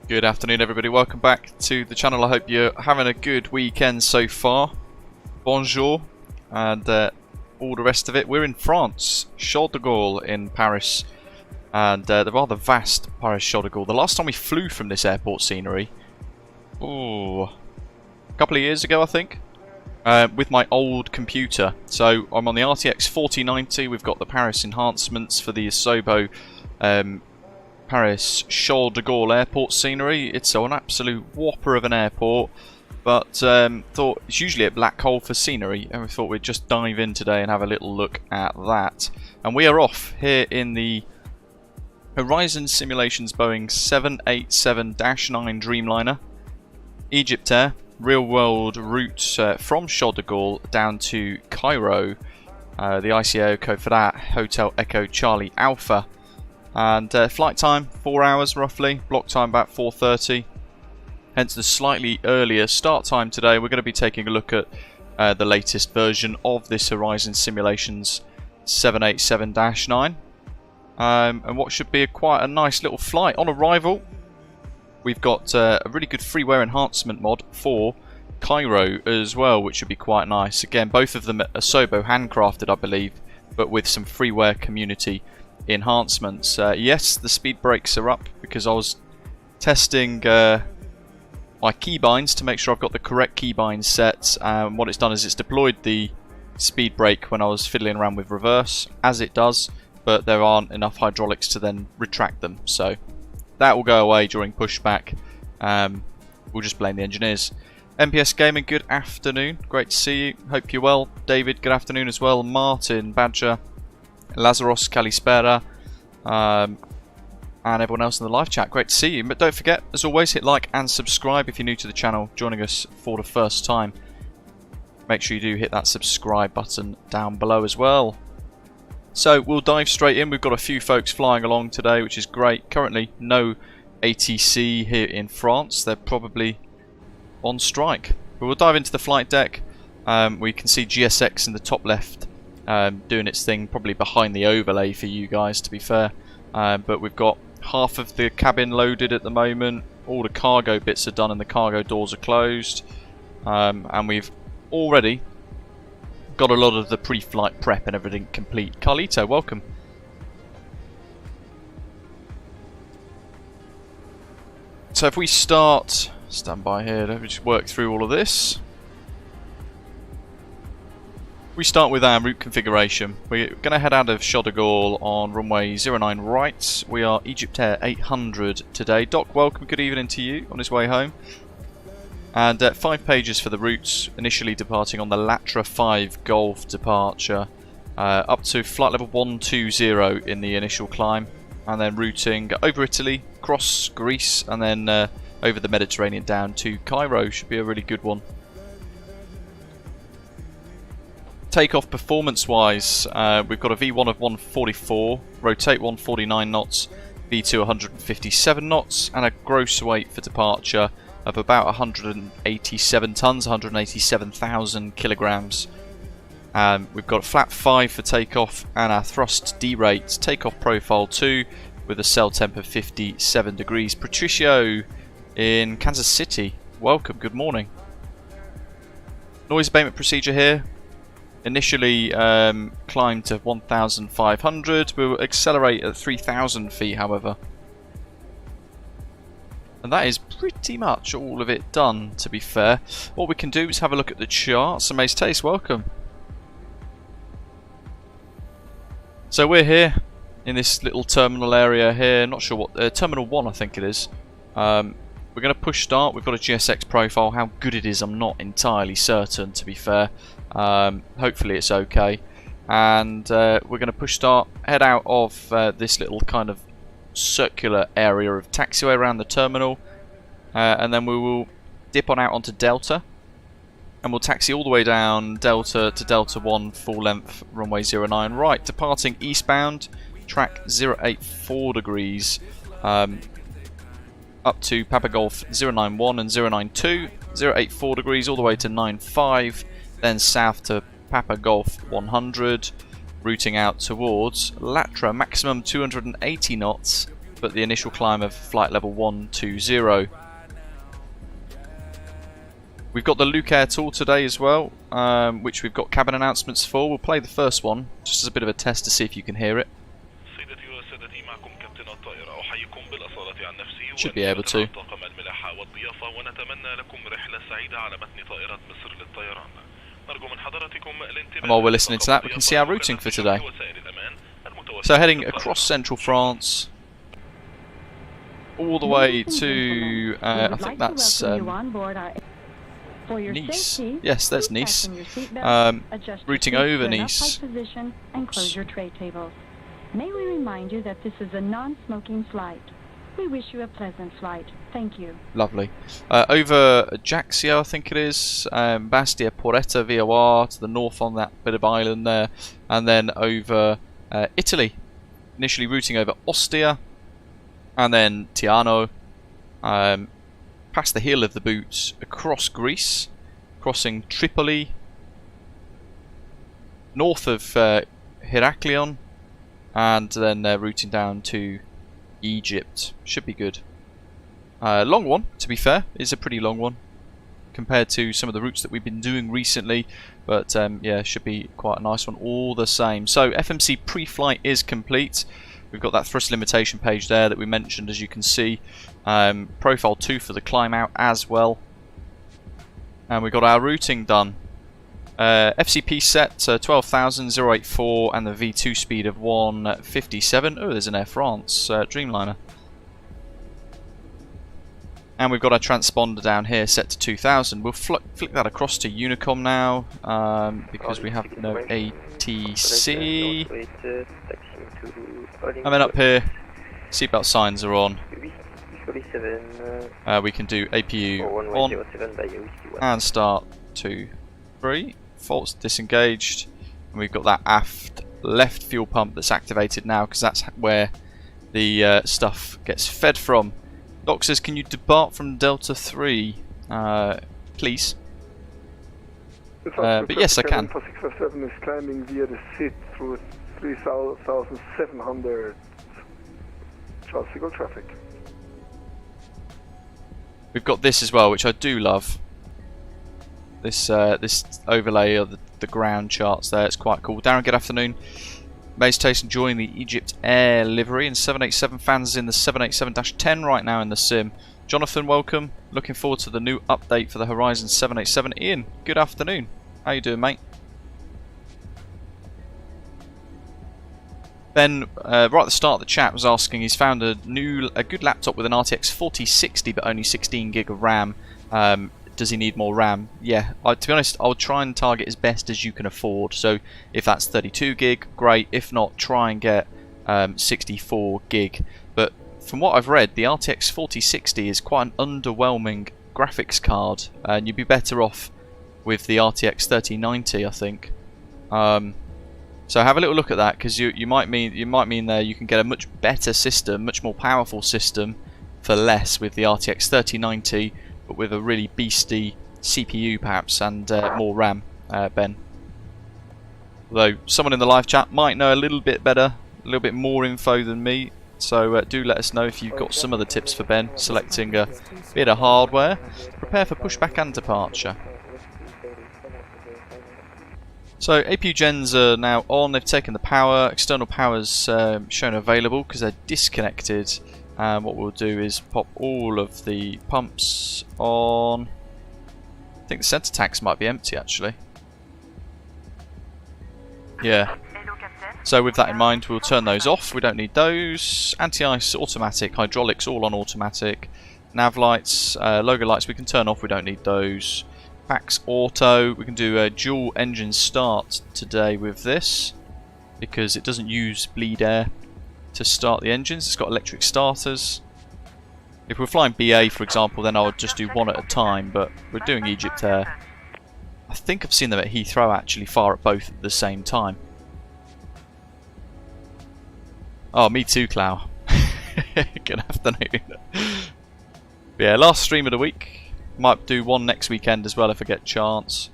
Good afternoon everybody, welcome back to the channel. I hope you're having a good weekend so far. Bonjour and all the rest of it. We're in France, Charles de Gaulle in Paris, and the rather vast Paris Charles de Gaulle. The last time we flew from this airport scenery, a couple of years ago I think, with my old computer. So I'm on the RTX4090, we've got the Paris enhancements for the Asobo Paris Charles de Gaulle airport scenery. It's an absolute whopper of an airport, but thought it's usually a black hole for scenery, and we thought we'd just dive in today and have a little look at that. And we are off here in the Horizon Simulations Boeing 787-9 Dreamliner, Egyptair, real world route from Charles de Gaulle down to Cairo. The ICAO code for that, Hotel Echo Charlie Alpha. And flight time 4 hours roughly, block time about 4:30, hence the slightly earlier start time today. We're going to be taking a look at the latest version of this Horizon Simulations 787-9 and what should be quite a nice little flight. On arrival we've got a really good freeware enhancement mod for Cairo as well, which should be quite nice. Again, both of them are Asobo handcrafted I believe, but with some freeware community enhancements. Yes, the speed brakes are up because I was testing my keybinds to make sure I've got the correct keybinds set. What it's done is it's deployed the speed brake when I was fiddling around with reverse, as it does, but there aren't enough hydraulics to then retract them, so that will go away during pushback. We'll just blame the engineers. MPS Gaming, good afternoon, great to see you, hope you're well. David, good afternoon as well. Martin, Badger, Lazaros, Kalispera, and everyone else in the live chat. Great to see you. But don't forget, as always, hit like and subscribe if you're new to the channel, joining us for the first time. Make sure you do hit that subscribe button down below as well. So we'll dive straight in. We've got a few folks flying along today, which is great. Currently no ATC here in France. They're probably on strike. But we'll dive into the flight deck. We can see GSX in the top left, doing its thing, probably behind the overlay for you guys to be fair, but we've got half of the cabin loaded at the moment. All the cargo bits are done and the cargo doors are closed, and we've already got a lot of the pre-flight prep and everything complete. Carlito, welcome. So if we stand by here, let me just work through all of this. We start with our route configuration. We're going to head out of Charles de Gaulle on runway 09 right. We are Egyptair 800 today. Doc, welcome, good evening to you on his way home. And 5 pages for the routes, initially departing on the Latra 5 Golf departure, up to flight level 120 in the initial climb, and then routing over Italy, across Greece, and then over the Mediterranean down to Cairo. Should be a really good one. Takeoff performance wise, we've got a V1 of 144, rotate 149 knots, V2 157 knots, and a gross weight for departure of about 187 tons, 187,000 kilograms. We've got a flap 5 for takeoff, and our thrust D rate, takeoff profile 2, with a cell temp of 57 degrees. Patricio in Kansas City, welcome, good morning. Noise abatement procedure here. Initially climb to 1,500, we'll accelerate at 3,000 feet however. And that is pretty much all of it done, to be fair. What we can do is have a look at the charts. Amaze Taste, welcome. So we're here in this little terminal area here, not sure what, Terminal 1 I think it is. We're going to push start. We've got a GSX profile. How good it is I'm not entirely certain, to be fair. Hopefully it's okay, and we're going to push start, head out of this little kind of circular area of taxiway around the terminal, and then we will dip on out onto Delta, and we'll taxi all the way down Delta to Delta 1 full length runway 09 right, departing eastbound track 084 degrees up to Papa Golf 091 and 092, 084 degrees all the way to 95, then south to Papa Golf 100, routing out towards Latra, maximum 280 knots, but the initial climb of flight level 120. We've got the Luke Air tool today as well, which we've got cabin announcements for. We'll play the first one, just as a bit of a test to see if you can hear it. Should be able to. And while we're listening to that, we can see our routing for today. So heading across central France, all the way to, I think that's Nice. Yes, there's Nice. Routing over Nice. May we remind you that this is a non-smoking flight. We wish you a pleasant flight. Thank you. Lovely. Over Ajaccio, I think it is. Bastia, Porretta, VOR to the north on that bit of island there. And then over Italy. Initially routing over Ostia. And then Tiano. Past the heel of the boot, across Greece. Crossing Tripoli. North of Heraklion. And then routing down to Egypt. Should be good. Long one, to be fair. Is a pretty long one compared to some of the routes that we've been doing recently. But yeah, should be quite a nice one all the same. So FMC pre-flight is complete. We've got that thrust limitation page there that we mentioned, as you can see. Profile 2 for the climb out as well. And we've got our routing done. FCP set 12,084 and the V2 speed of 157. Oh, there's an Air France Dreamliner. And we've got our transponder down here set to 2000. We'll flick that across to Unicom now because we have no ATC. And then up here, seatbelt signs are on. We can do APU on and start 2, 3. Faults disengaged, and we've got that aft left fuel pump that's activated now because that's where the stuff gets fed from. Doc says, can you depart from Delta 3, please? But yes, I can. 657 is climbing via the SID through 3,700 Charles de Gaulle traffic. We've got this as well, which I do love. This overlay of the ground charts there, it's quite cool. Darren, good afternoon. Base station joining the Egyptair livery, and 787 fans in the 787-10 right now in the sim. Jonathan, welcome. Looking forward to the new update for the Horizon 787. Ian, good afternoon. How you doing, mate? Ben, right at the start of the chat, was asking, he's found a good laptop with an RTX4060 but only 16 gig of RAM. Does he need more RAM? Yeah, to be honest, I'll try and target as best as you can afford. So if that's 32 gig, great. If not, try and get 64 gig. But from what I've read, the RTX 4060 is quite an underwhelming graphics card, and you'd be better off with the RTX 3090, I think. So have a little look at that, because you might mean there you can get a much better system, much more powerful system for less with the RTX 3090. But with a really beastie CPU perhaps, and more RAM, Ben. Although someone in the live chat might know a little bit better, a little bit more info than me, so do let us know if you've got some other tips for Ben selecting a bit of hardware. Prepare for pushback and departure. So APU gens are now on, they've taken the power, external power's shown available because they're disconnected. And what we'll do is pop all of the pumps on. I think the centre tanks might be empty actually. Yeah. So with that in mind, we'll turn those off. We don't need those. Anti-ice, automatic, hydraulics all on automatic. Nav lights, logo lights we can turn off. We don't need those. Pax auto. We can do a dual engine start today with this because it doesn't use bleed air to start the engines. It's got electric starters. If we're flying BA, for example, then I would just do one at a time, but we're doing Egyptair. I think I've seen them at Heathrow actually fire at both at the same time. Oh, me too, Clow. Good afternoon. Yeah, last stream of the week. Might do one next weekend as well if I get a chance.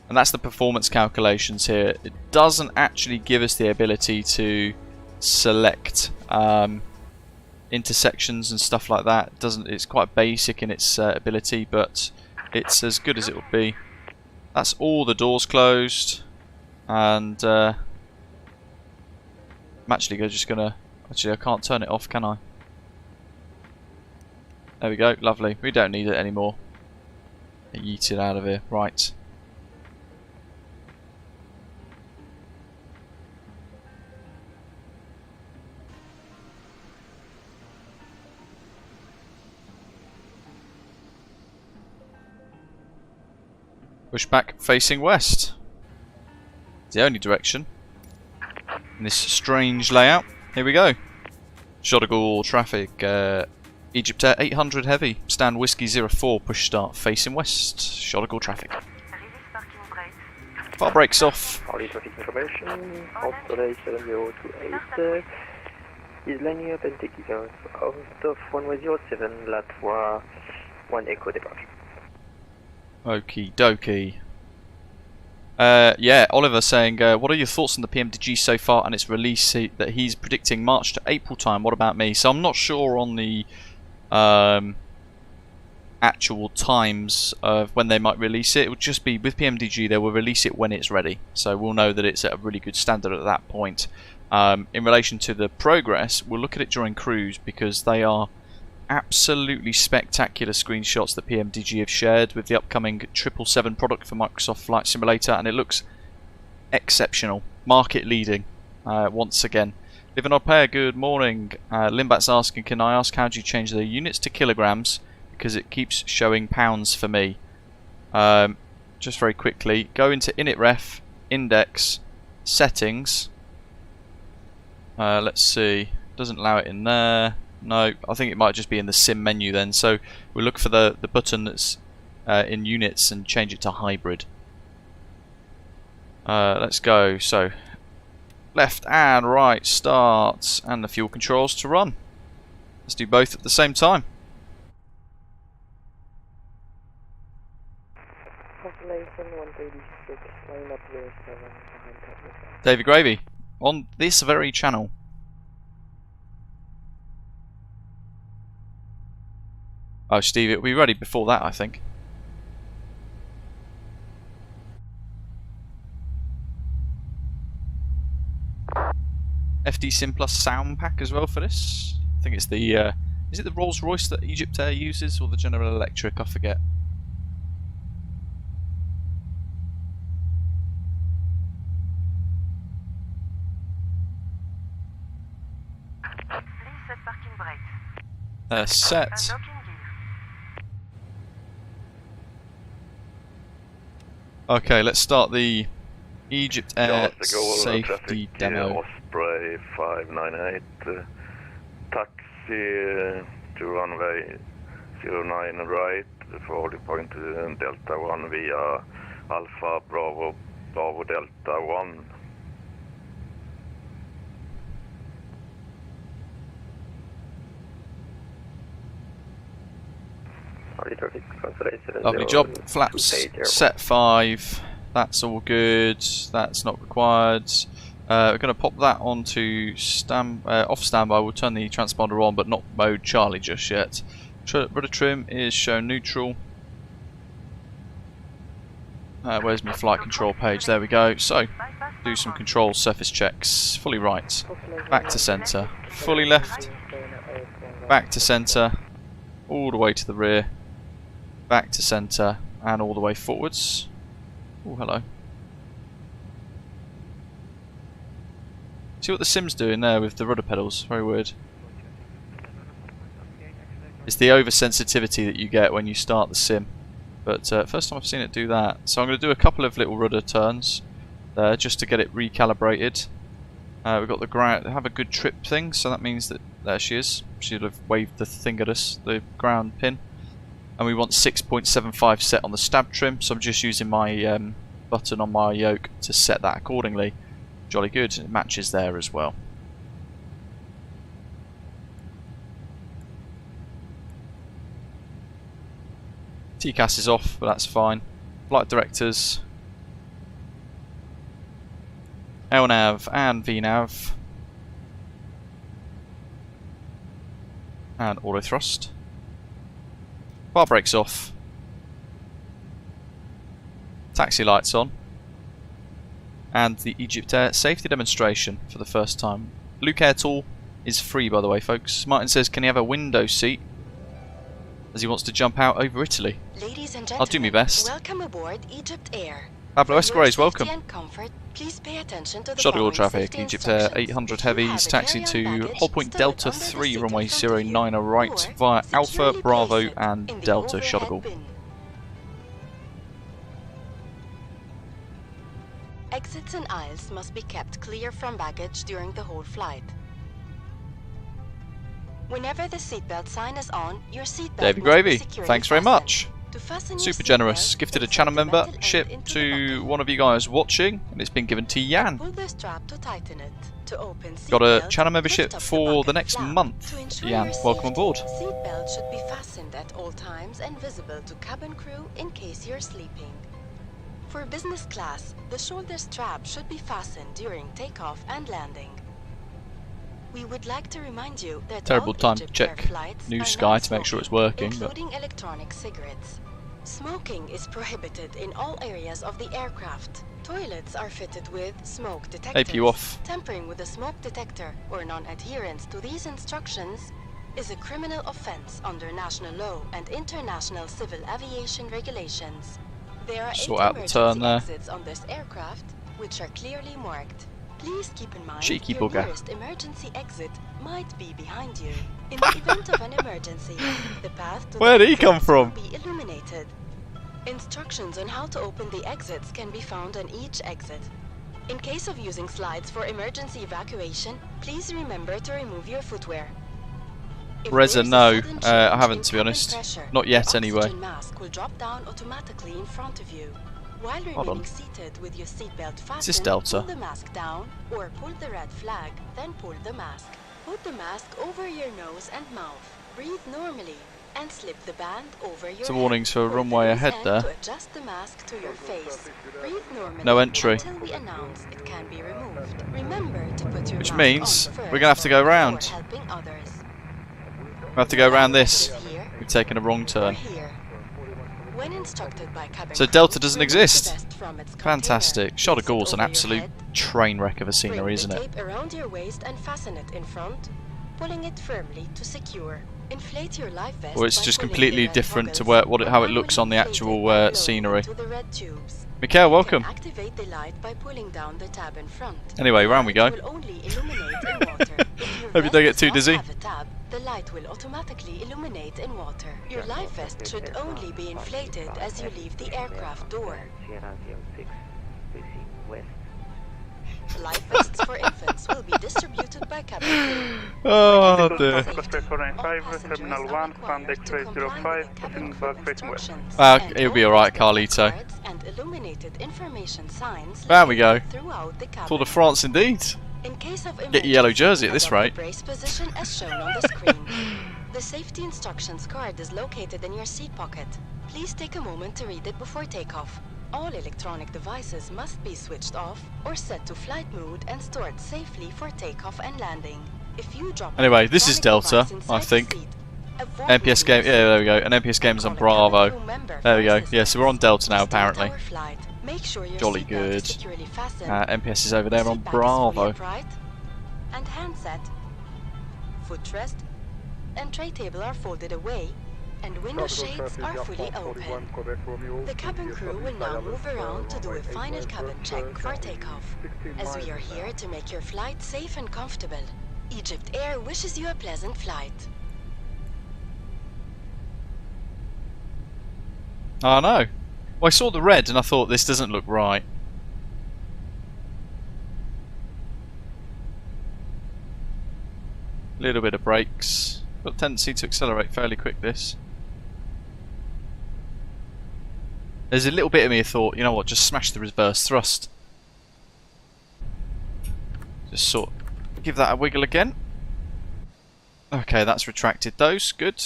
And that's the performance calculations here. It doesn't actually give us the ability to select intersections and stuff like that. It's quite basic in its ability, but it's as good as it will be. That's all the doors closed, and I'm actually just gonna. Actually, I can't turn it off, can I? There we go. Lovely. We don't need it anymore. Yeet it out of here. Right. Pushback facing west. It's the only direction in this strange layout. Here we go. Charles de Gaulle traffic. Egyptair 800 heavy. Stand whiskey 04. Push start facing west. Charles de Gaulle traffic. Far brakes off. All traffic information. Australia 7028 is lining up and taking off out of runway 07, LAT 1 Echo departure. Okie dokie. Yeah, Oliver saying, what are your thoughts on the PMDG so far and its release that he's predicting March to April time? What about me? So I'm not sure on the actual times of when they might release it. It would just be with PMDG, they will release it when it's ready. So we'll know that it's at a really good standard at that point. In relation to the progress, we'll look at it during cruise because they are absolutely spectacular screenshots that PMDG have shared with the upcoming 777 product for Microsoft Flight Simulator, and it looks exceptional, market leading once again. Live in our pair, good morning. Limbat's asking, can I ask how do you change the units to kilograms because it keeps showing pounds for me? Just very quickly, go into initref, index, settings. Let's see, doesn't allow it in there. No, I think it might just be in the sim menu then. So we'll look for the button that's in units and change it to hybrid. Let's go. So left and right start, and the fuel controls to run. Let's do both at the same time. David Gravy on this very channel. Oh, Steve, it'll be ready before that, I think. FD Sim Plus sound pack as well for this. I think it's the is it the Rolls Royce that Egyptair uses or the General Electric? I forget. Set. Okay, let's start the Egyptair safety demo. Osprey 598, taxi to runway 09 right for holding point Delta 1 via Alpha Bravo Delta 1. Lovely job. Flaps set 5. That's all good. That's not required. We're going to pop that onto off standby. We'll turn the transponder on, but not mode Charlie just yet. Rudder trim is shown neutral. Where's my flight control page? There we go. So, do some control surface checks. Fully right. Back to centre. Fully left. Back to centre. All the way to the rear. Back to centre. And all the way forwards. Oh, hello. See what the sim's doing there with the rudder pedals. Very weird. It's the oversensitivity that you get when you start the sim. But first time I've seen it do that. So I'm going to do a couple of little rudder turns there just to get it recalibrated. We've got the ground, have a good trip thing, so that means that there she is. She'll have waved the thing at us, the ground pin. And we want 6.75 set on the stab trim, so I'm just using my button on my yoke to set that accordingly. Jolly good, it matches there as well. TCAS is off, but that's fine. Flight directors, LNAV and VNAV. And auto thrust. Bar brakes off. Taxi lights on. And the Egyptair safety demonstration for the first time. Luke Air Tool is free, by the way, folks. Martin says, can he have a window seat? As he wants to jump out over Italy. Ladies and I'll do my best. Welcome aboard Egyptair. Pablo Esquires, welcome. Please pay attention to the Charles de Gaulle traffic, safety Egyptair instructions. 800 If you heavies, have a taxi carry-on to baggage hold point stored Delta under the 3, seat runway in front of you, 09 right, or via Alpha, securely Bravo place and it Delta, in the Charles de overhead Gaulle. bin. Exits and aisles must be kept clear from baggage during the whole flight. Whenever the seatbelt sign is on, your seatbelt David must be Gravy, securely thanks very fastened. much. To fasten your Super generous. seatbelt, Gifted a insert channel the metal membership end into the to buckle. one of you guys watching, and it's been given to Jan. Pull the strap to tighten it. To open Got a seatbelt, channel membership lift up for bucket the next flap. month. To ensure Jan, your welcome safety, aboard. Seatbelt should be fastened at all times and visible to cabin crew in case you're sleeping. For business class, the shoulder strap should be fastened during takeoff and landing. We would like to remind you that Terrible all time to Egyptair check flights News are Sky to make sure it's working, but including electronic cigarettes. Smoking is prohibited in all areas of the aircraft. Toilets are fitted with smoke detectors. APU off. Tampering with a smoke detector or non-adherence to these instructions is a criminal offense under national law and international civil aviation regulations. There are 8 Sort out the turn there. exits on this aircraft, which are clearly marked. Please keep in mind Cheeky your bugger. nearest emergency exit might be behind you. In the event of an emergency, the path to Where the did he come exits from? will be illuminated. Instructions on how to open the exits can be found on each exit. In case of using slides for emergency evacuation, please remember to remove your footwear. If Reza, there is a no, sudden I change haven't, in to be cabin honest. pressure, Not yet, your anyway. oxygen mask will drop down automatically in front of you. While Hold remaining on. seated with your seatbelt fastened, this Delta? pull the mask down or pull the red flag, then pull the mask. Put the mask over your nose and mouth. Breathe normally and slip the band over your Some head. warnings for Pull the runway loose ahead end there. To adjust the mask to your face. Breathe normally No entry. until we announce it can be removed. Remember to put your Which mask means on we're first gonna have to go before round. helping others. We have to go around this. Here We've taken a wrong or turn. here. When instructed by cabin So crew, Delta doesn't remove the exist. vest from its Fantastic. container. Charles de Place it Gaulle's an over your absolute head. train wreck of a Bring scenery, the isn't it? tape around your waist and fasten it in front, pulling it firmly to secure. Inflate your life vest Or it's by just pulling completely the red different to goggles, how it and looks on the manually actual inflate it by blowing scenery. into the red tubes. Mikael, You welcome. can activate the light by pulling down the tab in front. Anyway, round we The light go. will only illuminate in water. If your Hope you don't vest get does too not dizzy. have a tab, the light will automatically illuminate in water. Your life vest should only be inflated as you leave the aircraft door. Sierra 06, facing west. Life vests for infants will be distributed by cabin crew. Oh When dear. safety, Prospect all 495, passengers Terminal are 1, required Pandex to comply with 805, cabin passing crew back facing west. instructions and He'll be all alright, visible Carlito. cards and illuminated information signs There we go. located throughout the cabin. Tour de France indeed. In case of Get your yellow emergency, jersey at this adopt the rate. brace position as shown on the screen. The safety instructions card is located in your seat pocket. Please take a moment to read it before takeoff. All electronic devices must be switched off or set to flight mode and stored safely for takeoff and landing. If you drop an Anyway, this is electronic Delta, device I inside the think. seat, avoid NPS game. moving Yeah, the there seat. we go. And NPS game is on Call a cabin Bravo. crew member There we for go. assistance. Yeah, so we're on Delta now, To start apparently. our flight, make sure your Jolly seatbelt is good. securely fastened. NPS is over there on Seat back is fully Bravo. upright, and handset, footrest, and tray table are folded away, and window shades are fully open. The cabin crew will now move around to do a final cabin check for takeoff, as we are here to make your flight safe and comfortable. Egyptair wishes you a pleasant flight. I know. Well, I saw the red and I thought this doesn't look right. Little bit of brakes. Got a tendency to accelerate fairly quick this. There's a little bit of me that thought, you know what, just smash the reverse thrust. Just sort of give that a wiggle again. Okay, that's retracted those, good.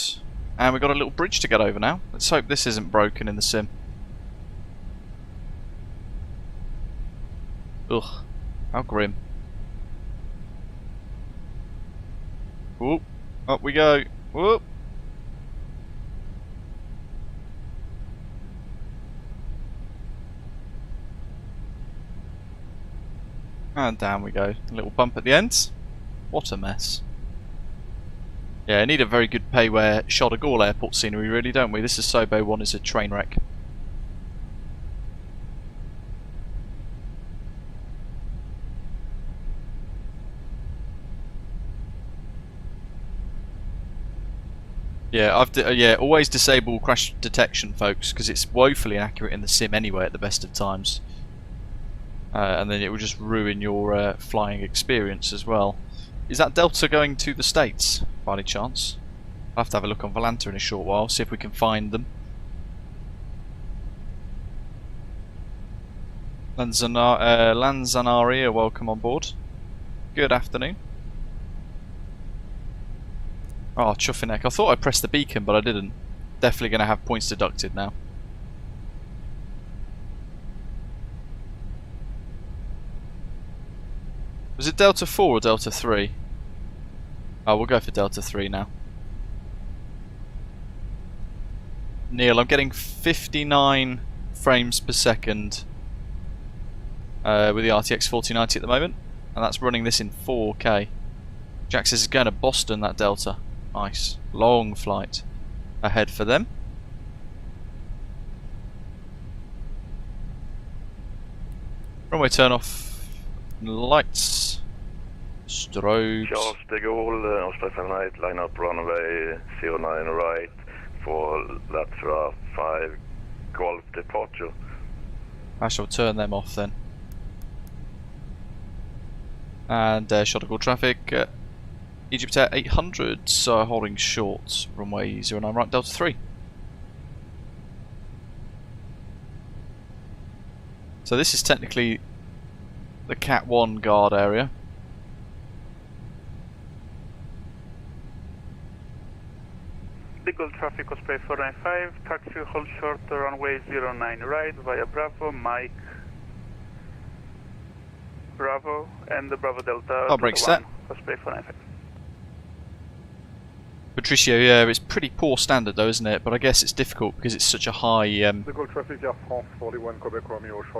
And we've got a little bridge to get over now. Let's hope this isn't broken in the sim. Ugh. How grim. Whoop. Up we go. Whoop. And down we go. A little bump at the end. What a mess. Yeah, need a very good payware Charles de Gaulle airport scenery, really, don't we? This is Sobo 1 is a train wreck. Yeah, always disable crash detection, folks, because it's woefully inaccurate in the sim anyway at the best of times. And then it will just ruin your flying experience as well. Is that Delta going to the States, by any chance? I'll have to have a look on Volanta in a short while, see if we can find them. Lanzanari are welcome on board. Good afternoon. Oh, Chuffineck. I thought I pressed the beacon, but I didn't. Definitely going to have points deducted now. Was it Delta 4 or Delta 3? Oh, we'll go for Delta 3 now. Neil, I'm getting 59 frames per second with the RTX4090 at the moment, and that's running this in 4K. Jack says it's going to Boston, that Delta. Nice. Long flight ahead for them. Runway turn off. Lights. Strobes. Charles de Gaulle, Australian Night, line up runway 09 right for Latvia 5 Golf departure. I shall turn them off then. And Charles de Gaulle traffic. Egyptair 800, so holding short. Runway 09 right, Delta 3. So this is technically the Cat 1 guard area. Legal traffic Osprey 495, taxi hold short runway 09 right via Bravo, Mike, Bravo, and the Bravo Delta. I'll break set. Osprey 495. Patricio, yeah, it's pretty poor standard though, isn't it? But I guess it's difficult because it's such a high,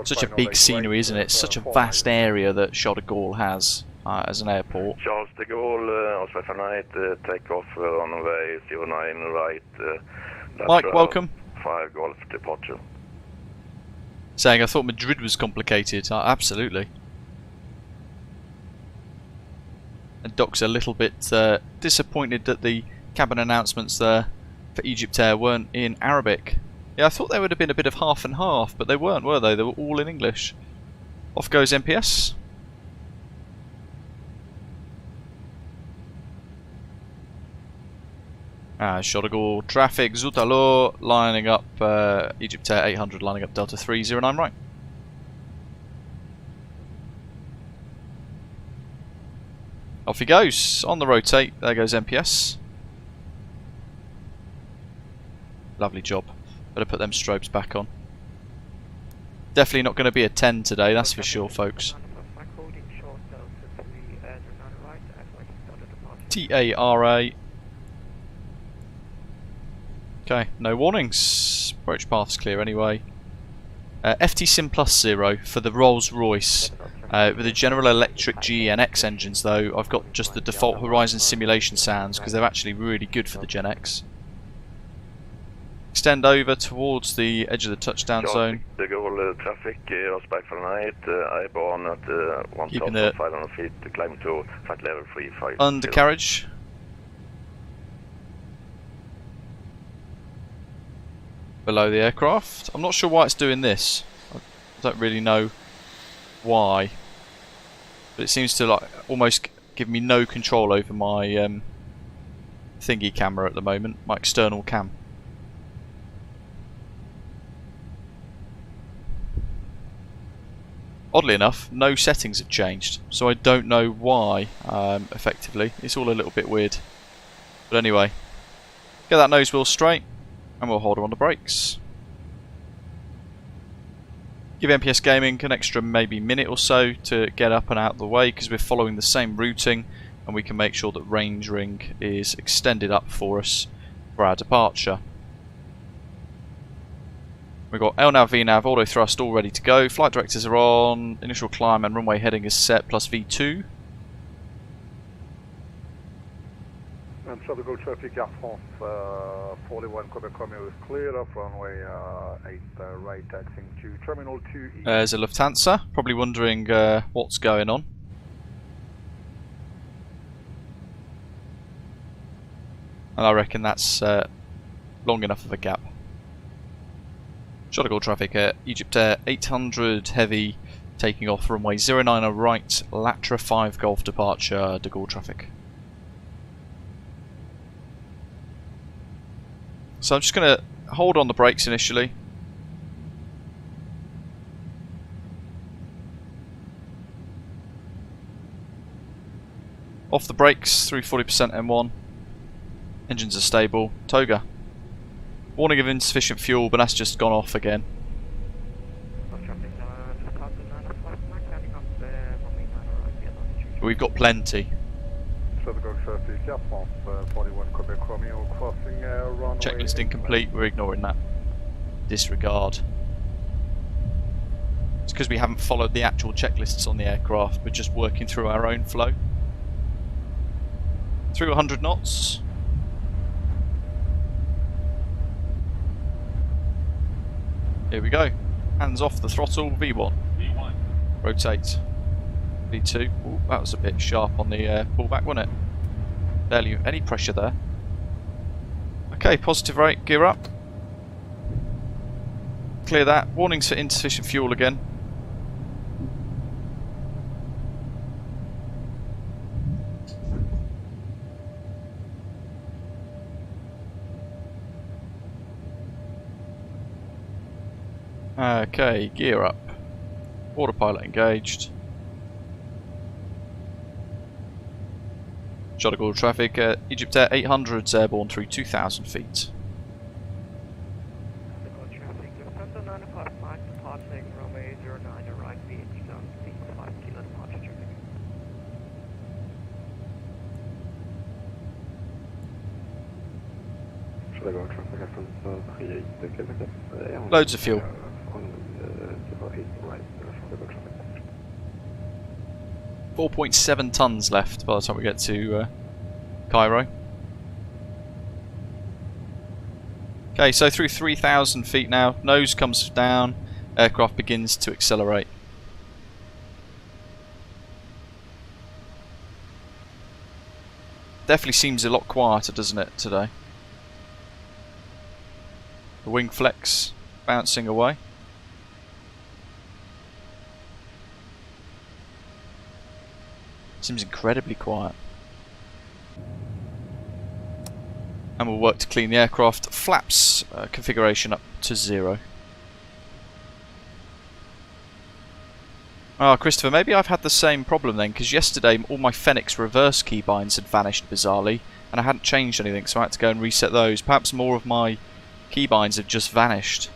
such a big scenery, isn't it? Such a vast area that Charles de Gaulle has as an airport. Charles de Gaulle, Australian Night, takeoff runway 09 right. Mike, welcome. 5 Golf departure. Saying I thought Madrid was complicated. Absolutely. And Doc's a little bit disappointed that the cabin announcements there for Egyptair weren't in Arabic. Yeah, I thought they would have been a bit of half and half, but they weren't, were they? They were all in English. Off goes MPS. Charles de Gaulle traffic, Zoutalo lining up Egyptair 800, lining up Delta 309 right. Off he goes, on the rotate, there goes MPS. Lovely job. Better put them strobes back on. Definitely not going to be a 10 today, that's for sure, folks. TARA. Okay, no warnings. Approach path's clear anyway. FT Sim Plus 0 for the Rolls Royce. With the General Electric GNX engines though, I've got just the default Horizon Simulation sounds because they're actually really good for the Gen X. Extend over towards the edge of the touchdown zone. The Gaulle traffic was back for night. I-born at 1,500 feet to climb to flight level 35. Undercarriage. Below the aircraft. I'm not sure why it's doing this. I don't really know why, but it seems to like almost give me no control over my thingy camera at the moment, my external cam. Oddly enough, no settings have changed, so I don't know why. Effectively, it's all a little bit weird. But anyway, get that nose wheel straight, and we'll hold her on the brakes. Give MPS Gaming an extra maybe minute or so to get up and out of the way, because we're following the same routing, and we can make sure that range ring is extended up for us for our departure. We've got LNAV, VNAV, auto thrust all ready to go. Flight directors are on. Initial climb and runway heading is set, plus V2. And Charles de Gaulle traffic, Air France 41 Quebec Romeo is cleared off runway 8 right, taxiing to Terminal 2E. There's a Lufthansa, probably wondering what's going on. And I reckon that's long enough of a gap. Charles de Gaulle traffic at Egyptair 800 heavy, taking off runway 09 right, Latra 5 Golf departure, de Gaulle traffic. So I'm just going to hold on the brakes initially. Off the brakes through 40% M1. Engines are stable. Toga. Warning of insufficient fuel, but that's just gone off again. We've got plenty. Checklist incomplete, we're ignoring that. Disregard. It's because we haven't followed the actual checklists on the aircraft, we're just working through our own flow. Through 100 knots. Here we go. Hands off the throttle, V1. V1. Rotate. V2. Ooh, that was a bit sharp on the pullback, wasn't it? Barely any pressure there. Okay, positive rate, gear up. Clear that. Warnings for insufficient fuel again. Okay, gear up. Autopilot engaged. Charles de Gaulle traffic, Egyptair 800s airborne through 2,000 feet. Loads of fuel. 4.7 tons left by the time we get to Cairo. Okay, so through 3,000 feet now, nose comes down, aircraft begins to accelerate. Definitely seems a lot quieter, doesn't it, today? The wing flex bouncing away. Seems incredibly quiet. And we'll work to clean the aircraft. Flaps configuration up to 0. Ah, Christopher, maybe I've had the same problem then, because yesterday all my Phoenix reverse keybinds had vanished bizarrely, and I hadn't changed anything, so I had to go and reset those. Perhaps more of my keybinds have just vanished.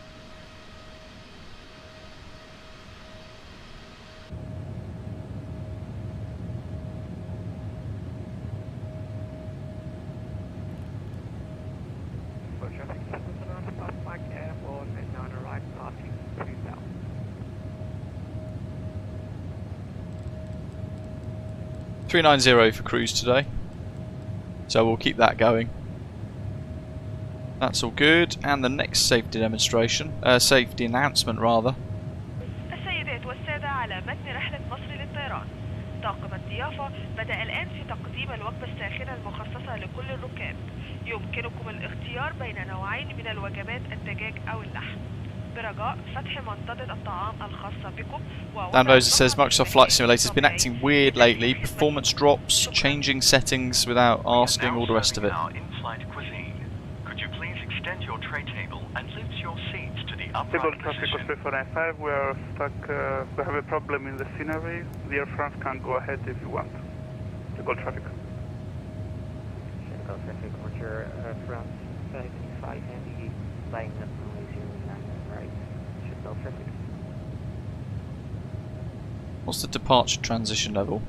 $390 for cruise today, so we'll keep that going. That's all good. And the next safety demonstration, safety announcement rather. السيدات والسادة على متن رحلة مصر للطيران، طاقم الضيافة بدأ الآن في تقديم الوجبة الساخنة المخصصة لكل الركاب. يمكنكم الاختيار بين نوعين من الوجبات، الدجاج أو اللحم. برجاء فتح منضدة الطعام الخاصة بكم. Dan Bozer says Microsoft Flight Simulator has been acting weird lately. Performance drops, changing settings without asking, all the rest of it. Could you please extend your tray table and lift your seats to the Takeoff upright traffic position? was 495, we are stuck, we have a problem in the scenery. The Air France can go ahead if you want. Takeoff traffic. Takeoff traffic, Roger, France 565 Heavy, flying up runway 09 right. Takeoff traffic. What's the departure transition level?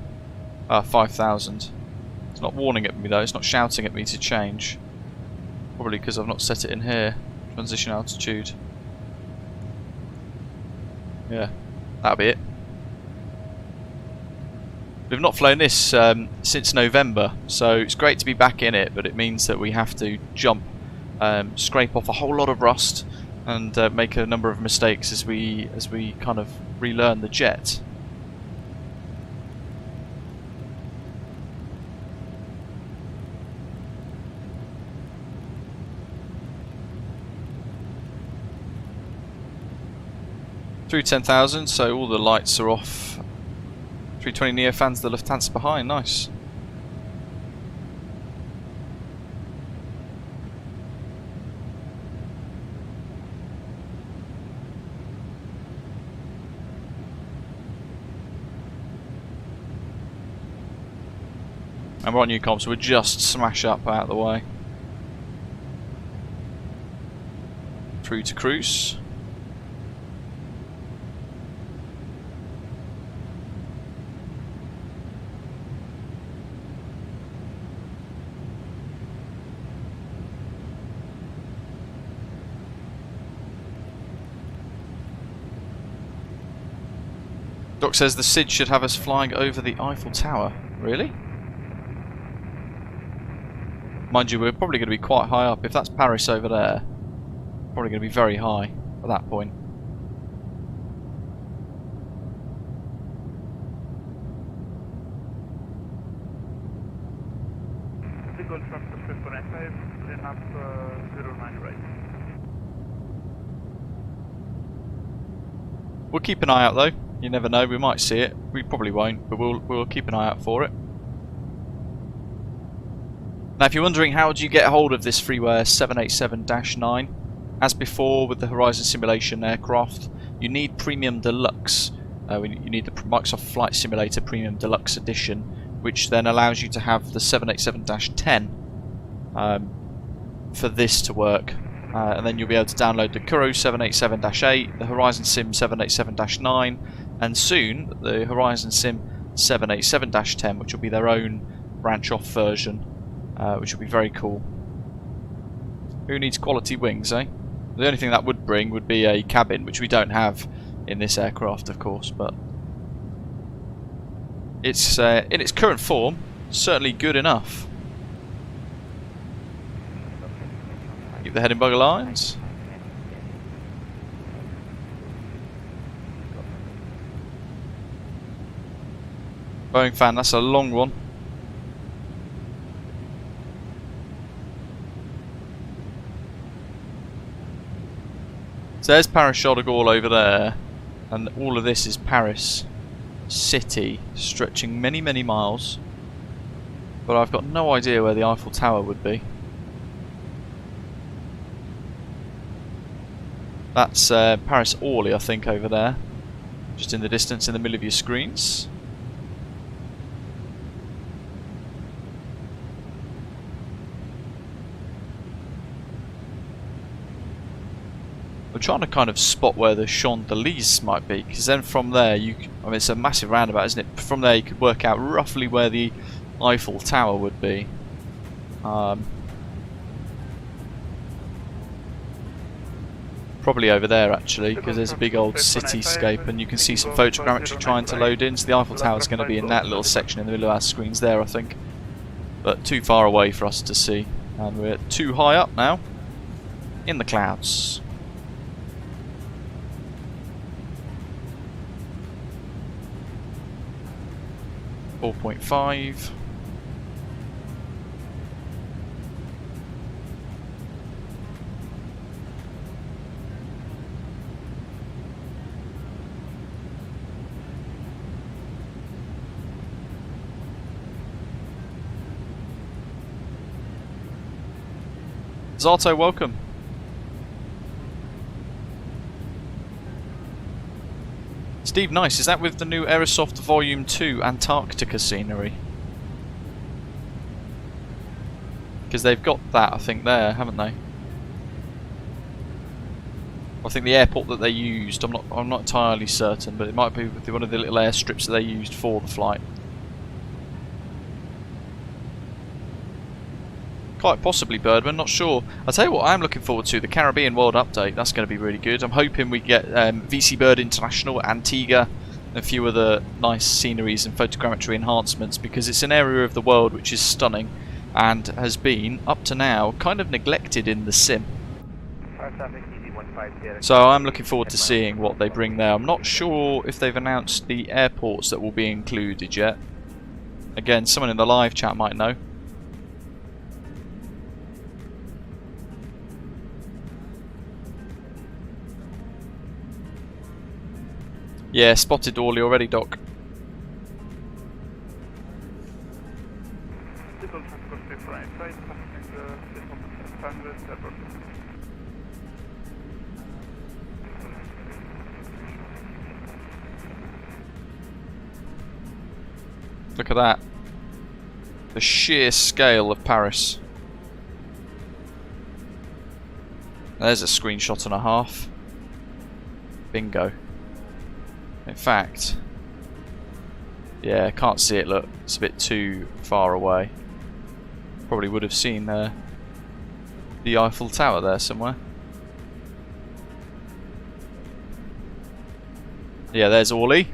5,000. It's not warning at me though, it's not shouting at me to change. Probably because I've not set it in here. Transition altitude. Yeah, that'll be it. We've not flown this since November, so it's great to be back in it, but it means that we have to jump, scrape off a whole lot of rust, and make a number of mistakes as we kind of relearn the jet. Through 10,000, so all the lights are off. 320 Neo fans the Lufthansa behind, nice. And we're on new comps, so we'll just smash up out of the way. Through to cruise. Doc says the SID should have us flying over the Eiffel Tower. Really? Mind you, we're probably going to be quite high up. If that's Paris over there, probably going to be very high at that point. The Gulf from 495, then up 09 right. We'll keep an eye out though. You never know, we might see it. We probably won't, but we'll keep an eye out for it. Now if you're wondering how do you get hold of this freeware 787-9, as before with the Horizon Simulation aircraft, you need Premium Deluxe. You need the Microsoft Flight Simulator Premium Deluxe Edition, which then allows you to have the 787-10 for this to work. And then you'll be able to download the Cairo 787-8, the Horizon Sim 787-9, and soon the Horizon Sim 787-10, which will be their own branch-off version, which will be very cool. Who needs quality wings, eh? The only thing that would bring would be a cabin, which we don't have in this aircraft, of course, but it's in its current form, certainly good enough. Keep the head in bugger lines. Boeing fan, that's a long one. So there's Paris Charles de Gaulle over there, and all of this is Paris city, stretching many, many miles. But I've got no idea where the Eiffel Tower would be. That's Paris Orly, I think, over there, just in the distance in the middle of your screens. I'm trying to kind of spot where the Champs-Élysées might be, because then from there, I mean, it's a massive roundabout, isn't it? From there, you could work out roughly where the Eiffel Tower would be. Probably over there actually, because there's a big old cityscape and you can see some photogrammetry trying to load in, so the Eiffel Tower is going to be in that little section in the middle of our screens there, I think. But too far away for us to see, and we're too high up now, in the clouds. .5. Zato, welcome. Steve, nice. Is that with the new Aerosoft Volume 2 Antarctica scenery? Because they've got that, I think, there, haven't they? I think the airport that they used, I'm not entirely certain, but it might be one of the little airstrips that they used for the flight. Quite possibly Birdman, not sure. I'll tell you what I'm looking forward to, the Caribbean World Update. That's going to be really good. I'm hoping we get VC Bird International, Antigua, and a few other nice sceneries and photogrammetry enhancements, because it's an area of the world which is stunning and has been, up to now, kind of neglected in the sim. So I'm looking forward to seeing what they bring there. I'm not sure if they've announced the airports that will be included yet. Again, someone in the live chat might know. Yeah, spotted Orly already, Doc. Look at that. The sheer scale of Paris. There's a screenshot and a half. Bingo. In fact, yeah, can't see it, look. It's a bit too far away. Probably would have seen the Eiffel Tower there somewhere. Yeah, there's Orly.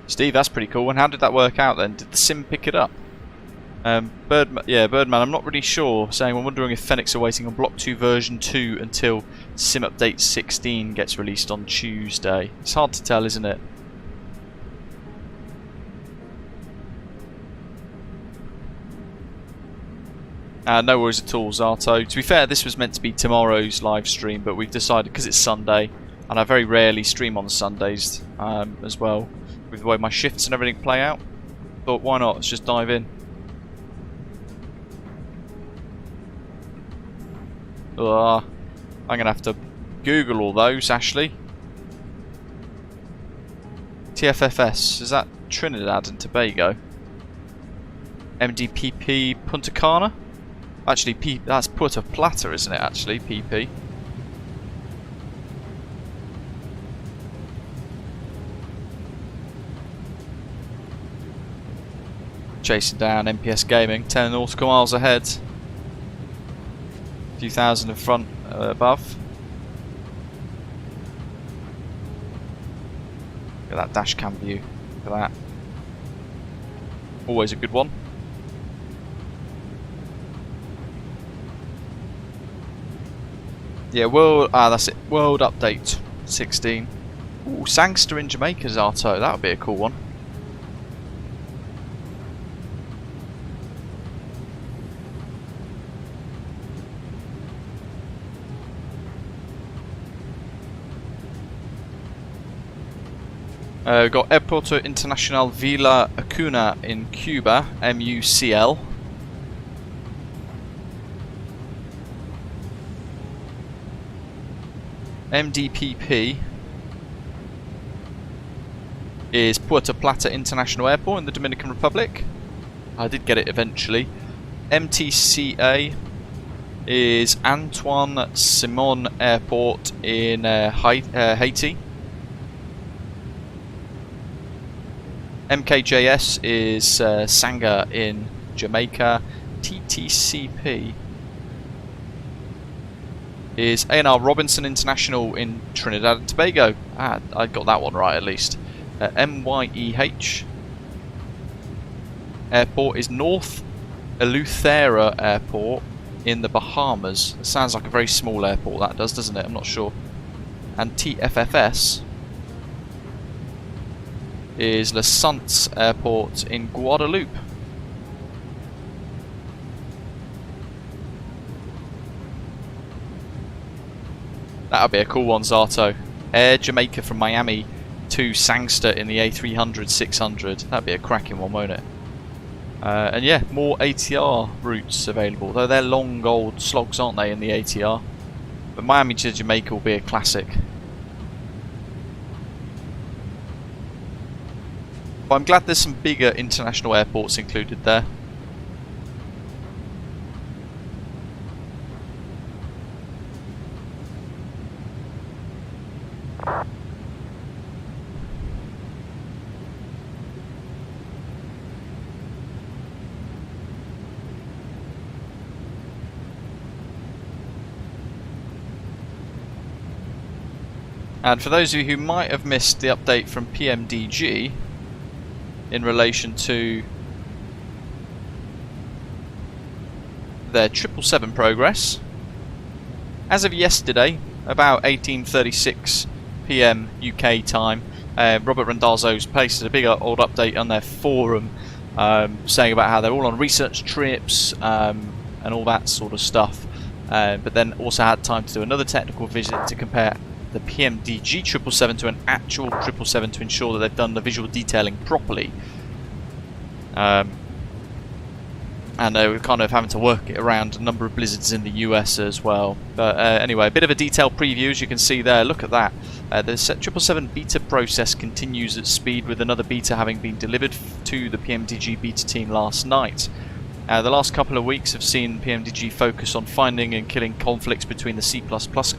Steve, that's pretty cool. And how did that work out then? Did the sim pick it up? Birdman, I'm not really sure. Saying, I'm wondering if Phoenix are waiting on Block 2 version 2 until Sim Update 16 gets released on Tuesday. It's hard to tell, isn't it? No worries at all, Zato. To be fair, this was meant to be tomorrow's live stream, but we've decided, because it's Sunday, and I very rarely stream on Sundays as well, with the way my shifts and everything play out. Thought, why not? Let's just dive in. I'm going to have to Google all those, Ashley. TFFS, is that Trinidad and Tobago? MDPP Punta Cana? Actually, that's Puerto Plata, isn't it, actually, PP? Chasing down MPS Gaming, 10 nautical miles ahead. A few thousand in front, above. Look at that dash cam view. Look at that. Always a good one. Yeah, that's it. World Update 16. Ooh, Sangster in Jamaica, Zato. That would be a cool one. We've got Aeropuerto Internacional Villa Acuna in Cuba, MUCL. MDPP is Puerto Plata International Airport in the Dominican Republic. I did get it eventually. MTCA is Antoine Simon Airport in Haiti. MKJS is Sanga in Jamaica. TTCP is A&R Robinson International in Trinidad and Tobago. I got that one right at least. MYEH Airport is North Eleuthera Airport in the Bahamas. It sounds like a very small airport, that does, doesn't it? I'm not sure. And TFFS is La Sante Airport in Guadeloupe. That'll be a cool one, Zato. Air Jamaica from Miami to Sangster in the A300-600. That'd be a cracking one, won't it? And yeah, more ATR routes available. Though they're long old slogs, aren't they, in the ATR? But Miami to Jamaica will be a classic. But I'm glad there's some bigger international airports included there. And for those of you who might have missed the update from PMDG in relation to their 777 progress, as of yesterday, about 18:36 PM UK time, Robert Randazzo's posted a big old update on their forum, saying about how they're all on research trips and all that sort of stuff, but then also had time to do another technical visit to compare the PMDG 777 to an actual 777 to ensure that they've done the visual detailing properly. And they were kind of having to work it around a number of blizzards in the US as well. But anyway, a bit of a detailed preview, as you can see there. Look at that. The 777 beta process continues at speed, with another beta having been delivered to the PMDG beta team last night. The last couple of weeks have seen PMDG focus on finding and killing conflicts between the C++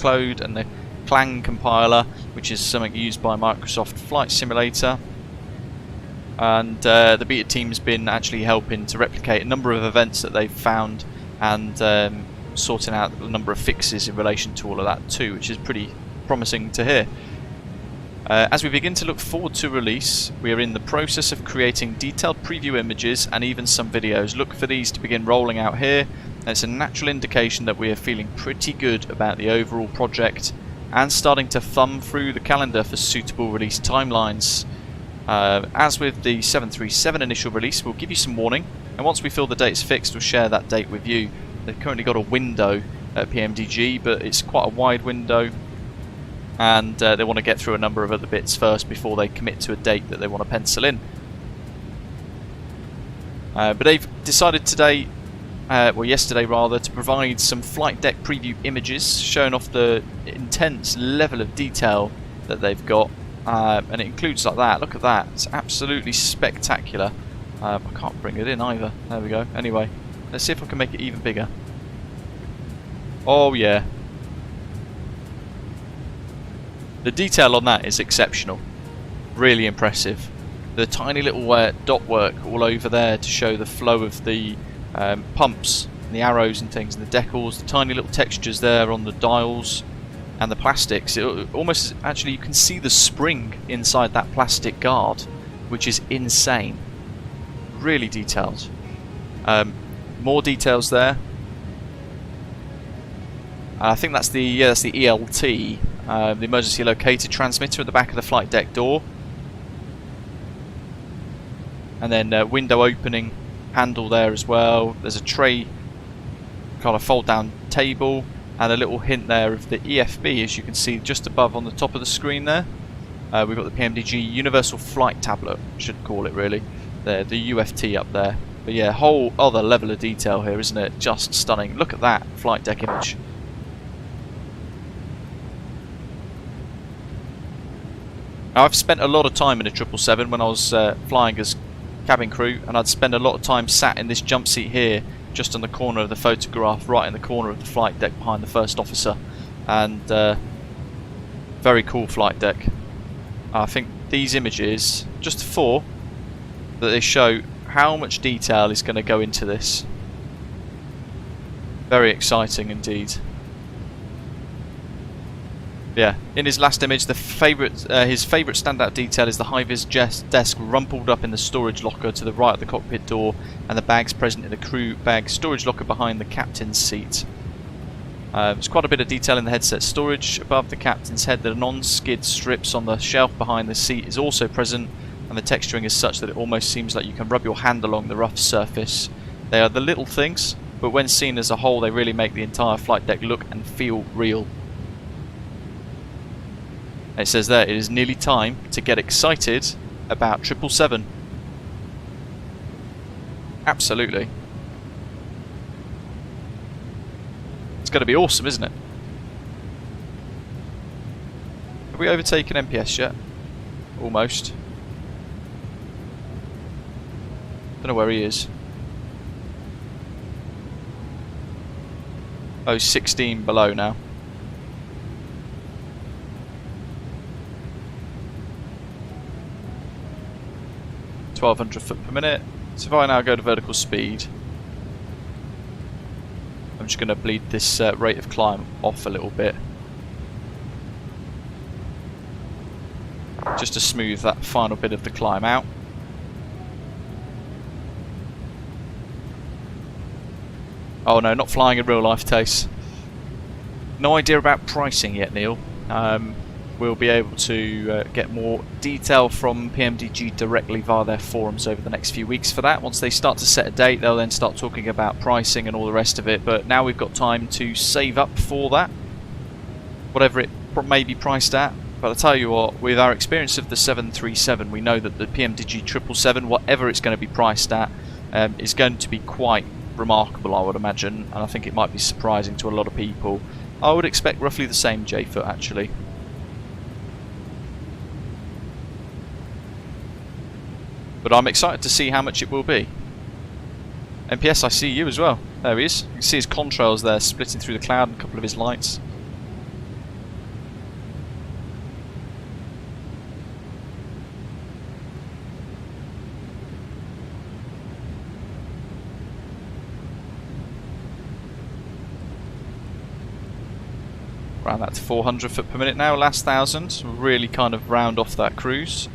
code and the Clang compiler, which is something used by Microsoft Flight Simulator. And the beta team's been actually helping to replicate a number of events that they've found, and sorting out a number of fixes in relation to all of that too, which is pretty promising to hear. As we begin to look forward to release, we are in the process of creating detailed preview images and even some videos. Look for these to begin rolling out here, and it's a natural indication that we are feeling pretty good about the overall project and starting to thumb through the calendar for suitable release timelines. As with the 737 initial release, we'll give you some warning, and once we feel the date's fixed, we'll share that date with you. They've currently got a window at PMDG, but it's quite a wide window, and they want to get through a number of other bits first before they commit to a date that they want to pencil in. But they've decided today, well yesterday rather, to provide some flight deck preview images showing off the intense level of detail that they've got. And it includes like that. Look at that, it's absolutely spectacular. I can't bring it in either. There we go. Anyway, let's see if I can make it even bigger. Oh yeah, the detail on that is exceptional, really impressive. The tiny little dot work all over there to show the flow of the pumps and the arrows and things, and the decals, the tiny little textures there on the dials and the plastics. It almost, actually, you can see the spring inside that plastic guard, which is insane. Really detailed. More details there. I think that's the ELT, the emergency locator transmitter at the back of the flight deck door, and then window opening handle there as well. There's a tray, kind of fold down table, and a little hint there of the EFB, as you can see just above on the top of the screen there. We've got the PMDG Universal Flight Tablet, should call it really, there, the UFT up there. But yeah, whole other level of detail here, isn't it? Just stunning. Look at that flight deck image. Now, I've spent a lot of time in a 777 when I was flying as cabin crew, and I'd spend a lot of time sat in this jump seat here, just on the corner of the photograph, right in the corner of the flight deck behind the first officer. And very cool flight deck. I think these images, just 4, that they show how much detail is going to go into this. Very exciting indeed. Yeah, in his last image, his favourite standout detail is the high-vis desk rumpled up in the storage locker to the right of the cockpit door, and the bags present in the crew bag storage locker behind the captain's seat. There's quite a bit of detail in the headset storage. Above the captain's head, the non-skid strips on the shelf behind the seat is also present, and the texturing is such that it almost seems like you can rub your hand along the rough surface. They are the little things, but when seen as a whole, they really make the entire flight deck look and feel real. It says there, it is nearly time to get excited about 777. Absolutely. It's going to be awesome, isn't it? Have we overtaken MPS yet? Almost. Don't know where he is. Oh, 16 below now. .1200 foot per minute. So if I now go to vertical speed, I'm just going to bleed this rate of climb off a little bit, just to smooth that final bit of the climb out. Oh no, not flying in real life, Tace. No idea about pricing yet, Neil. We'll be able to get more detail from PMDG directly via their forums over the next few weeks for that. Once they start to set a date, they'll then start talking about pricing and all the rest of it. But now we've got time to save up for that, whatever it may be priced at. But I'll tell you what, with our experience of the 737, we know that the PMDG 777, whatever it's going to be priced at, is going to be quite remarkable, I would imagine. And I think it might be surprising to a lot of people. I would expect roughly the same J-foot, actually. But I'm excited to see how much it will be. MPS, I see you as well. There he is. You can see his contrails there splitting through the cloud and a couple of his lights. Around that to 400 foot per minute now, last 1,000. We'll really kind of round off that cruise.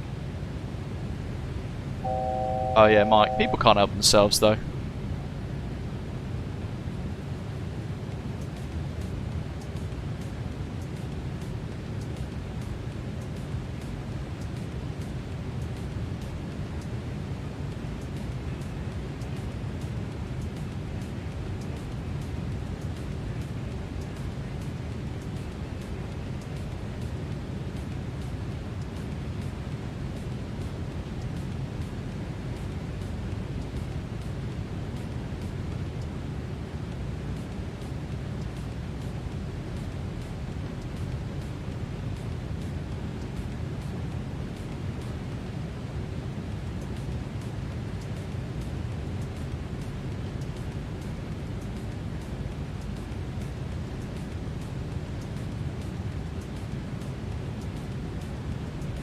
Oh yeah, Mike. People can't help themselves though.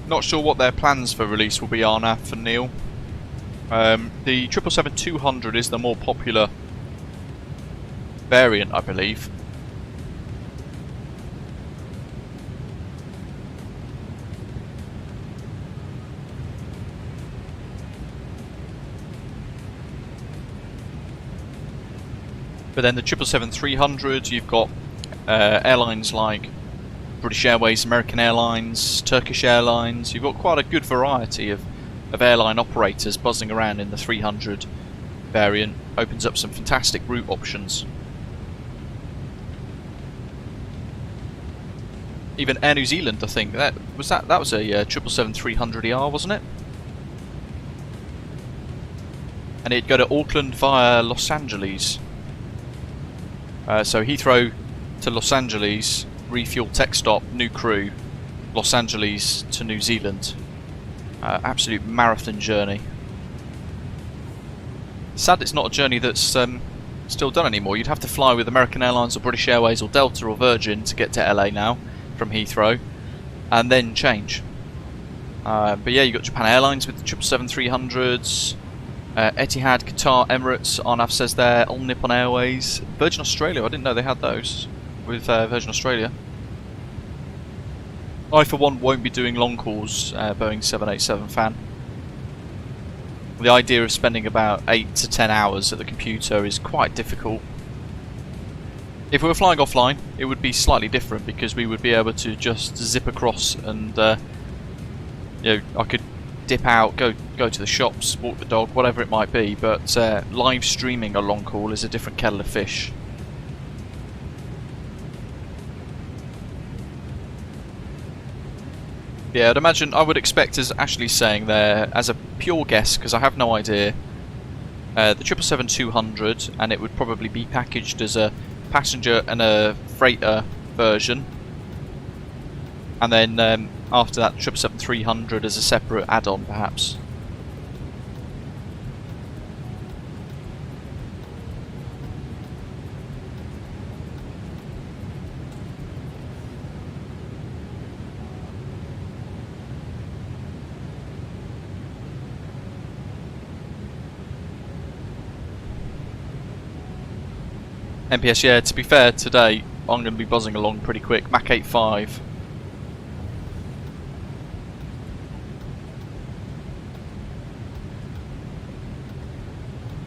Not sure what their plans for release will be, Arnath and Neil. The 777-200 is the more popular variant, I believe. But then the 777-300, you've got airlines like British Airways, American Airlines, Turkish Airlines. You've got quite a good variety of airline operators buzzing around in the 300 variant. Opens up some fantastic route options. Even Air New Zealand, I think, that was a 777-300ER, wasn't it? And it'd go to Auckland via Los Angeles. So Heathrow to Los Angeles, refuel, tech stop, new crew, Los Angeles to New Zealand. Absolute marathon journey. Sad it's not a journey that's still done anymore. You'd have to fly with American Airlines or British Airways or Delta or Virgin to get to LA now from Heathrow, and then change. But yeah, you've got Japan Airlines with the 777-300s, Etihad, Qatar, Emirates, Arnav says there, All Nippon Airways, Virgin Australia, I didn't know they had those with Virgin Australia. I for one won't be doing long calls, Boeing 787 fan. The idea of spending about 8 to 10 hours at the computer is quite difficult. If we were flying offline, it would be slightly different because we would be able to just zip across and you know, I could dip out, go to the shops, walk the dog, whatever it might be, but live streaming a long call is a different kettle of fish. Yeah, I'd imagine, I would expect, as Ashley's saying there, as a pure guess, because I have no idea, the 777-200, and it would probably be packaged as a passenger and a freighter version. And then after that, 777-300 as a separate add-on, perhaps. MPS, yeah, to be fair, today I'm going to be buzzing along pretty quick. Mach 8.5.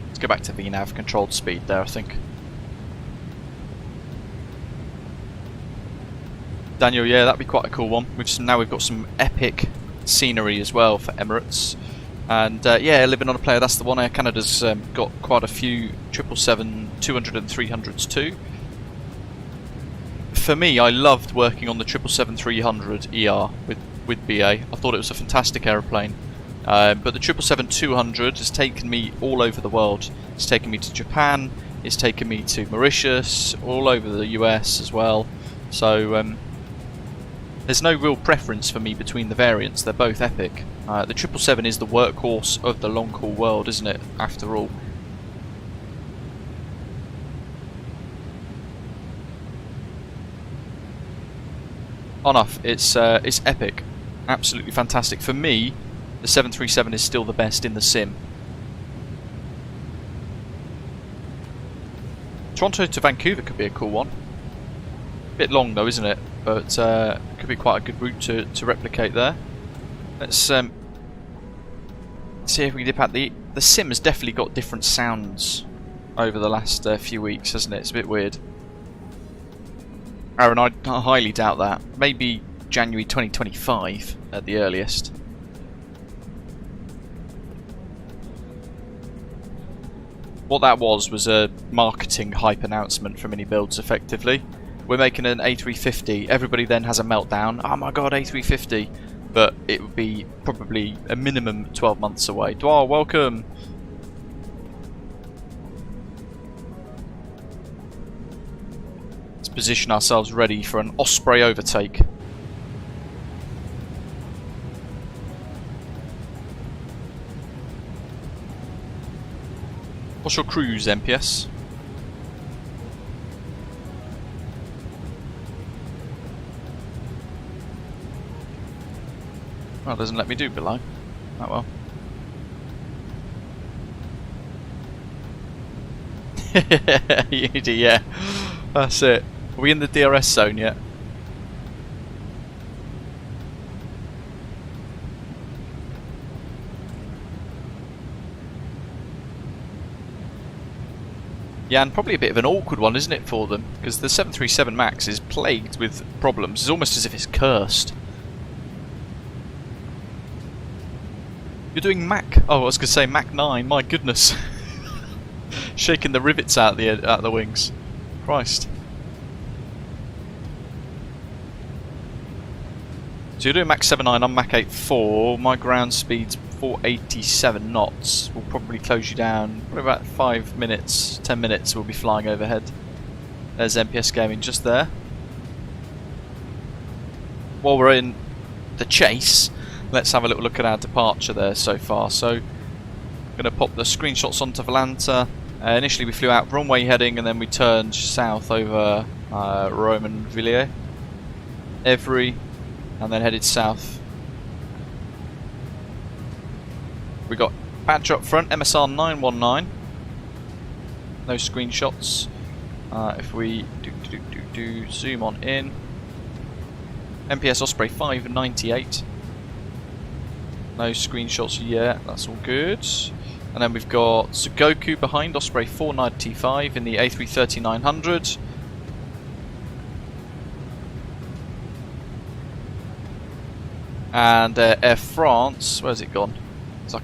Let's go back to VNAV controlled speed there, I think. Daniel, yeah, that'd be quite a cool one. Now we've got some epic scenery as well for Emirates. And yeah, living on a player, that's the one. Air Canada's got quite a few 777-200 and 300s too. For me, I loved working on the 777-300 ER with BA. I thought it was a fantastic aeroplane. But the 777-200 has taken me all over the world. It's taken me to Japan, it's taken me to Mauritius, all over the US as well. So there's no real preference for me between the variants. They're both epic. The 777 is the workhorse of the long-haul world, isn't it, after all? Enough, it's epic. Absolutely fantastic. For me, the 737 is still the best in the sim. Toronto to Vancouver could be a cool one. Bit long though, isn't it? But could be quite a good route to replicate there. Let's see if we can dip out. The sim has definitely got different sounds over the last few weeks, hasn't it? It's a bit weird. Aaron, I highly doubt that. Maybe January 2025 at the earliest. What that was a marketing hype announcement for Mini Builds, effectively. We're making an A350. Everybody then has a meltdown. Oh my god, A350. But it would be probably a minimum 12 months away. Dwar, welcome. Let's position ourselves ready for an Osprey overtake. What's your cruise, MPS? Well, it doesn't let me do below. Oh well. Yeah, that's it. Are we in the DRS zone yet? Yeah, and probably a bit of an awkward one, isn't it, for them? Because the 737 MAX is plagued with problems. It's almost as if it's cursed. You're doing Mach... Oh, I was going to say Mach 9. My goodness. Shaking the rivets out the wings. Christ. So you're doing Mach 7.9, I'm Mach 8.4. My ground speed's 487 knots. We'll probably close you down. Probably about 5 minutes, 10 minutes we'll be flying overhead. There's MPS Gaming just there. While we're in the chase, let's have a little look at our departure there so far. So, I'm going to pop the screenshots onto Volanta. Initially we flew out runway heading and then we turned south over Romainville, Evry, and then headed south. We got badge up front, MSR 919. No screenshots. If we zoom on in, MPS Osprey 598. No screenshots yet, that's all good. And then we've got Sugoku behind, Osprey 495 in the A330-900. And Air France, where's it gone? It's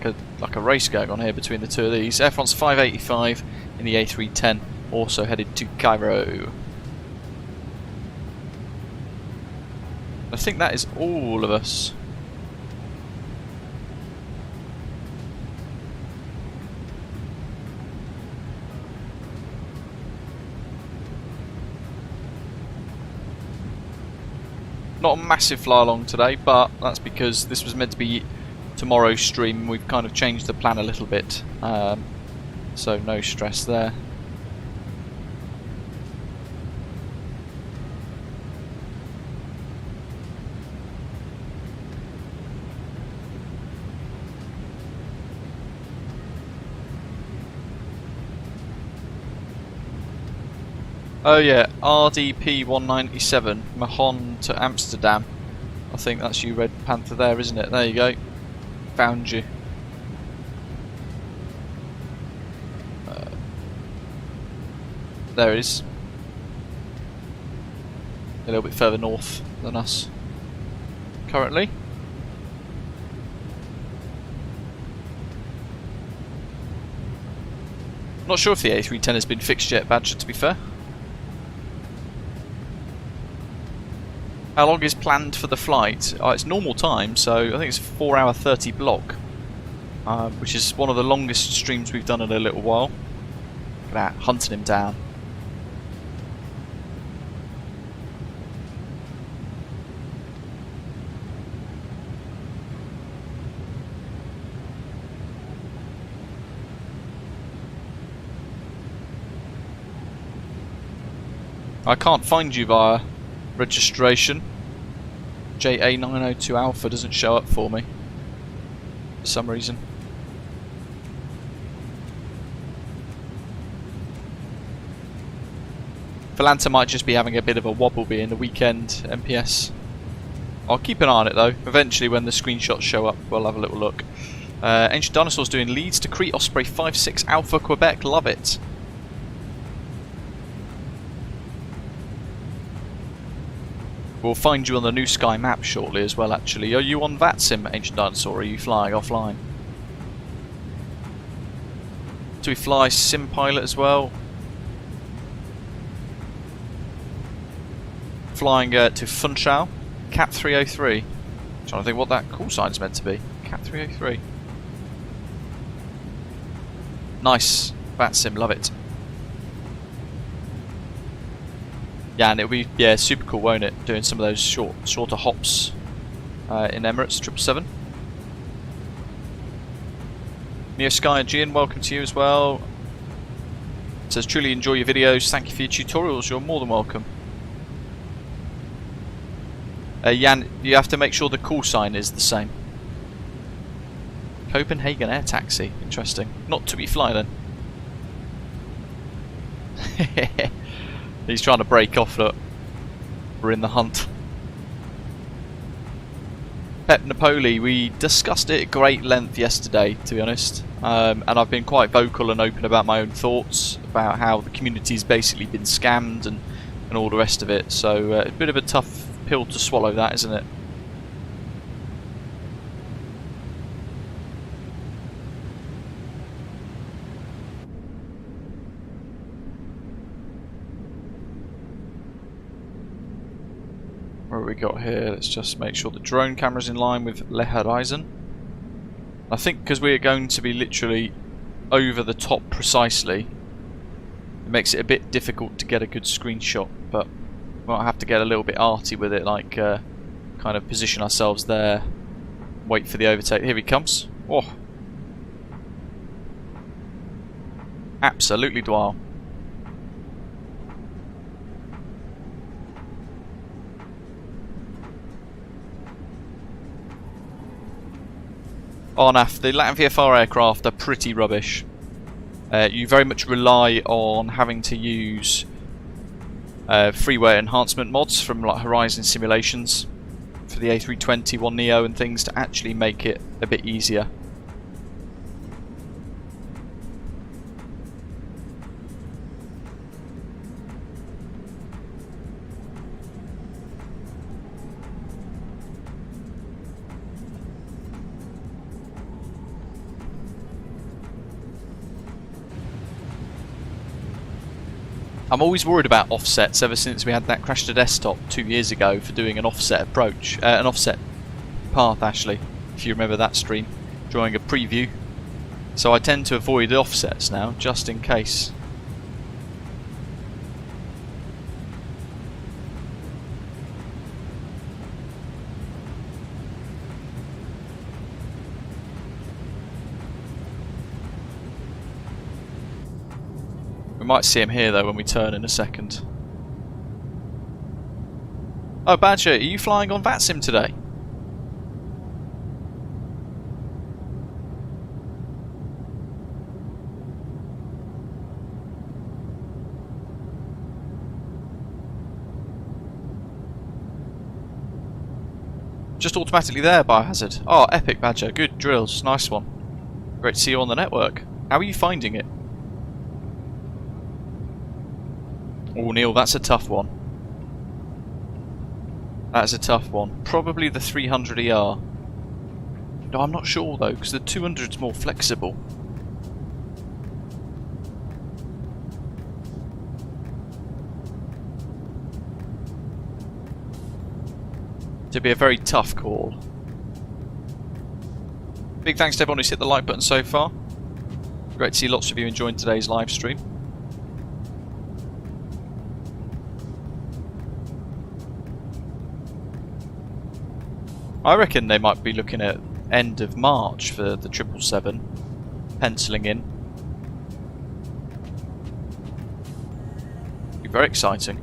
like a race going on here between the two of these. Air France 585 in the A310, also headed to Cairo. I think that is all of us. Not a massive fly along today, but that's because this was meant to be tomorrow's stream. We've kind of changed the plan a little bit, so no stress there. Oh yeah, RDP197, Mahon to Amsterdam. I think that's you, Red Panther there, isn't it? There you go. Found you. There it is. A little bit further north than us currently. Not sure if the A310 has been fixed yet, Badger, to be fair. How long is planned for the flight? It's normal time, so I think it's a 4 hour 30 block, which is one of the longest streams we've done in a little while. Look at that, hunting him down. I can't find you via registration. JA902 Alpha doesn't show up for me for some reason. Valanta might just be having a bit of a wobble being the weekend MPS. I'll keep an eye on it though. Eventually when the screenshots show up we'll have a little look. Ancient Dinosaurs doing Leeds to Crete Osprey 56 Alpha Quebec, love it. We'll find you on the New Sky map shortly as well actually. Are you on VATSIM, Ancient Dinosaur, or are you flying offline? Do we fly Sim Pilot as well? Flying to Funchal, Cat 303. Trying to think what that call sign is meant to be. Cat 303. Nice, VATSIM, love it. Yeah, and it'll be super cool, won't it? Doing some of those shorter hops in Emirates 777. Neo Sky Aegean, welcome to you as well. It says truly enjoy your videos. Thank you for your tutorials. You're more than welcome. Jan, you have to make sure the call sign is the same. Copenhagen Air Taxi, interesting. Not to be fly then. He's trying to break off, look. We're in the hunt. Pep Napoli, we discussed it at great length yesterday, to be honest. And I've been quite vocal and open about my own thoughts about how the community's basically been scammed and all the rest of it. So a bit of a tough pill to swallow that, isn't it? What have we got here? Let's just make sure the drone camera's in line with Le Horizon. I think because we're going to be literally over the top precisely, it makes it a bit difficult to get a good screenshot, but we'll have to get a little bit arty with it, like kind of position ourselves there, wait for the overtake. Here he comes. Oh, absolutely dual. RNAF, the Latin VFR aircraft are pretty rubbish. You very much rely on having to use freeware enhancement mods from like Horizon Simulations for the A320neo and things to actually make it a bit easier. I'm always worried about offsets ever since we had that crash to desktop 2 years ago for doing an offset approach, an offset path actually, if you remember that stream, drawing a preview. So I tend to avoid offsets now, just in case. We might see him here though when we turn in a second. Oh, Badger, are you flying on VATSIM today? Just automatically there, Biohazard. Oh, epic, Badger. Good drills. Nice one. Great to see you on the network. How are you finding it? Oh, Neil, that's a tough one. That's a tough one. Probably the 300ER. No, I'm not sure though, because the 200's more flexible. To be a very tough call. Big thanks to everyone who's hit the like button so far. Great to see lots of you enjoying today's live stream. I reckon they might be looking at end of March for the 777, penciling in. Be very exciting.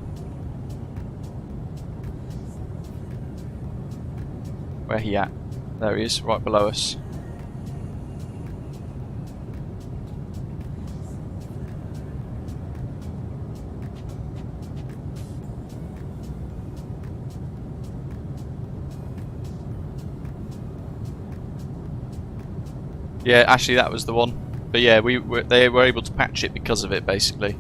Where he at? There he is, right below us. Yeah, actually that was the one. But yeah, they were able to patch it because of it, basically.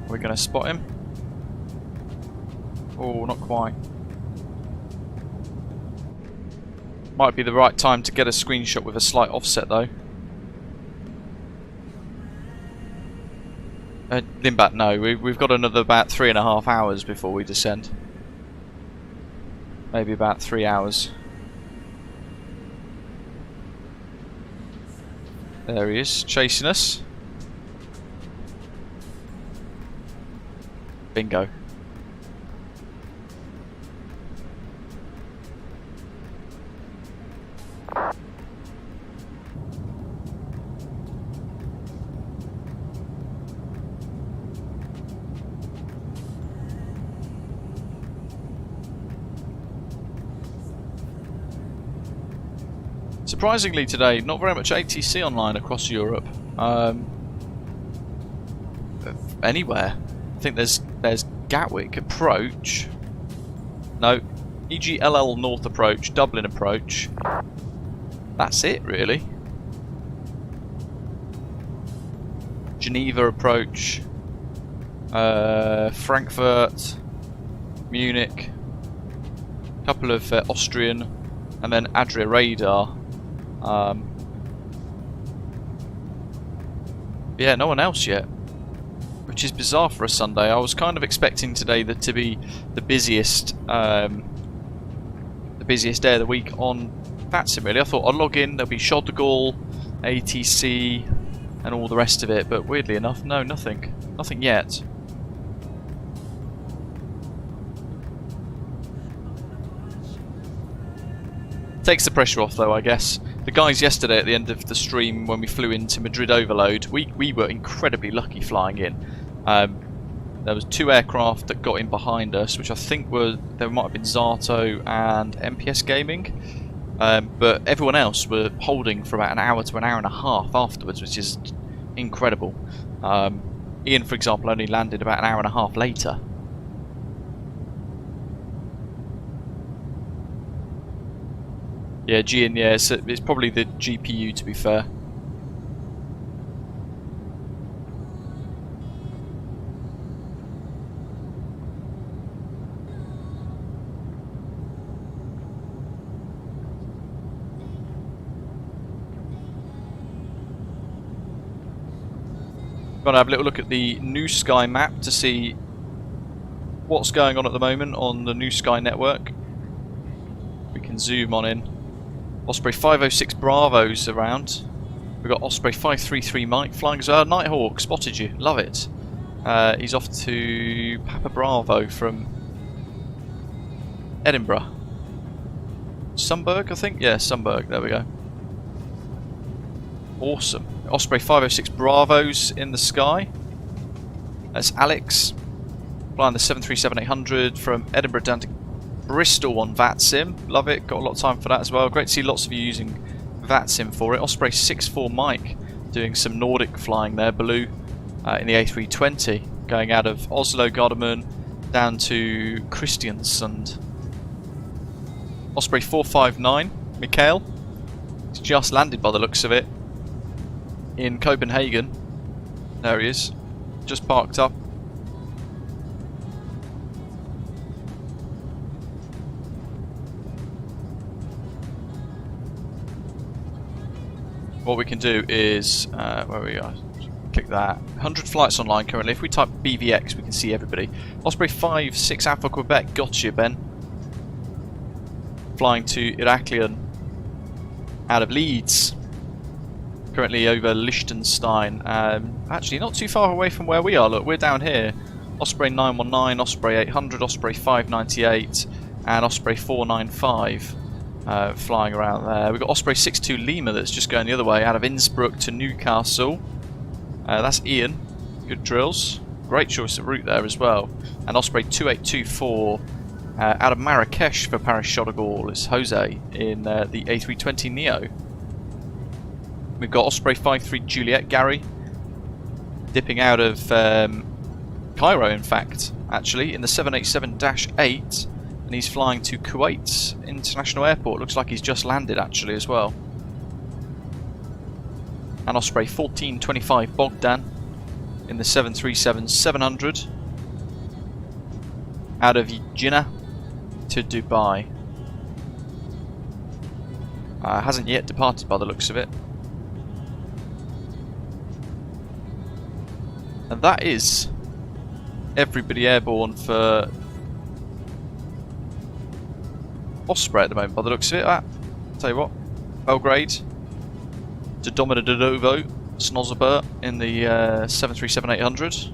Are we going to spot him? Oh, not quite. Might be the right time to get a screenshot with a slight offset though. Limbat, no. We've got another about 3.5 hours before we descend. Maybe about 3 hours. There he is, chasing us. Bingo. Surprisingly today, not very much ATC online across Europe. Anywhere. I think there's Gatwick approach. No, EGLL North approach, Dublin approach. That's it really. Geneva approach. Frankfurt, Munich. A couple of Austrian, and then Adria radar. Yeah, no one else yet, which is bizarre for a Sunday. I was kind of expecting today to be the busiest day of the week on VATSIM. Really, I thought I'd log in. There'll be Charles de Gaulle, ATC, and all the rest of it. But weirdly enough, no, nothing yet. Takes the pressure off though, I guess. The guys yesterday at the end of the stream when we flew into Madrid overload, we were incredibly lucky flying in. There was 2 aircraft that got in behind us, which I think there might have been Zato and MPS Gaming. But everyone else were holding for about an hour to an hour and a half afterwards, which is incredible. Ian, for example, only landed about an hour and a half later. Yeah, Gian, yeah, it's probably the GPU to be fair. Going to have a little look at the New Sky map to see what's going on at the moment on the New Sky network. We can zoom on in. Osprey 506 Bravo's around. We've got Osprey 533 Mike flying as well. Nighthawk, spotted you, love it. He's off to Papa Bravo from Edinburgh. Sunberg, I think? Yeah, Sunberg, there we go. Awesome. Osprey 506 Bravos in the sky. That's Alex flying the 737-800 from Edinburgh down to Bristol on VATSIM. Love it, got a lot of time for that as well. Great to see lots of you using VATSIM for it. Osprey 64 Mike doing some Nordic flying there, Blue, in the A320, going out of Oslo, Gardermoen down to Kristiansand. Osprey 459 Mikael, he's just landed by the looks of it in Copenhagen. There he is, just parked up. What we can do is, where we are, click that. 100 flights online currently. If we type BVX, we can see everybody. Osprey 56 Alpha Quebec, gotcha, Ben. Flying to Iraklion out of Leeds. Currently over Liechtenstein. Actually, not too far away from where we are. Look, we're down here. Osprey 919, Osprey 800, Osprey 598, and Osprey 495. Flying around there. We've got Osprey 62 Lima that's just going the other way out of Innsbruck to Newcastle. That's Ian. Good drills. Great choice of route there as well. And Osprey 2824 out of Marrakesh for Paris Charles de Gaulle. It's Jose in the A320 Neo. We've got Osprey 53 Juliet Gary dipping out of Cairo, in fact, actually, in the 787-8. And he's flying to Kuwait International Airport. Looks like he's just landed actually as well. And Osprey 1425 Bogdan in the 737-700 out of Jinnah to Dubai. Hasn't yet departed by the looks of it. And that is everybody airborne for Osprey at the moment by the looks of it. Tell you what, Belgrade to Domodedovo Snozabert in the 737-800.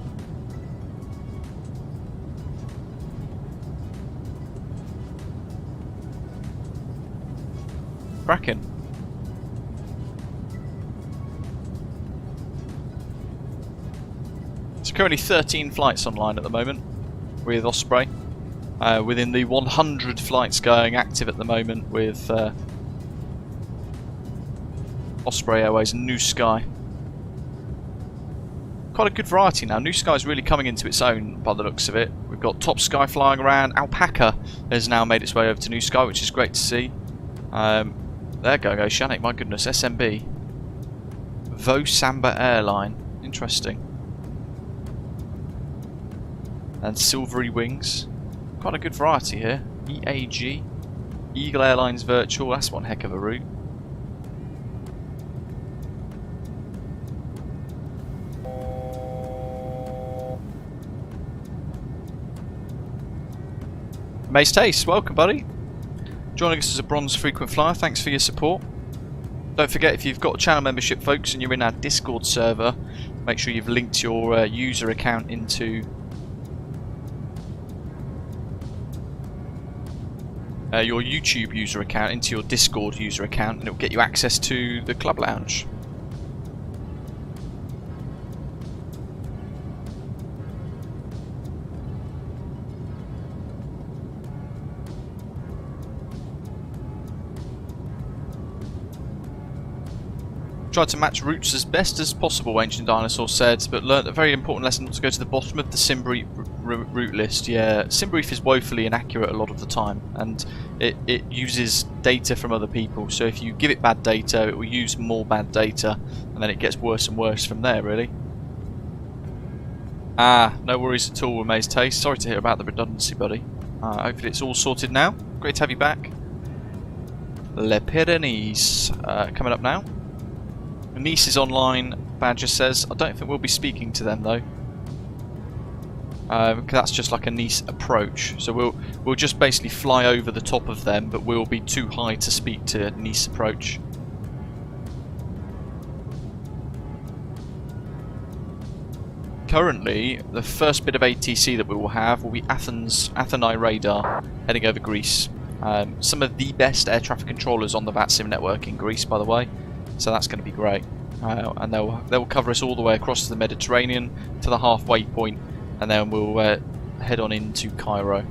Cracking. So currently 13 flights online at the moment with Osprey. Within the 100 flights going active at the moment with Osprey Airways and New Sky. Quite a good variety now. New Sky's really coming into its own by the looks of it. We've got Top Sky flying around. Alpaca has now made its way over to New Sky, which is great to see. There going Oceanic, my goodness, SMB. Vosamba Airline, interesting. And Silvery Wings. Quite a good variety here. EAG, Eagle Airlines Virtual, that's one heck of a route. Mace Taste, welcome buddy. Joining us as a bronze frequent flyer, thanks for your support. Don't forget, if you've got a channel membership folks and you're in our Discord server, make sure you've linked your user account into your YouTube user account into your Discord user account, and it will get you access to the club lounge. Tried to match routes as best as possible, Ancient Dinosaur said, but learnt a very important lesson not to go to the bottom of the SimBrief route list. Yeah, SimBrief is woefully inaccurate a lot of the time, and it uses data from other people, so if you give it bad data, it will use more bad data, and then it gets worse and worse from there, really. No worries at all with Maze Taste. Sorry to hear about the redundancy, buddy. Hopefully it's all sorted now. Great to have you back. Les Pyrenees coming up now. Nice is online, Badger says. I don't think we'll be speaking to them though. That's just like a Nice approach. So we'll just basically fly over the top of them, but we'll be too high to speak to Nice approach. currently, the first bit of ATC that we will have will be Athens-I radar heading over Greece. Some of the best air traffic controllers on the VATSIM network in Greece, by the way, so that's going to be great. And they'll cover us all the way across the Mediterranean to the halfway point, and then we'll head on into Cairo.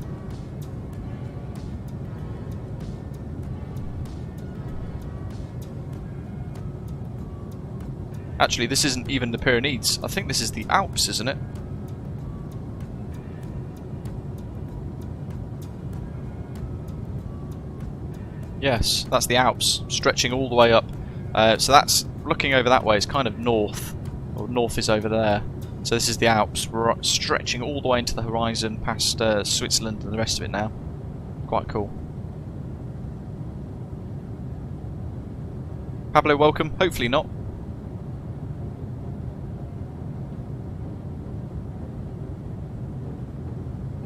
Actually, this isn't even the Pyrenees. I think this is the Alps, isn't it? Yes, that's the Alps, stretching all the way up. So that's, looking over that way, it's kind of north. Or north is over there. So this is the Alps. We're stretching all the way into the horizon past Switzerland and the rest of it now. Quite cool. Pablo, welcome. Hopefully not.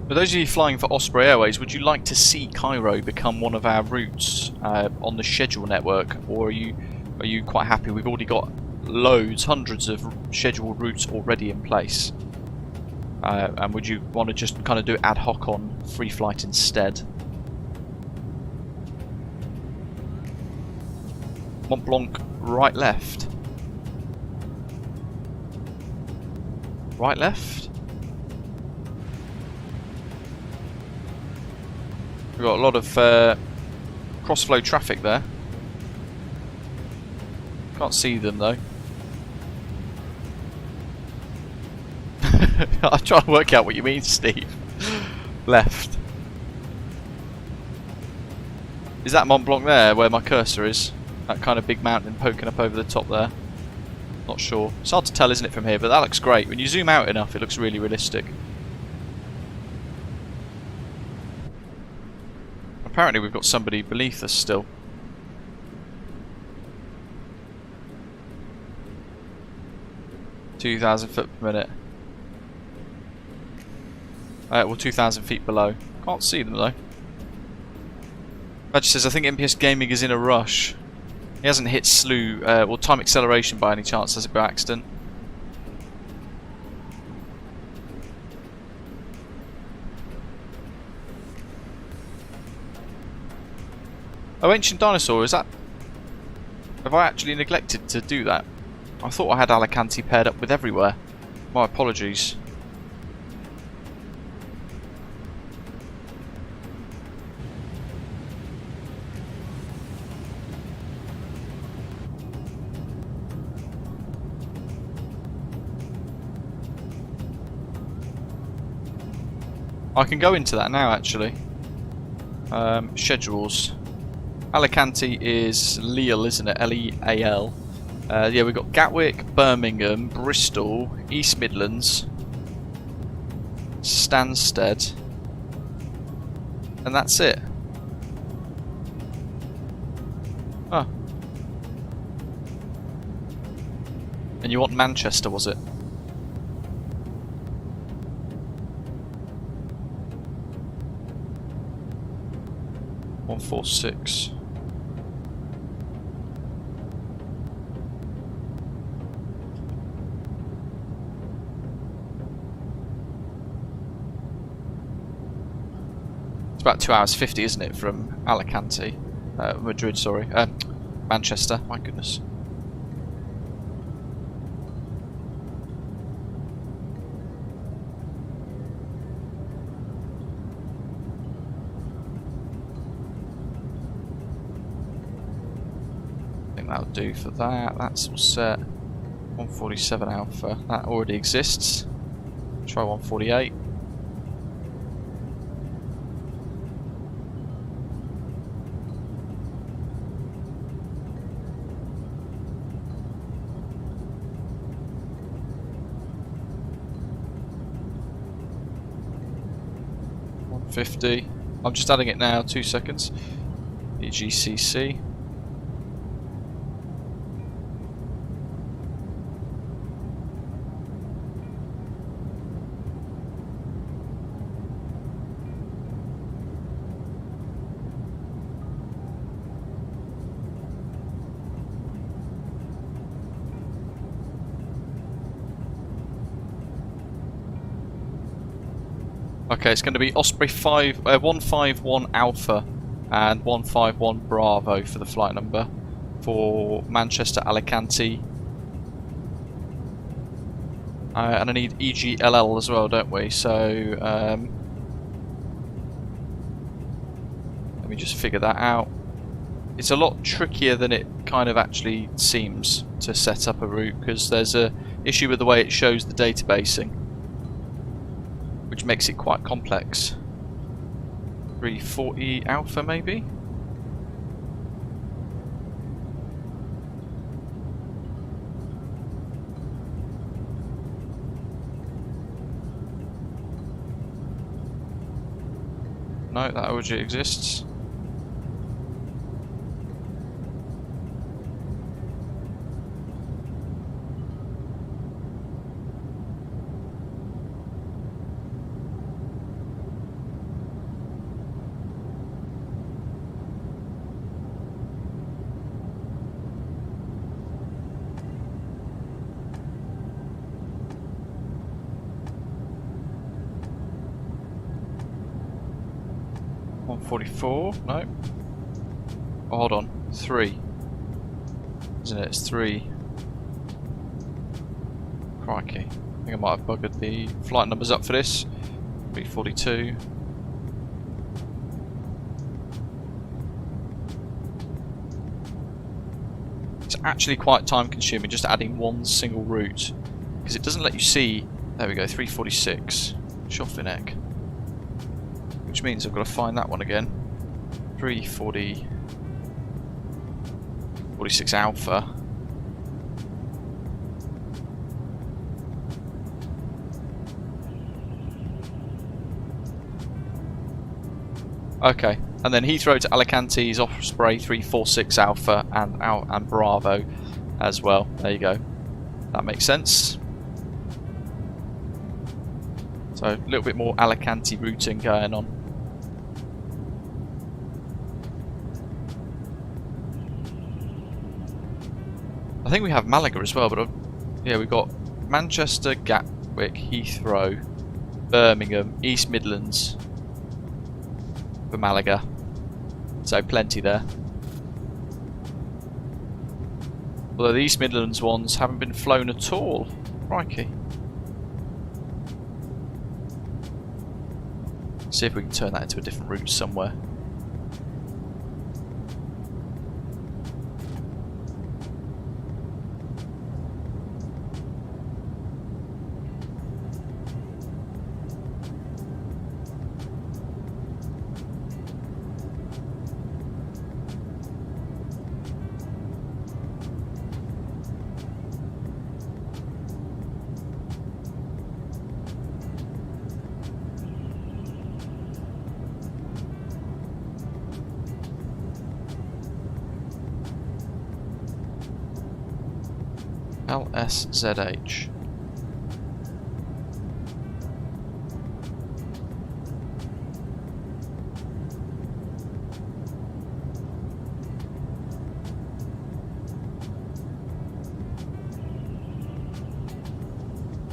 For those of you flying for Osprey Airways, would you like to see Cairo become one of our routes on the schedule network, or are you quite happy? We've already got loads, hundreds of scheduled routes already in place, and would you want to just kind of do it ad hoc on free flight instead? Mont Blanc, right, left, right, left. We've got a lot of cross-flow traffic there. Can't see them though. I'm trying to work out what you mean, Steve. Left. Is that Mont Blanc there, where my cursor is? That kind of big mountain poking up over the top there? Not sure. It's hard to tell, isn't it, from here, but that looks great. When you zoom out enough, it looks really realistic. Apparently we've got somebody beneath us still. $2,000 foot per minute. Well, 2,000 feet below. Can't see them though. Badger says, I think MPS Gaming is in a rush. He hasn't hit slew, or time acceleration by any chance, has it, by accident? Oh, Ancient Dinosaur, is that... Have I actually neglected to do that? I thought I had Alicante paired up with everywhere. My apologies. I can go into that now, actually. Schedules. Alicante is Leal, isn't it? L-E-A-L. Yeah, we've got Gatwick, Birmingham, Bristol, East Midlands, Stansted, and that's it. Oh. And you want Manchester, was it? (146). It's about 2 hours 50, isn't it, from Alicante? Madrid, sorry. Manchester, my goodness. I think that'll do for that. That's all set. 147 Alpha. That already exists. Try 148. I'm just adding it now, 2 seconds. EGCC. Okay, it's going to be Osprey 151 Alpha and 151 Bravo for the flight number for Manchester Alicante. And I need EGLL as well, don't we? So let me just figure that out. It's a lot trickier than it kind of actually seems to set up a route, because there's a issue with the way it shows the databasing, which makes it quite complex. 340 Alpha maybe? No, that OG exists. .44, no. Oh, hold on, 3. Isn't it? It's 3. Crikey. I think I might have buggered the flight numbers up for this. 342. It's actually quite time consuming just adding one single route, because it doesn't let you see. There we go, 346. Schoffineck. Which means I've got to find that one again. 46 Alpha. Okay, and then Heathrow to Alicante's Osprey 346 Alpha and Bravo as well. There you go. That makes sense. So a little bit more Alicante routing going on. I think we have Malaga as well, but yeah, we've got Manchester, Gatwick, Heathrow, Birmingham, East Midlands for Malaga. So plenty there. Although the East Midlands ones haven't been flown at all. Crikey. See if we can turn that into a different route somewhere. LSZH.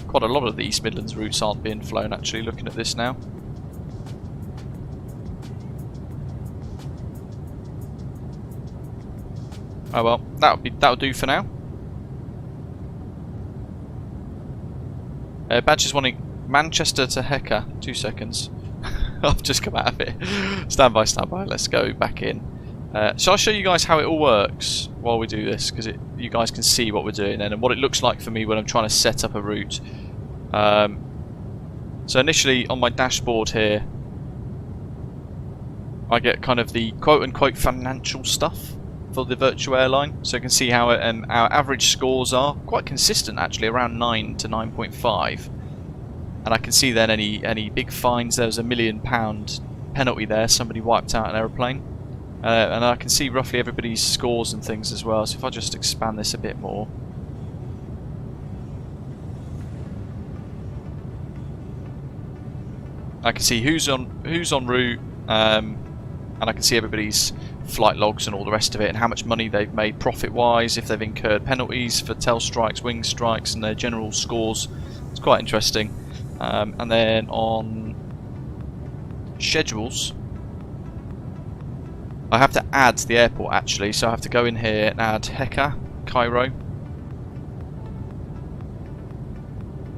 Quite a lot of the East Midlands routes aren't being flown actually, looking at this now. Oh well, that'll do for now. Badge is wanting Manchester to Hecka. 2 seconds. I've just come out of it. Stand by, let's go back in. So I'll show you guys how it all works while we do this, because you guys can see what we're doing and what it looks like for me when I'm trying to set up a route. So initially on my dashboard here, I get kind of the quote-unquote financial stuff for the virtual airline, so you can see how our average scores are quite consistent actually, around 9 to 9.5, and I can see then any big fines. There was £1 million penalty there, somebody wiped out an aeroplane, and I can see roughly everybody's scores and things as well. So if I just expand this a bit more, I can see who's en route, and I can see everybody's flight logs and all the rest of it, and how much money they've made profit-wise, if they've incurred penalties for tail strikes, wing strikes, and their general scores. It's quite interesting. And then on schedules, I have to add the airport actually, so I have to go in here and add Heka, Cairo,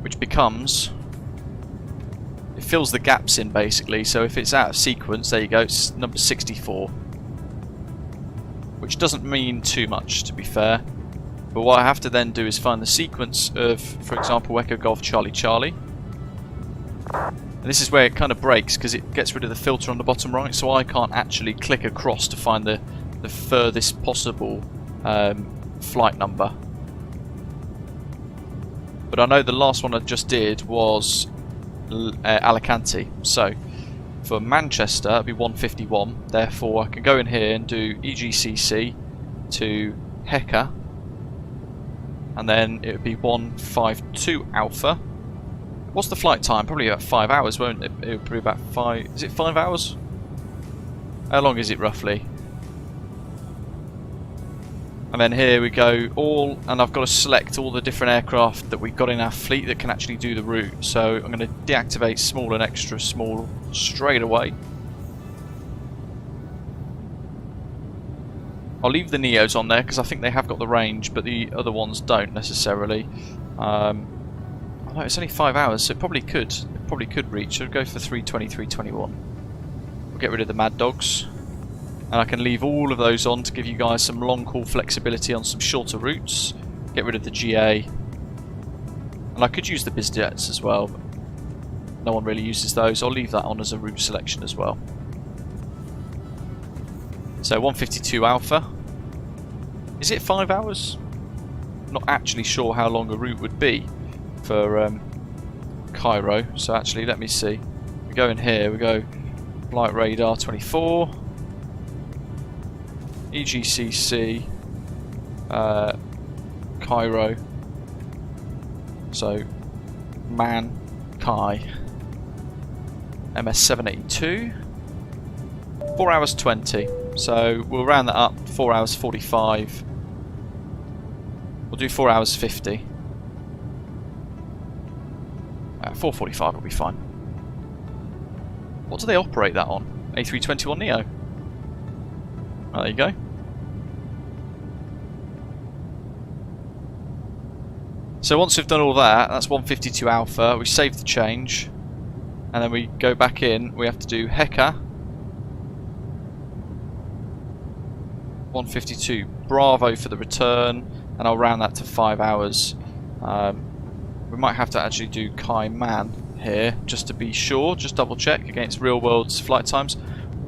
which becomes, it fills the gaps in basically, so if it's out of sequence, there you go, it's number 64. Which doesn't mean too much, to be fair. But what I have to then do is find the sequence of, for example, Echo Golf Charlie Charlie. And this is where it kind of breaks, because it gets rid of the filter on the bottom right, so I can't actually click across to find the furthest possible flight number. But I know the last one I just did was Alicante, so for Manchester it'd be 151, therefore I can go in here and do EGCC to Heka, and then it would be 152 Alpha. What's the flight time? Probably about 5 hours, won't it? It would be about 5, is it 5 hours? How long is it roughly? And then here we go, all, and I've got to select all the different aircraft that we've got in our fleet that can actually do the route. So I'm going to deactivate small and extra small straight away. I'll leave the Neos on there because I think they have got the range, but the other ones don't necessarily. No, it's only 5 hours, so it probably could reach. I'll go for 320, 321. We'll get rid of the Mad Dogs. And I can leave all of those on to give you guys some long haul flexibility on some shorter routes. Get rid of the GA. And I could use the BizJets as well, but no one really uses those. I'll leave that on as a route selection as well. So 152 Alpha. Is it 5 hours? Not actually sure how long a route would be for Cairo. So actually, let me see. We go in here, we go Flight Radar 24. EGCC, Cairo, so Man, Kai, MS782, 4 hours 20, so we'll round that up, 4 hours 45, we'll do 4 hours 50, 4:45 will be fine. What do they operate that on? A321neo? Oh, there you go. So once we've done all that, that's 152 Alpha, we save the change, and then we go back in, we have to do Heka, 152 Bravo for the return, and I'll round that to 5 hours. We might have to actually do Kai Man here, just to be sure, just double check against real world flight times.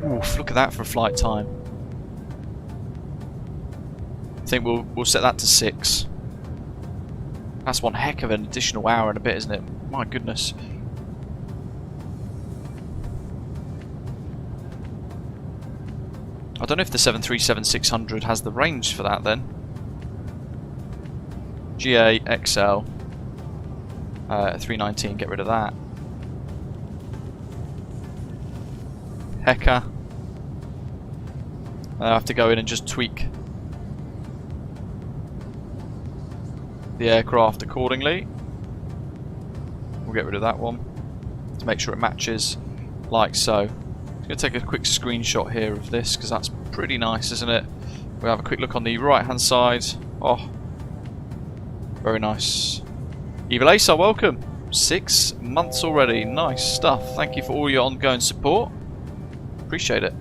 Oof, look at that for a flight time. I think we'll set that to 6. That's one heck of an additional hour and a bit, isn't it? My goodness. I don't know if the 737-600 has the range for that then. GA XL 319, get rid of that. Heka. I have to go in and just tweak the aircraft accordingly. We'll get rid of that one to make sure it matches like so. I'm going to take a quick screenshot here of this because that's pretty nice, isn't it? We'll have a quick look on the right hand side. Oh, very nice. Evil Ace, welcome. 6 months already. Nice stuff. Thank you for all your ongoing support. Appreciate it.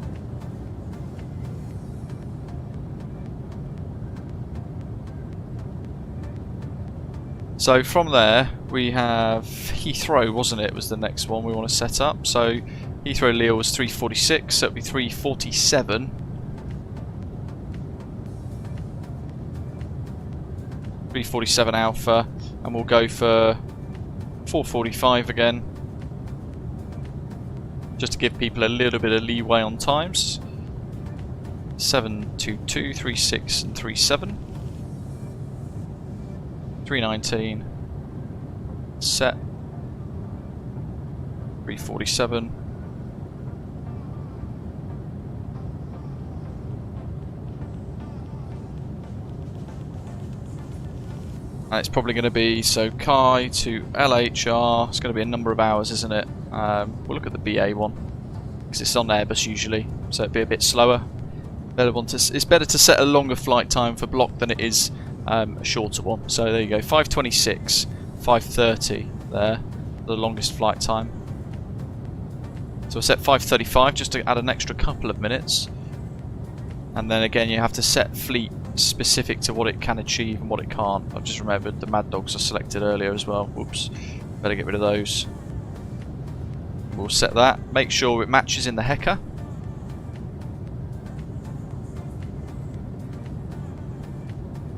So from there we have Heathrow, wasn't it? Was the next one we want to set up. So Heathrow Lille was 346, so it'll be 347. 347 Alpha, and we'll go for 445 again, just to give people a little bit of leeway on times. 722, 36 and 37. 319 set. 347. And it's probably going to be, so Kai to LHR, it's going to be a number of hours, isn't it? We'll look at the BA one. because it's on Airbus usually, so it'd be a bit slower. It's better to set a longer flight time for block than it is a shorter one. So there you go, 5:26, 5:30 there, the longest flight time. So I set 5:35 just to add an extra couple of minutes. And then again, you have to set fleet specific to what it can achieve and what it can't. I've just remembered the Mad Dogs are selected earlier as well. Whoops, better get rid of those. We'll set that, make sure it matches in the Hecker.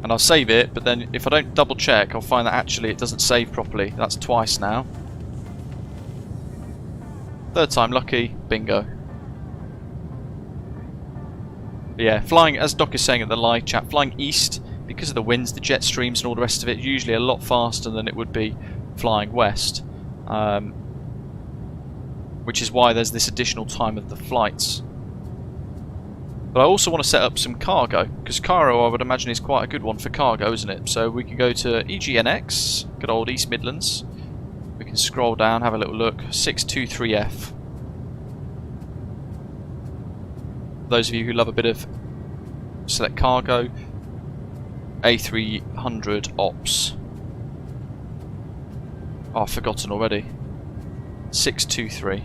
And I'll save it, but then if I don't double check, I'll find that actually it doesn't save properly. That's twice now. Third time lucky, bingo. But yeah, flying, as Doc is saying at the live chat, flying east, because of the winds, the jet streams and all the rest of it, usually a lot faster than it would be flying west. Which is why there's this additional time of the flights. But I also want to set up some cargo, because Cairo I would imagine is quite a good one for cargo, isn't it? So we can go to EGNX, good old East Midlands. We can scroll down, have a little look. 623F. Those of you who love a bit of select cargo, A300 ops. Oh, I've forgotten already. 623.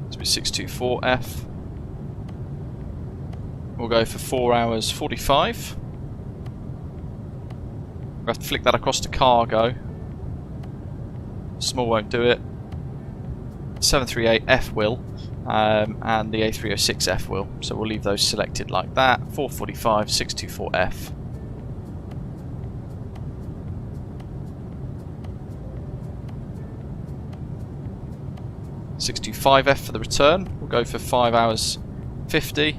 This will be 624F. We'll go for 4 hours 45. We'll have to flick that across to cargo. Small won't do it. 738F will, and the A306F will. So we'll leave those selected like that. 445, 624F. 625F for the return. We'll go for 5 hours 50.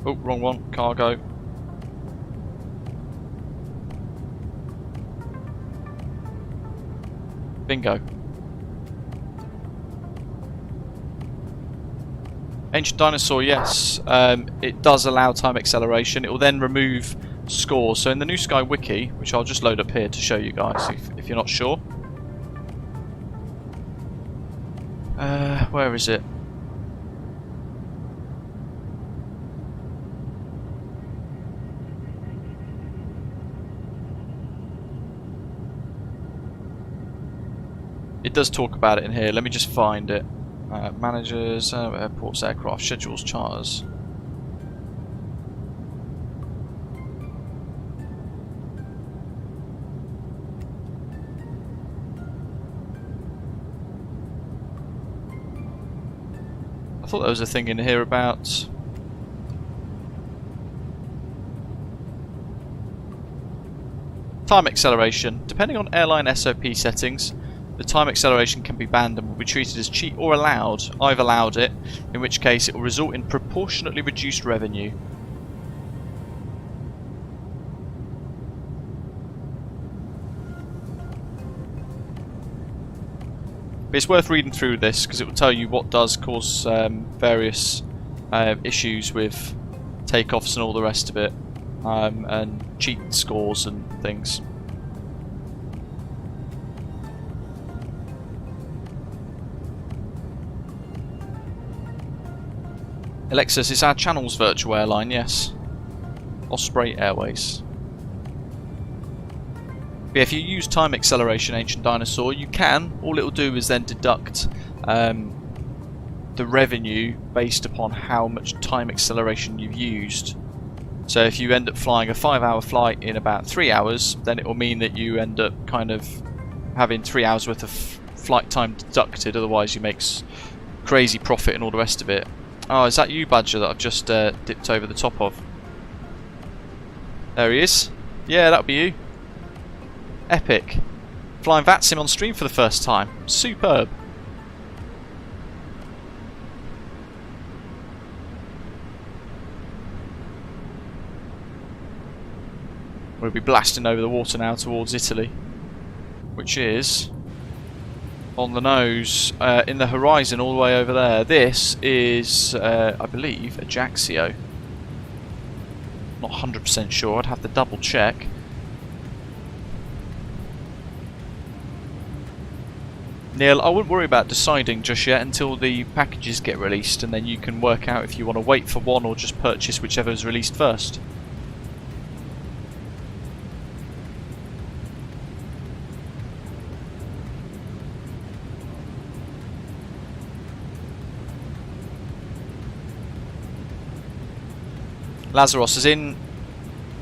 Oh, wrong one. Cargo. Bingo. Ancient Dinosaur, yes. It does allow time acceleration. It will then remove scores. So in the New Sky Wiki, which I'll just load up here to show you guys if you're not sure. Where is it? It does talk about it in here. Let me just find it. Managers, airports, aircraft, schedules, charters. I thought there was a thing in here about time acceleration. Depending on airline SOP settings, the time acceleration can be banned and will be treated as cheap or allowed. I've allowed it, in which case it will result in proportionately reduced revenue. But it's worth reading through this because it will tell you what does cause various issues with takeoffs and all the rest of it, and cheat scores and things. Alexis, it's our channel's virtual airline, yes. Osprey Airways. But if you use time acceleration, Ancient Dinosaur, you can. All it will do is then deduct the revenue based upon how much time acceleration you've used. So if you end up flying a 5-hour flight in about 3 hours, then it will mean that you end up kind of having 3 hours worth of flight time deducted, otherwise you make crazy profit and all the rest of it. Oh, is that you, Badger, that I've just dipped over the top of? There he is. Yeah, that'll be you. Epic. Flying VATSIM on stream for the first time. Superb. We'll be blasting over the water now towards Italy, which is on the nose in the horizon all the way over there. This is, I believe, Ajaccio. Not 100% sure, I'd have to double check. Neil, I wouldn't worry about deciding just yet until the packages get released, and then you can work out if you want to wait for one or just purchase whichever is released first. Lazarus, as in,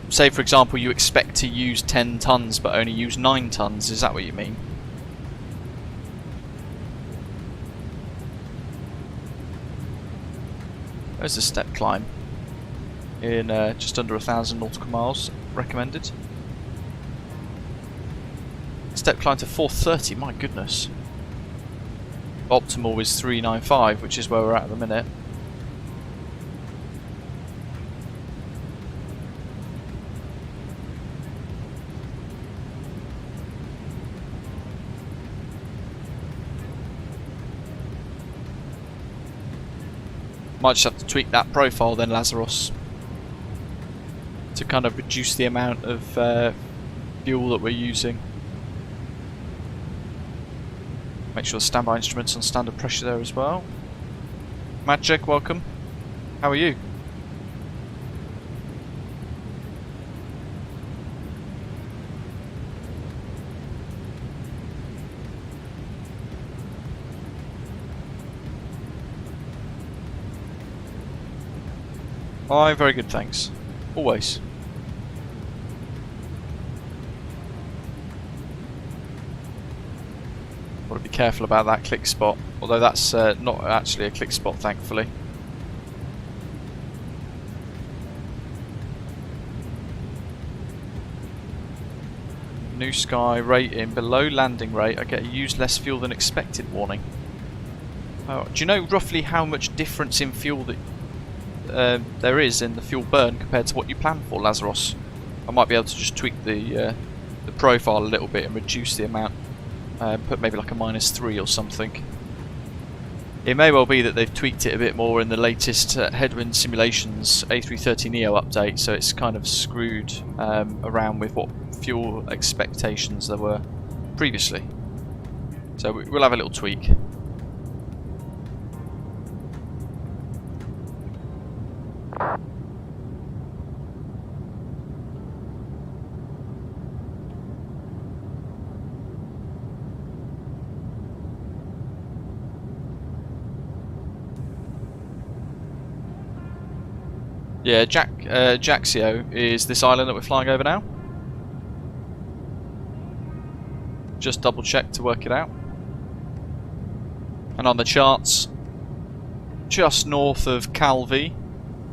say for example you expect to use 10 tons but only use 9 tons, is that what you mean? There's a step climb in just under 1,000 nautical miles recommended. Step climb to 430, my goodness. Optimal is 395, which is where we're at the minute. Might just have to tweak that profile then, Lazarus, to kind of reduce the amount of fuel that we're using. Make sure the standby instruments on standard pressure there as well. Magic, welcome. How are you? I'm very good, thanks. Always. Got to be careful about that click spot, although that's not actually a click spot, thankfully. New sky rating below landing rate. I get a use less fuel than expected warning. Oh, do you know roughly how much difference in fuel that there is in the fuel burn compared to what you planned for, Lazarus? I might be able to just tweak the profile a little bit and reduce the amount, put maybe like a -3 or something. It may well be that they've tweaked it a bit more in the latest Headwind Simulations A330neo update, so it's kind of screwed around with what fuel expectations there were previously. So we'll have a little tweak. Yeah, Ajaccio is this island that we're flying over now. Just double check to work it out. And on the charts, just north of Calvi,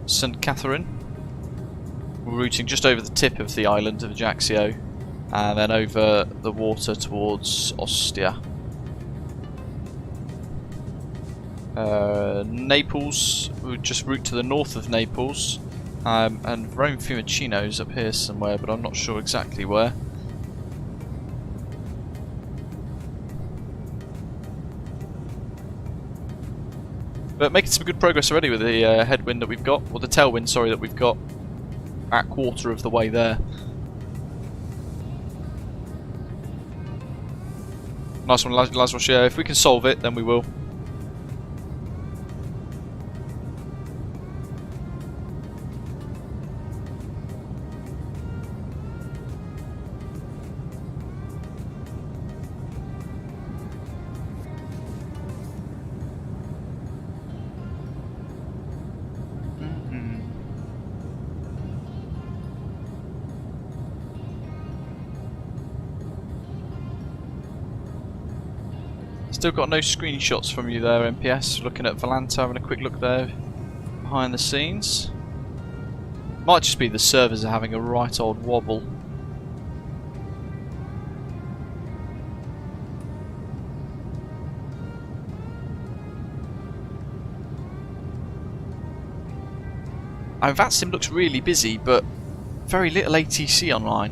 St. Catherine. We're routing just over the tip of the island of Ajaccio, and then over the water towards Ostia. Naples, we would just route to the north of Naples, and Rome Fiumicino's up here somewhere, but I'm not sure exactly where. But making some good progress already with the headwind that we've got, or the tailwind, sorry, that we've got at quarter of the way there. Nice one, Lazarus. Yeah, if we can solve it, then we will. Still got no screenshots from you there, MPS. Looking at Volanta, having a quick look there behind the scenes. Might just be the servers are having a right old wobble. And VATSIM looks really busy, but very little ATC online,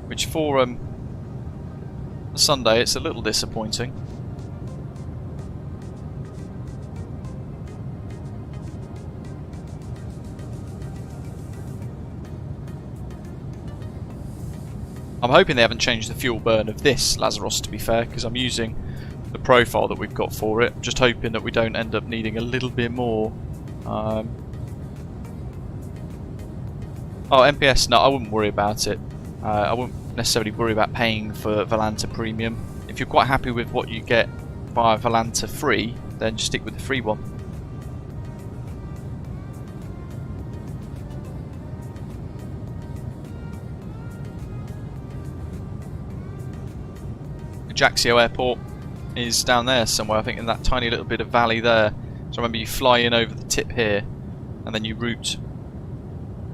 which for a Sunday it's a little disappointing. I'm hoping they haven't changed the fuel burn of this Lazarus, to be fair, because I'm using the profile that we've got for it. Just hoping that we don't end up needing a little bit more. Oh, MPS, no, I wouldn't worry about it. I wouldn't necessarily worry about paying for Volanta Premium. If you're quite happy with what you get via Volanta Free, then just stick with the free one. Ajaccio Airport is down there somewhere, I think in that tiny little bit of valley there. So remember, you fly in over the tip here and then you route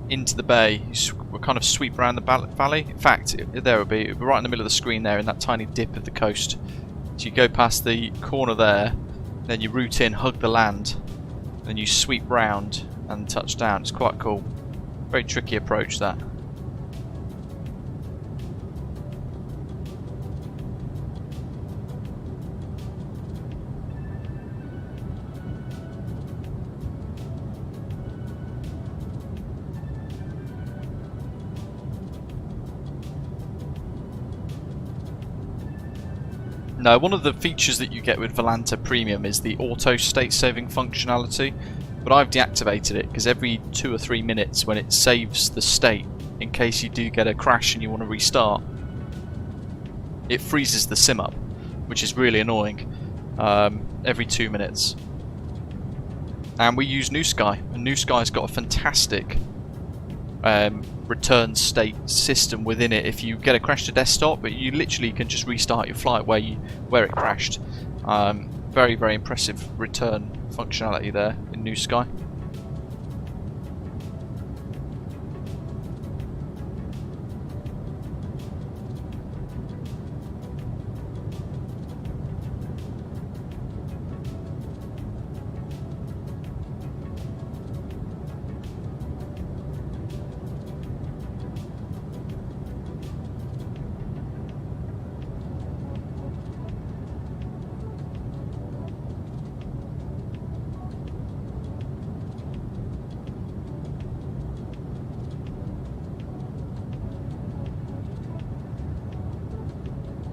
into the bay. You kind of sweep around the valley. In fact, it would be right in the middle of the screen there in that tiny dip of the coast. So you go past the corner there, then you route in, hug the land, then you sweep round and touch down. It's quite cool. Very tricky approach, that. No, one of the features that you get with Volanta Premium is the auto state saving functionality, but I've deactivated it because every 2 or 3 minutes when it saves the state, in case you do get a crash and you want to restart, it freezes the sim up, which is really annoying, every 2 minutes. And we use New Sky, and New Sky's got a fantastic return state system within it. If you get a crash to desktop, but you literally can just restart your flight where it crashed. Very, very impressive return functionality there in New Sky.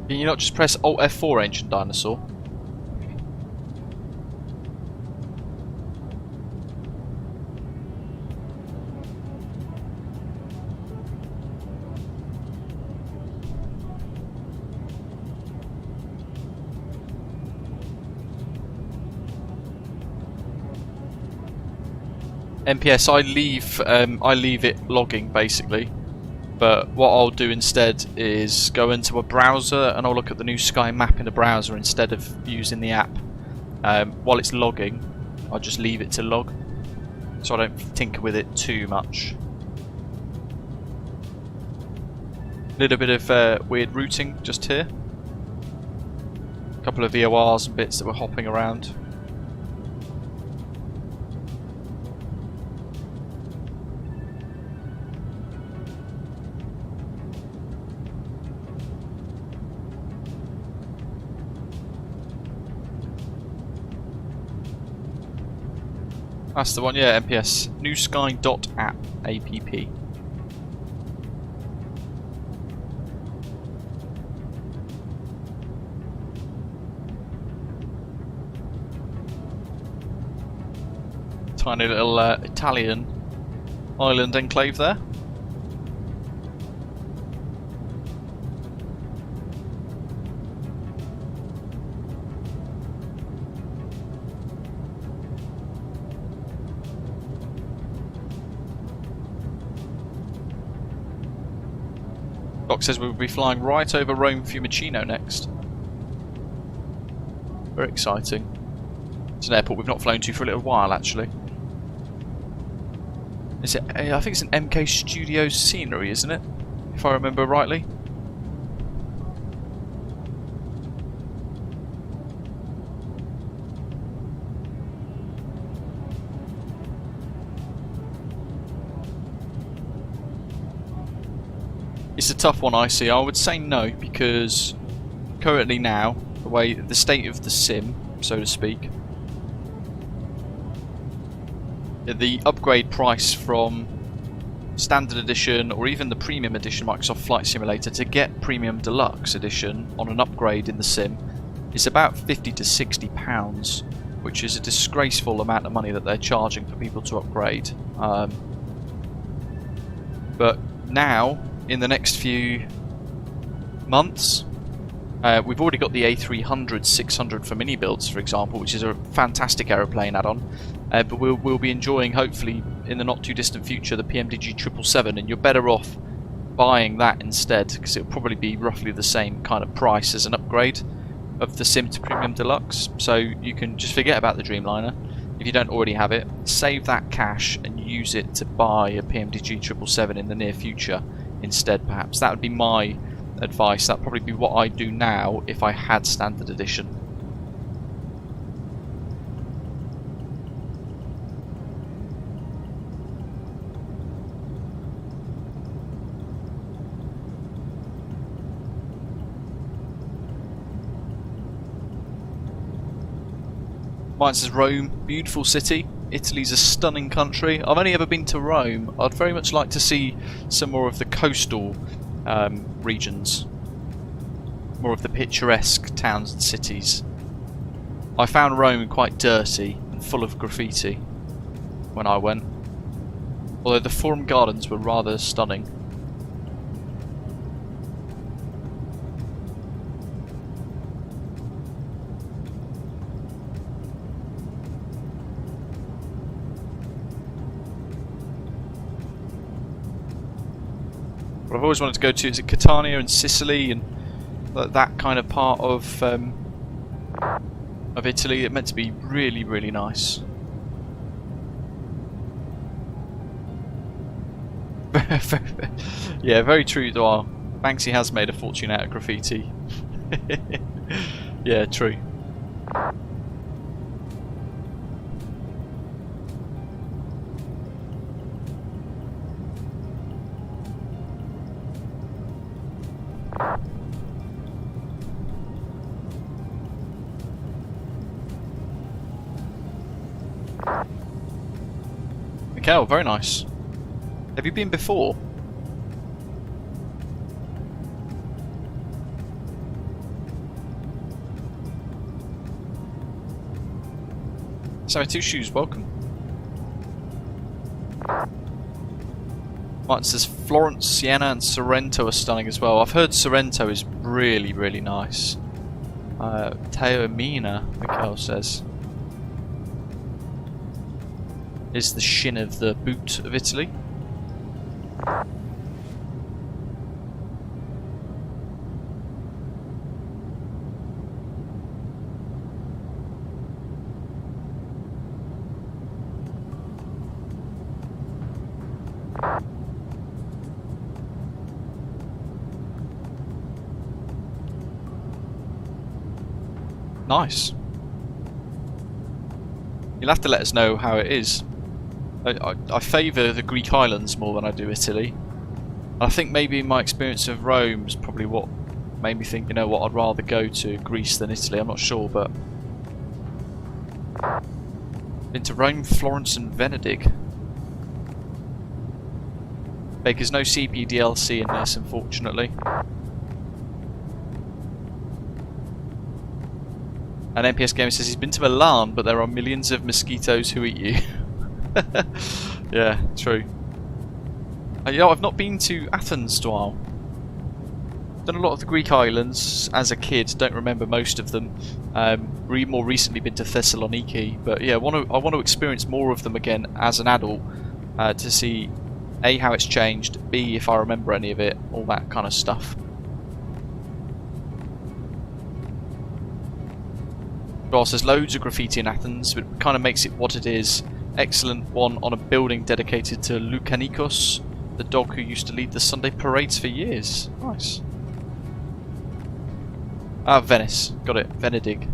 Can you not just press Alt F4, Ancient Dinosaur? MPS, I leave it logging basically. But what I'll do instead is go into a browser and I'll look at the New Sky map in the browser instead of using the app. While it's logging, I'll just leave it to log, so I don't tinker with it too much. A little bit of weird routing just here. A couple of VORs and bits that were hopping around. That's the one, yeah, MPS. newsky.app, app. Tiny little Italian island enclave there. Doc says we'll be flying right over Rome Fiumicino next. Very exciting. It's an airport we've not flown to for a little while, actually. Is it? I think it's an MK Studios scenery, isn't it? If I remember rightly. It's a tough one, I see. I would say no, because currently now, the state of the sim, so to speak, the upgrade price from Standard Edition or even the Premium Edition Microsoft Flight Simulator to get Premium Deluxe Edition on an upgrade in the sim is about £50 to £60, which is a disgraceful amount of money that they're charging for people to upgrade. But now, in the next few months, we've already got the A300-600 for mini builds, for example, which is a fantastic aeroplane add-on. But we'll be enjoying, hopefully, in the not too distant future, the PMDG 777, and you're better off buying that instead, because it'll probably be roughly the same kind of price as an upgrade of the Sim to Premium Deluxe. So you can just forget about the Dreamliner if you don't already have it. Save that cash and use it to buy a PMDG 777 in the near future instead, perhaps. That would be my advice. That'd probably be what I'd do now if I had Standard Edition. Mine says Rome, beautiful city. Italy's a stunning country. I've only ever been to Rome. I'd very much like to see some more of the coastal regions. More of the picturesque towns and cities. I found Rome quite dirty and full of graffiti when I went. Although the Forum Gardens were rather stunning. What I've always wanted to go to is Catania and Sicily and that kind of part of Italy. It's meant to be really, really nice. Yeah, very true. Though Banksy has made a fortune out of graffiti. Yeah, true. Mikel, very nice. Have you been before? So, two shoes, welcome. Martin says Florence, Siena and Sorrento are stunning as well. I've heard Sorrento is really, really nice. Taormina, Mikel says, is the shin of the boot of Italy. Nice. You'll have to let us know how it is. I favour the Greek islands more than I do Italy. I think maybe my experience of Rome is probably what made me think, you know what, I'd rather go to Greece than Italy. I'm not sure, but been to Rome, Florence and Venedig. There's no CP DLC in this, unfortunately. And NPS Gamer says he's been to Milan, but there are millions of mosquitoes who eat you. Yeah, true. You know, I've not been to Athens, Dwal. Done a lot of the Greek islands as a kid, don't remember most of them. More recently been to Thessaloniki, but yeah, I want to experience more of them again as an adult to see A, how it's changed, B, if I remember any of it, all that kind of stuff. Well, there's loads of graffiti in Athens, but it kind of makes it what it is. Excellent one on a building dedicated to Lucanicos, the dog who used to lead the Sunday parades for years. Nice. Ah, Venice. Got it. Venedig.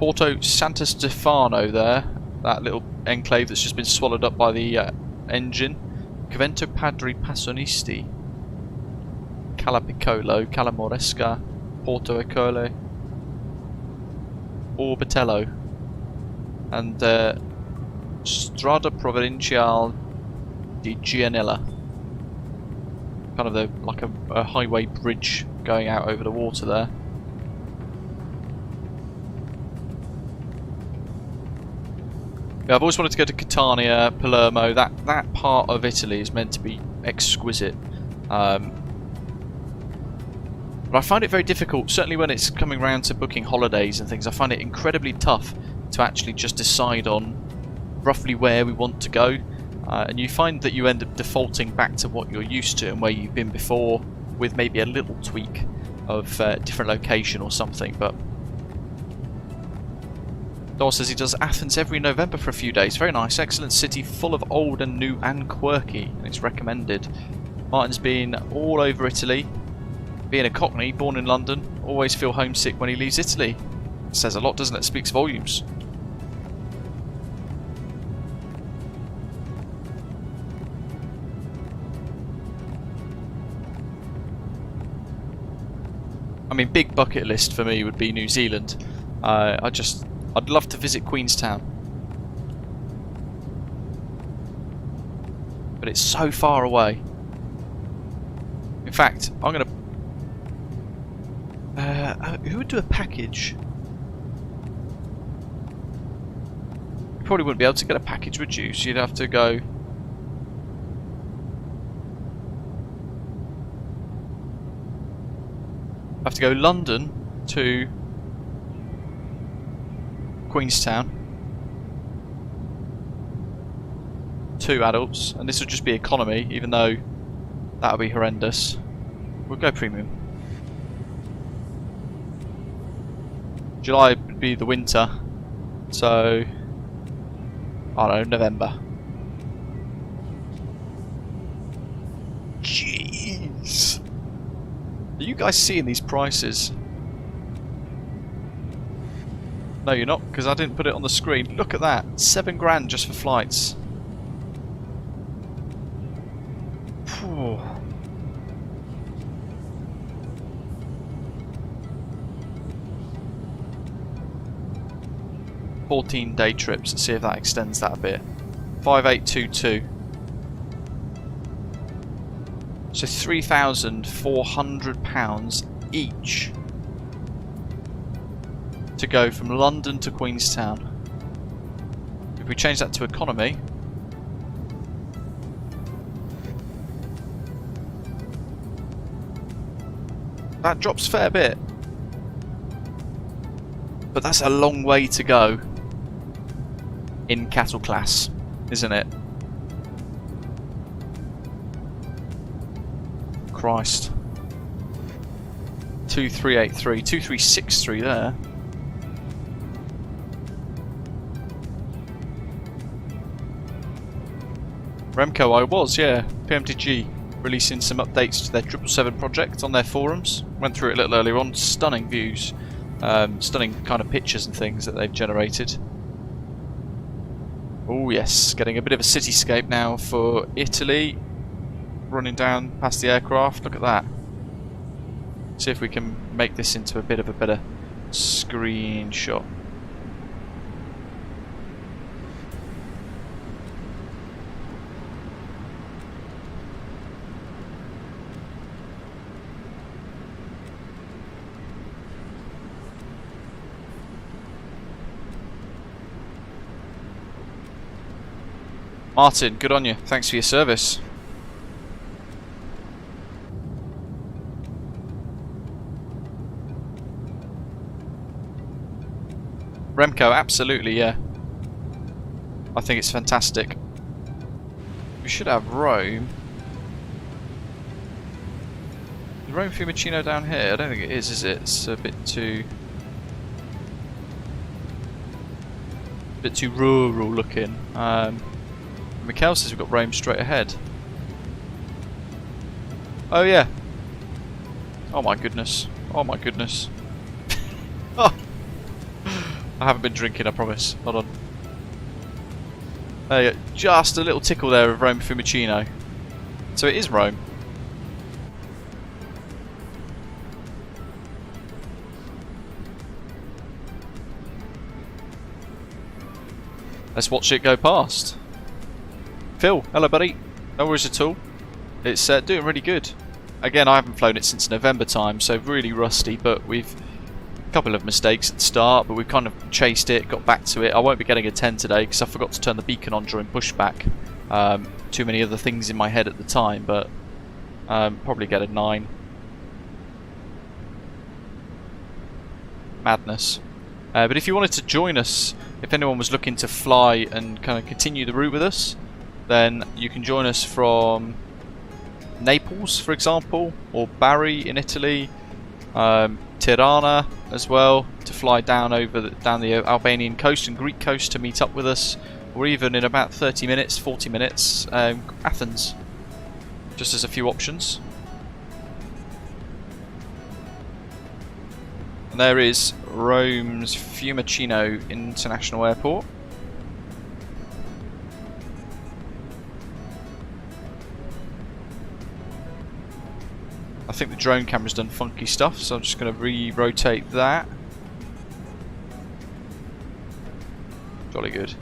Porto Santa Stefano there, that little enclave that's just been swallowed up by the engine. Covento Padre Passionisti, Cala Piccolo, Cala Moresca, Porto Ecole, Orbitello, and Strada Provinciale di Gianella. Kind of like a highway bridge going out over the water there. Yeah, I've always wanted to go to Catania, Palermo. That part of Italy is meant to be exquisite. But I find it very difficult, certainly when it's coming around to booking holidays and things. I find it incredibly tough to actually just decide on roughly where we want to go. And you find that you end up defaulting back to what you're used to and where you've been before, with maybe a little tweak of different location or something. But Dor says he does Athens every November for a few days. Very nice, excellent city, full of old and new and quirky, and it's recommended. Martin's been all over Italy. Being a Cockney, born in London, always feel homesick when he leaves Italy. It says a lot, doesn't it? Speaks volumes. I mean, big bucket list for me would be New Zealand. I'd love to visit Queenstown, but it's so far away. In fact, I'm gonna. Who would do a package? You probably wouldn't be able to get a package, would you? So you'd have to go. Have to go London to Queenstown, 2 adults, and this would just be economy, even though that would be horrendous. We'll go premium. July would be the winter, so I don't know, November. Jeez, are you guys seeing these prices? No, you're not, because I didn't put it on the screen. Look at that, $7 grand just for flights. Phew. 14-day trips. Let's see if that extends that a bit. 5822. So £3,400 each to go from London to Queenstown. If we change that to economy, that drops a fair bit, but that's a long way to go in cattle class, isn't it? Christ. 2383, 2363 there. Remco, I was, yeah. PMTG releasing some updates to their 777 project on their forums. Went through it a little earlier on. Stunning views, stunning kind of pictures and things that they've generated. Oh yes, getting a bit of a cityscape now for Italy. Running down past the aircraft. Look at that. See if we can make this into a bit of a better screenshot. Martin, good on you. Thanks for your service. Remco, absolutely, yeah. I think it's fantastic. We should have Rome. Is Rome Fiumicino down here? I don't think it is it? It's a bit too rural looking. Mikhail says we've got Rome straight ahead. Oh yeah. Oh my goodness. Oh my goodness. Oh. I haven't been drinking, I promise. Hold on. There you go. Just a little tickle there of Rome Fiumicino. So it is Rome. Let's watch it go past. Phil, hello buddy. No worries at all. It's doing really good. Again, I haven't flown it since November time, so really rusty, but we've a couple of mistakes at the start, but we've kind of chased it, got back to it. I won't be getting a 10 today because I forgot to turn the beacon on during pushback. Too many other things in my head at the time, but probably get a 9. Madness. But if you wanted to join us, if anyone was looking to fly and kind of continue the route with us, then you can join us from Naples, for example, or Bari in Italy, Tirana as well, to fly down the Albanian coast and Greek coast to meet up with us, or even in about 30 minutes, 40 minutes, Athens, just as a few options. And there is Rome's Fiumicino International Airport. I think the drone camera's done funky stuff, so I'm just going to re-rotate that. Jolly good.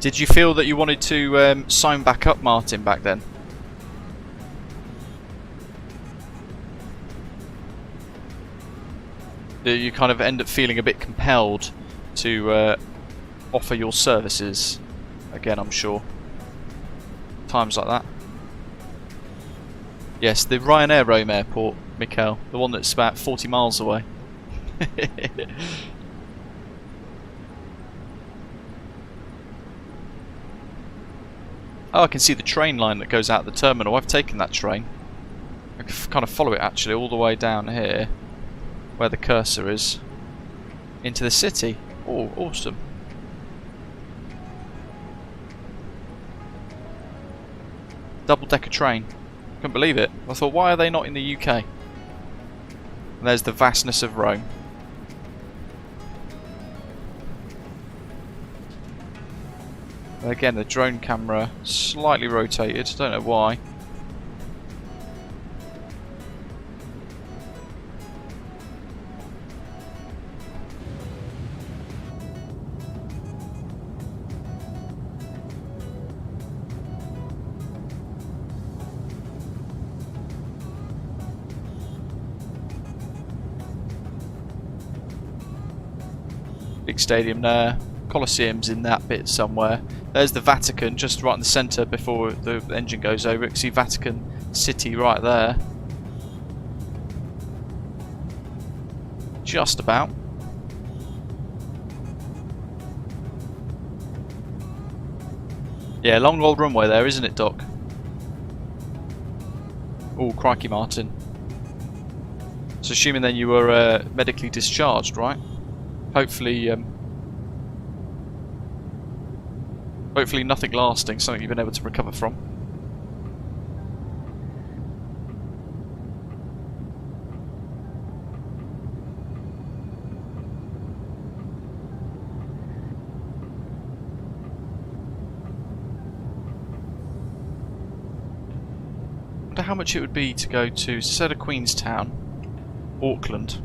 Did you feel that you wanted to sign back up, Martin, back then? Did you kind of end up feeling a bit compelled to offer your services again, I'm sure? Times like that. Yes, the Ryanair Rome Airport, Mikhail, the one that's about 40 miles away. Oh, I can see the train line that goes out the terminal. I've taken that train. I can kind of follow it actually all the way down here, where the cursor is, into the city. Oh, awesome. Double-decker train. Couldn't believe it. I thought, why are they not in the UK? And there's the vastness of Rome. Again, the drone camera slightly rotated, don't know why. Big stadium there. Colosseum's in that bit somewhere. There's the Vatican just right in the centre before the engine goes over. You can see Vatican City right there. Just about. Yeah, long old runway there, isn't it, Doc? Oh, crikey, Martin. So assuming then you were medically discharged, right? Hopefully hopefully nothing lasting, something you've been able to recover from. I wonder how much it would be to go to, instead of Queenstown, Auckland.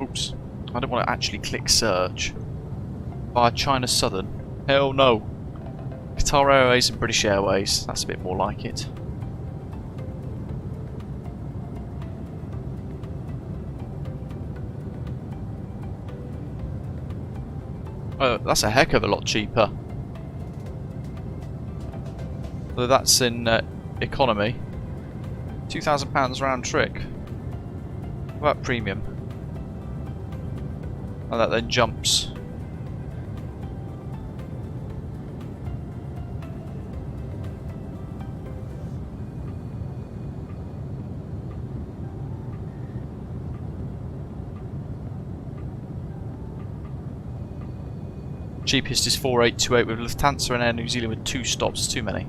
Oops, I don't want to actually click search. Via China Southern. Hell no. Qatar Airways and British Airways. That's a bit more like it. Oh, that's a heck of a lot cheaper. So that's in economy. £2,000 round trip. What about premium? Oh, that then jumps. Cheapest is 4828 with Lufthansa and Air New Zealand with 2 stops. Too many.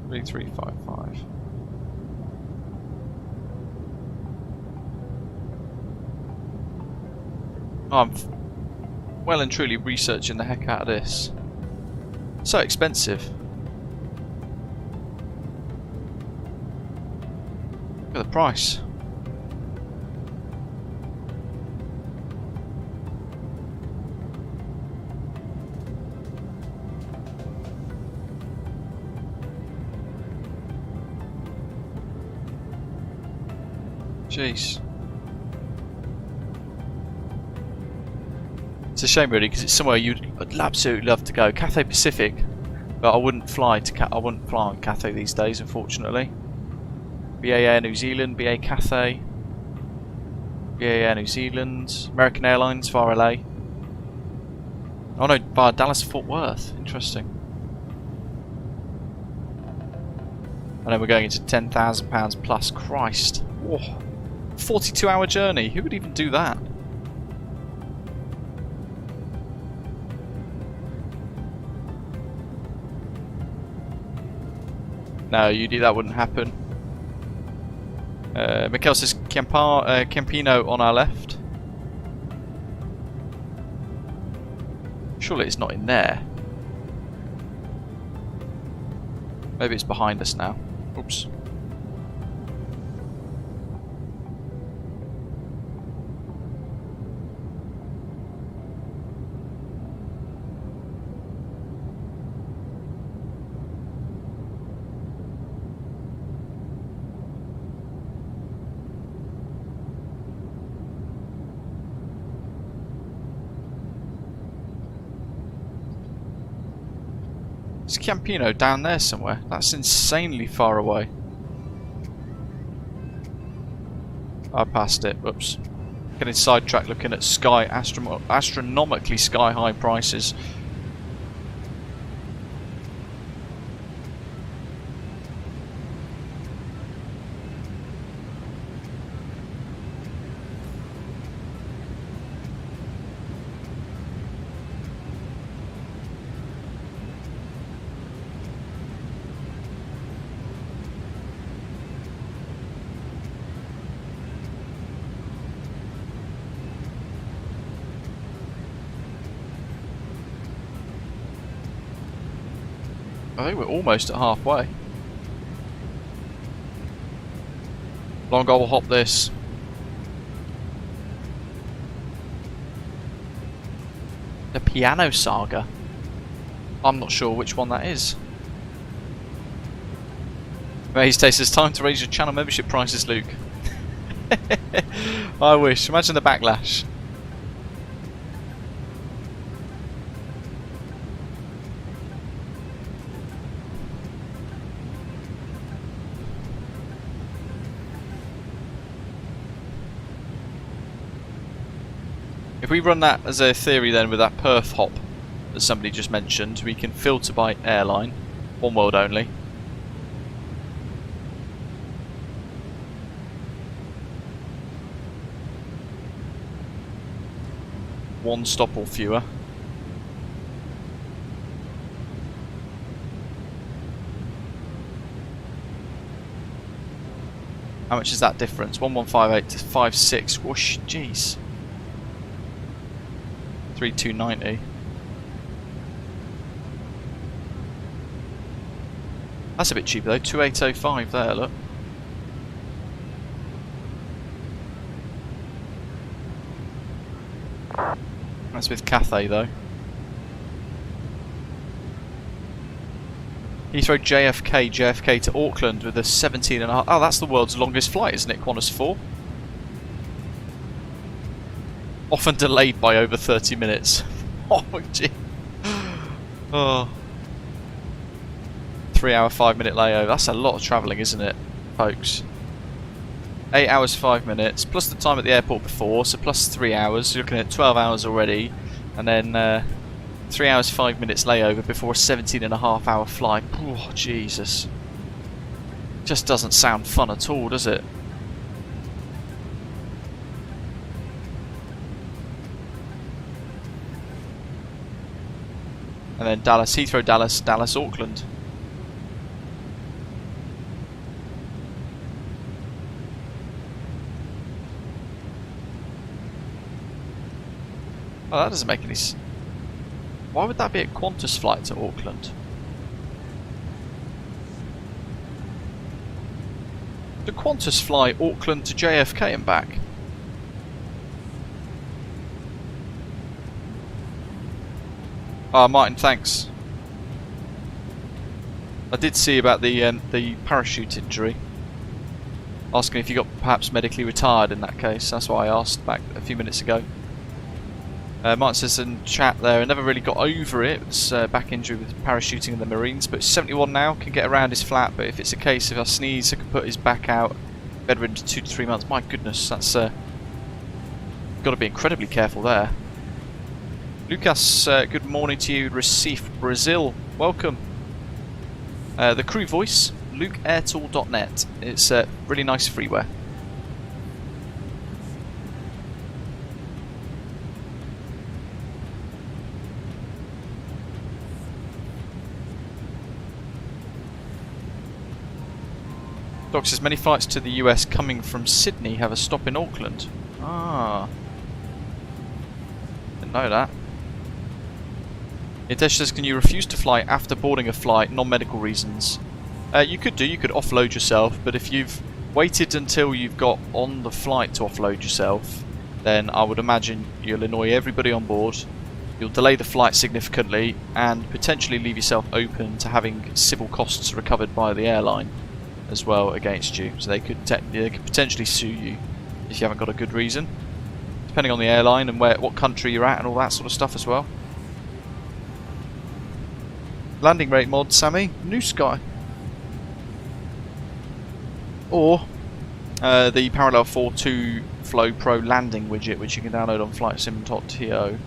$3,355. I'm well and truly researching the heck out of this. So expensive. Look at the price. Jeez. It's a shame really, because it's somewhere I'd absolutely love to go. Cathay Pacific, but I wouldn't fly on Cathay these days, unfortunately. BA Air New Zealand, BA Cathay, BA Air New Zealand, American Airlines via LA. Oh no, via Dallas Fort Worth. Interesting. And then we're going into £10,000 plus. Christ. Whoa. 42-hour journey. Who would even do that? No, that wouldn't happen. Mikhail says Campino on our left. Surely it's not in there. Maybe it's behind us now. Oops. Is Campino down there somewhere? That's insanely far away. I passed it. Whoops. Getting sidetracked looking at astronomically sky-high prices. I think we're almost at halfway. Long goal will hop this. The Piano Saga. I'm not sure which one that is. Maze Taste says time to raise your channel membership prices, Luke. I wish. Imagine the backlash. If we run that as a theory then with that perf hop that somebody just mentioned, we can filter by airline, one world only. One stop or fewer. How much is that difference? 1158 to 56. Whoosh, jeez. 3290. That's a bit cheaper though. 2805 there, look. That's with Cathay though. Heathrow JFK to Auckland with a 17.5. Oh, that's the world's longest flight, isn't it? Qantas 4. Often delayed by over 30 minutes. Oh, gee. Oh. 3 hour, 5 minute layover. That's a lot of travelling, isn't it, folks? 8 hours, 5 minutes, plus the time at the airport before, so plus 3 hours. You're looking at 12 hours already. And then 3 hours, 5 minutes layover before a 17.5 hour flight. Oh, Jesus. Just doesn't sound fun at all, does it? And then Dallas, Heathrow, Dallas, Dallas, Auckland. Oh, that doesn't make any sense. Why would that be a Qantas flight to Auckland? Do Qantas fly Auckland to JFK and back? Ah, Martin, thanks. I did see about the parachute injury. Asking if you got perhaps medically retired in that case. That's why I asked back a few minutes ago. Martin says in chat there, I never really got over it. It's back injury with parachuting in the Marines, but 71 now, can get around his flat. But if it's a case if I sneeze, I can put his back out. Bedridden to 2 to 3 months. My goodness, that's got to be incredibly careful there. Lucas, good morning to you, Recife, Brazil. Welcome. The crew voice, lukeairtool.net. It's really nice freeware. Doc says many flights to the US coming from Sydney have a stop in Auckland. Ah. Didn't know that. Hitesh says, can you refuse to fly after boarding a flight, non-medical reasons? You could do, you could offload yourself, but if you've waited until you've got on the flight to offload yourself, then I would imagine you'll annoy everybody on board, you'll delay the flight significantly, and potentially leave yourself open to having civil costs recovered by the airline as well against you. So they could potentially sue you if you haven't got a good reason, depending on the airline and what country you're at and all that sort of stuff as well. Landing rate mod, Sammy, New Sky. Or the Parallel 42 Flow Pro landing widget, which you can download on flightsim.to.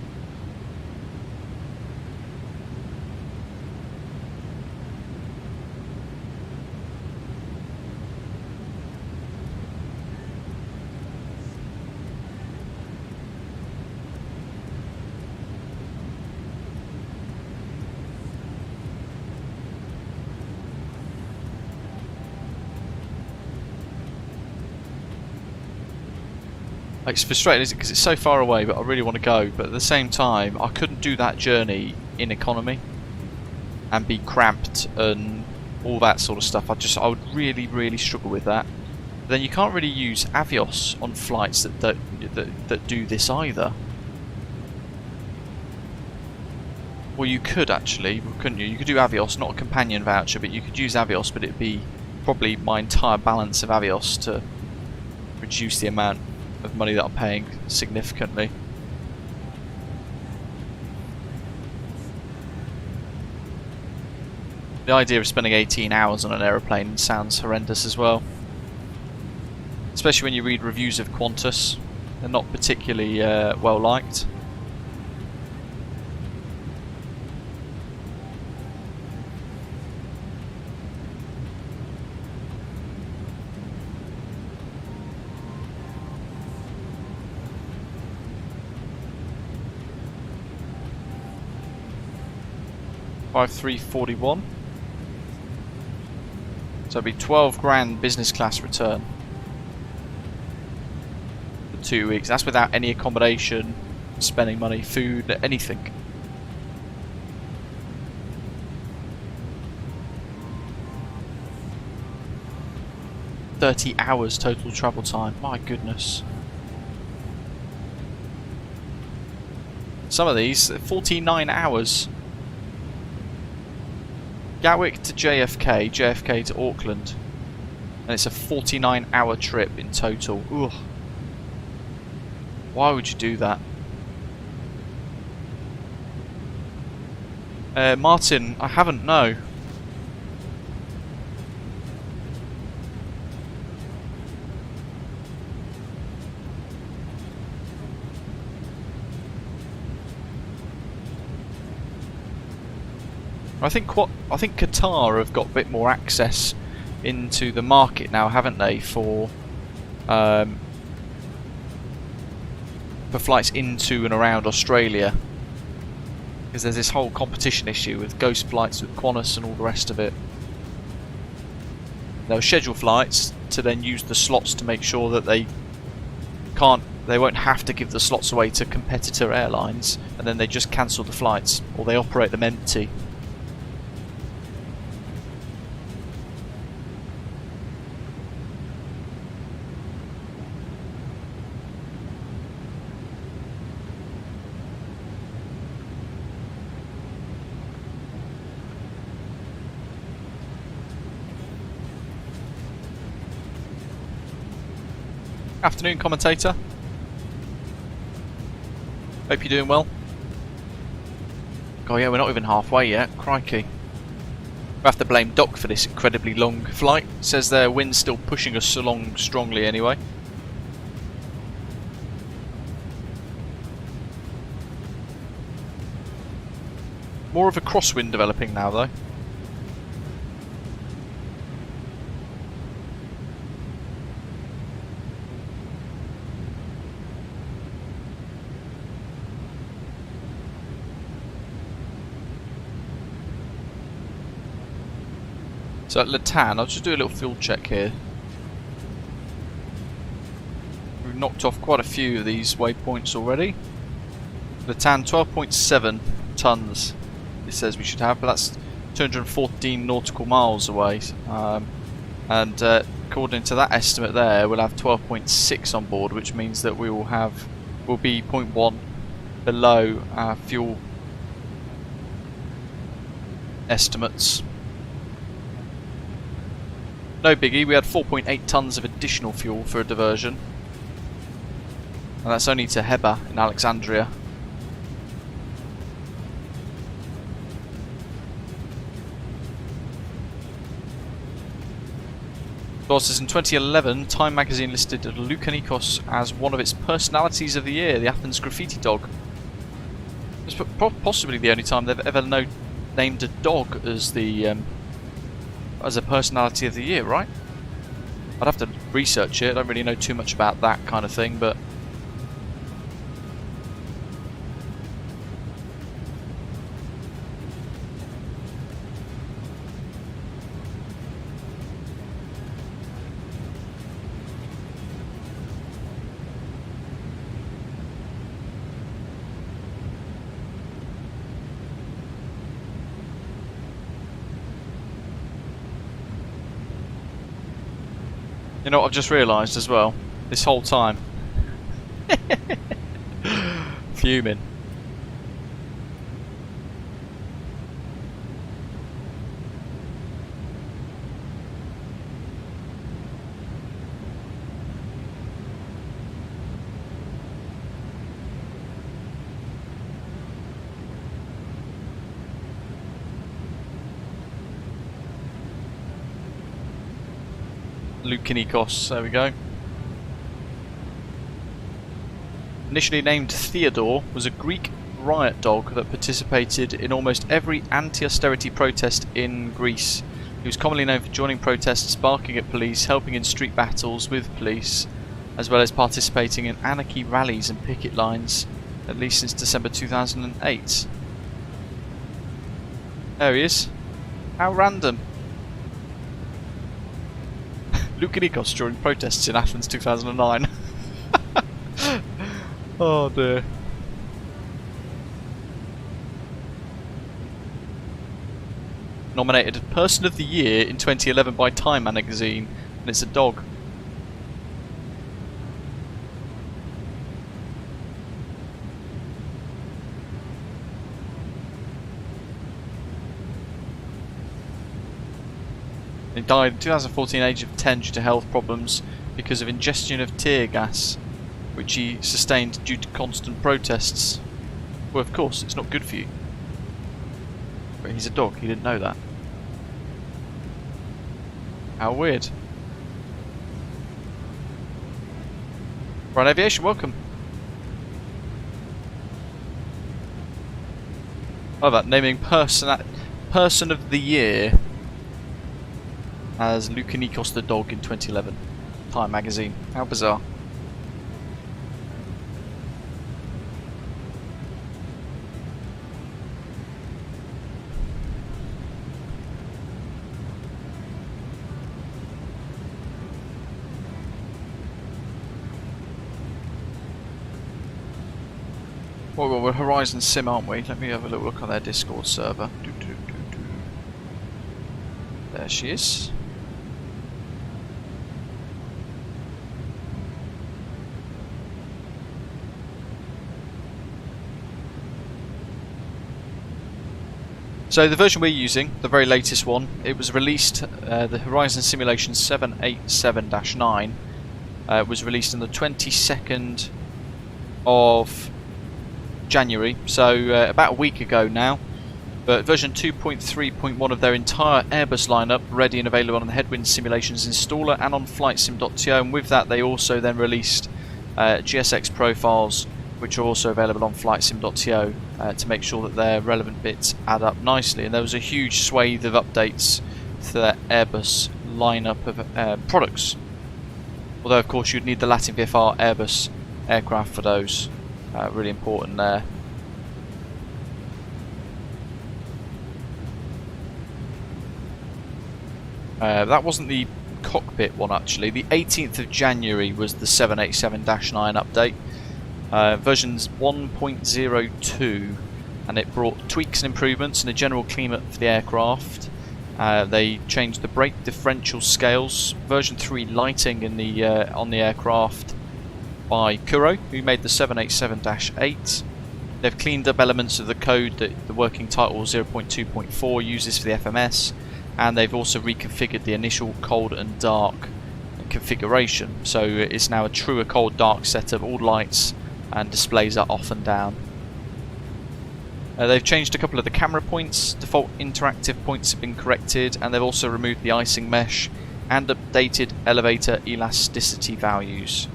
It's frustrating, isn't it? Because it's so far away, but I really want to go. But at the same time, I couldn't do that journey in economy and be cramped and all that sort of stuff. I would really, really struggle with that. But then you can't really use Avios on flights that do this either. Well, you could actually, couldn't you? You could do Avios, not a companion voucher, but you could use Avios, but it'd be probably my entire balance of Avios to reduce the amount of money that I'm paying significantly. The idea of spending 18 hours on an aeroplane sounds horrendous as well. Especially when you read reviews of Qantas. They're not particularly well liked. $53.41. So it'd be 12 grand business class return for 2 weeks. That's without any accommodation, spending money, food, anything. $30 hours total travel time. My goodness. Some of these, 49 hours. Gatwick to JFK, JFK to Auckland, and it's a 49-hour trip in total. Ugh. Why would you do that? Martin, I haven't, no. I think Qatar have got a bit more access into the market now, haven't they, for flights into and around Australia? Because there's this whole competition issue with ghost flights with Qantas and all the rest of it. There were scheduled flights to then use the slots to make sure that they won't have to give the slots away to competitor airlines, and then they just cancel the flights or they operate them empty. Afternoon, commentator. Hope you're doing well. Oh yeah, we're not even halfway yet. Crikey. We have to blame Doc for this incredibly long flight. Says their wind's still pushing us along strongly anyway. More of a crosswind developing now though. So at Latan, I'll just do a little fuel check here. We've knocked off quite a few of these waypoints already. Latan 12.7 tons it says we should have, but that's 214 nautical miles away. And according to that estimate there, we'll have 12.6 on board, which means that we'll be 0.1 below our fuel estimates. No biggie, we had 4.8 tons of additional fuel for a diversion. And that's only to Heba in Alexandria. Bosses, in 2011, Time magazine listed Lukanikos as one of its personalities of the year, the Athens graffiti dog. It's possibly the only time they've ever named a dog as a personality of the year, right? I'd have to research it. I don't really know too much about that kind of thing, but you know what I've just realised as well, this whole time. Fuming. Lukanikos, there we go. Initially named Theodore, was a Greek riot dog that participated in almost every anti-austerity protest in Greece. He was commonly known for joining protests, barking at police, helping in street battles with police, as well as participating in anarchy rallies and picket lines, at least since December 2008. There he is. How random. Lukanikos during protests in Athens 2009. Oh dear. Nominated Person of the Year in 2011 by Time magazine, and it's a dog. He died in 2014, age of 10, due to health problems because of ingestion of tear gas, which he sustained due to constant protests. Well, of course, it's not good for you. But he's a dog, he didn't know that. How weird. Right, Aviation, welcome. Oh, that naming person of the year as Lukanikos the dog in 2011. Time magazine. How bizarre. Well, we're Horizon Sim, aren't we? Let me have a little look on their Discord server. There she is. So the version we're using, the very latest one, it was released, the Horizon Simulations 787-9 was released on the 22nd of January, so about a week ago now. But version 2.3.1 of their entire Airbus lineup ready and available on the Headwind Simulations installer and on FlightSim.to, and with that they also then released GSX profiles, which are also available on FlightSim.to to make sure that their relevant bits add up nicely. And there was a huge swathe of updates to their Airbus lineup of products. Although of course you'd need the Latin VFR Airbus aircraft for those. Really important there. That wasn't the cockpit one actually. The 18th of January was the 787-9 update. Versions 1.02, and it brought tweaks and improvements and a general clean-up for the aircraft. They changed the brake differential scales. Version 3 lighting in the on the aircraft by Cairo, who made the 787-8. They've cleaned up elements of the code that the working title 0.2.4 uses for the FMS, and they've also reconfigured the initial cold and dark configuration. So it's now a truer cold dark setup. All lights and displays are off and down. They've changed a couple of the camera points. Default interactive points have been corrected, and they've also removed the icing mesh and updated elevator elasticity values.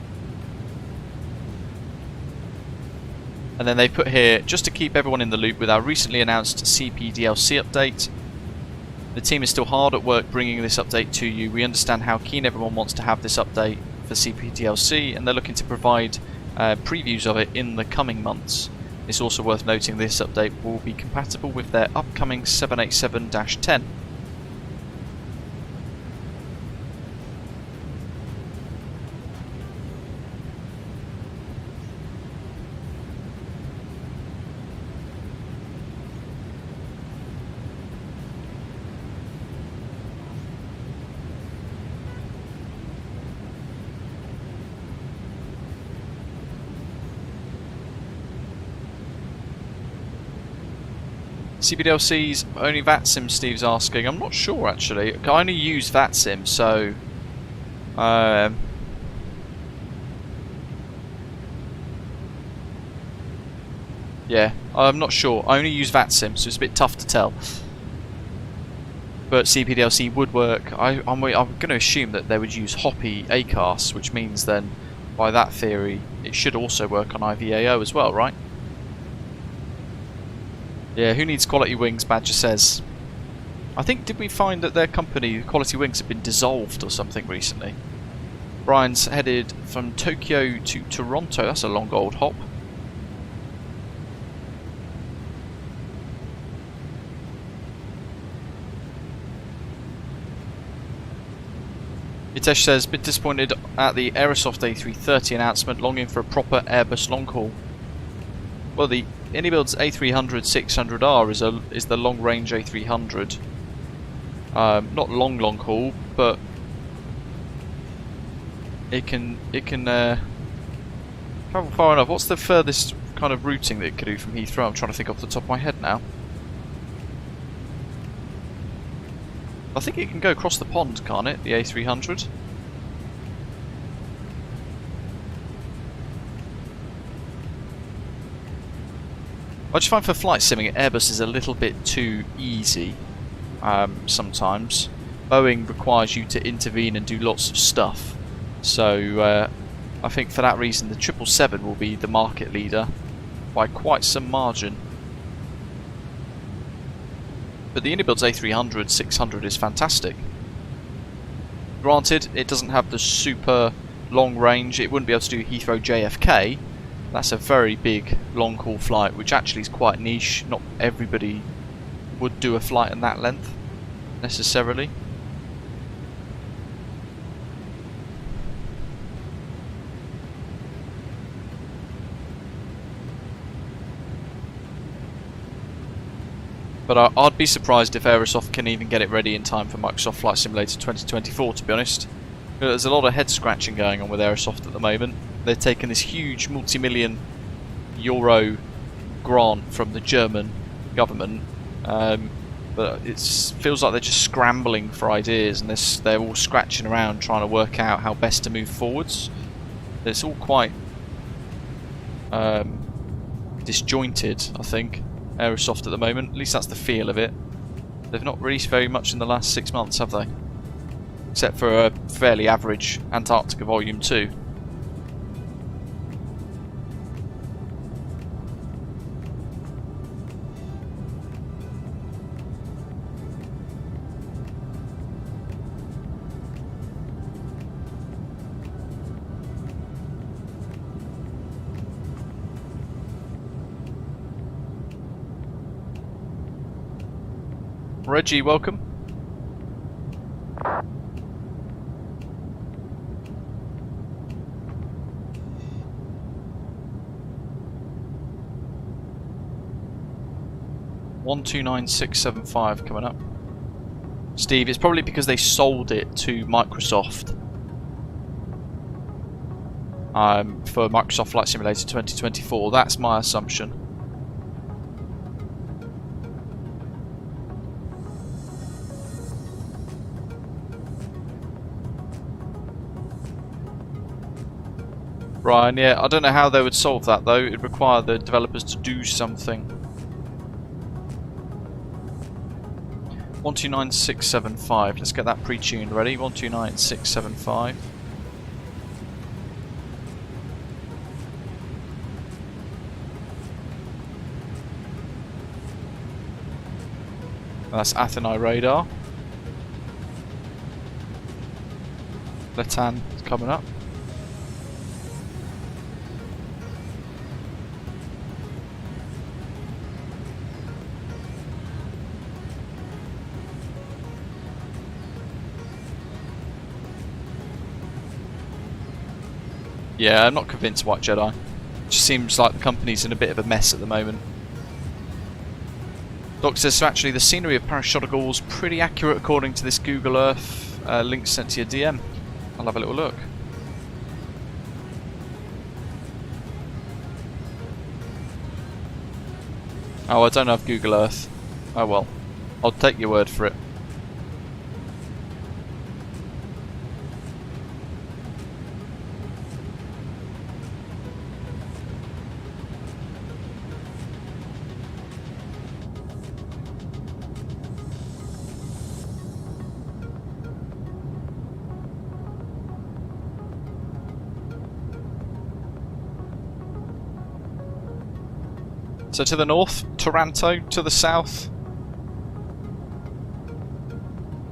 And then they put here, just to keep everyone in the loop with our recently announced CPDLC update. The team is still hard at work bringing this update to you. We understand how keen everyone wants to have this update for CPDLC, and they're looking to provide previews of it in the coming months. It's also worth noting this update will be compatible with their upcoming 787-10. CPDLC's only VATSIM, Steve's asking. I'm not sure actually. I only use VATSIM, so yeah, I'm not sure. I only use VATSIM, so it's a bit tough to tell. But CPDLC would work. I'm going to assume that they would use Hoppy ACAS, which means then, by that theory, it should also work on IVAO as well, right? Yeah, who needs Quality Wings, Badger says. I think, did we find that their company, Quality Wings, have been dissolved or something recently? Brian's headed from Tokyo to Toronto. That's a long old hop. Hitesh says, bit disappointed at the Aerosoft A330 announcement, longing for a proper Airbus long haul. Well, the Anybuild's A300-600R is the long range A300. Not long haul, but it can travel far enough. What's the furthest kind of routing that it could do from Heathrow? I'm trying to think off the top of my head now. I think it can go across the pond, can't it? The A300. I just find for flight simming, Airbus is a little bit too easy sometimes. Boeing requires you to intervene and do lots of stuff. So I think for that reason the 777 will be the market leader by quite some margin. But the Anybuild's A300-600 is fantastic. Granted, it doesn't have the super long range. It wouldn't be able to do Heathrow JFK. That's a very big long haul flight, which actually is quite niche. Not everybody would do a flight in that length necessarily. But I'd be surprised if Aerosoft can even get it ready in time for Microsoft Flight Simulator 2024, to be honest. There's a lot of head scratching going on with Aerosoft at the moment. They're taking this huge multi-million euro grant from the German government, but it feels like they're just scrambling for ideas, and they're all scratching around trying to work out how best to move forwards. It's all quite disjointed, I think, Aerosoft at the moment. At least that's the feel of it. They've not released very much in the last 6 months, have they? Except for a fairly average Antarctica Volume 2. Reggie, welcome. $129,675 coming up. Steve, it's probably because they sold it to Microsoft for Microsoft Flight Simulator 2024. That's my assumption. Brian, yeah, I don't know how they would solve that though. It'd require the developers to do something. 129675. Let's get that pre-tuned ready. 129675. That's Athena radar. Letan is coming up. Yeah, I'm not convinced White Jedi. It just seems like the company's in a bit of a mess at the moment. Doc says, so actually the scenery of Paris Charles de Gaulle is pretty accurate according to this Google Earth link sent to your DM. I'll have a little look. Oh, I don't have Google Earth. Oh well. I'll take your word for it. So to the north, Taranto. To the south,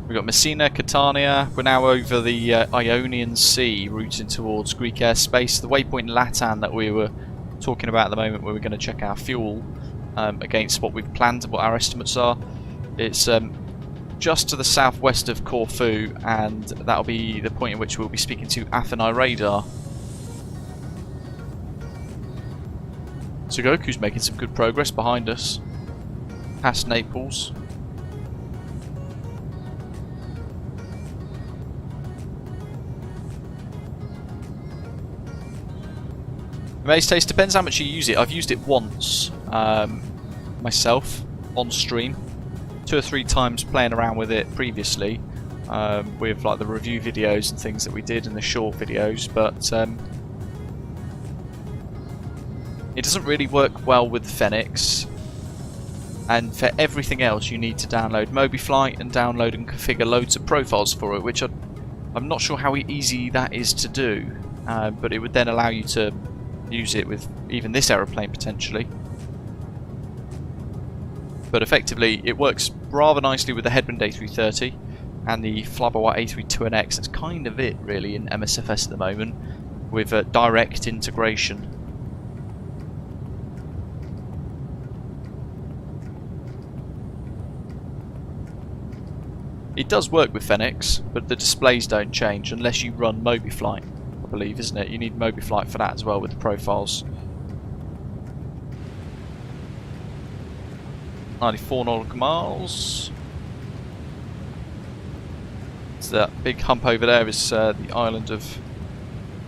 we've got Messina, Catania. We're now over the Ionian Sea, routing towards Greek airspace. The waypoint Latan that we were talking about at the moment, where we're going to check our fuel against what we've planned and what our estimates are. It's just to the southwest of Corfu, and that'll be the point in which we'll be speaking to Athena radar. Sugoku's making some good progress behind us, past Naples. Maze Taste, depends how much you use it. I've used it once myself on stream, 2 or 3 times playing around with it previously with like the review videos and things that we did and the short videos, but it doesn't really work well with Fenix, and for everything else you need to download MobiFlight and download and configure loads of profiles for it, which I'm not sure how easy that is to do, but it would then allow you to use it with even this aeroplane potentially. But effectively it works rather nicely with the Headwind A330 and the Flybywire A32NX. That's kind of it really in MSFS at the moment, with direct integration. It does work with Fenix, but the displays don't change unless you run MobiFlight, I believe, isn't it? You need MobiFlight for that as well with the profiles. 94 nautical miles. So that big hump over there is the island of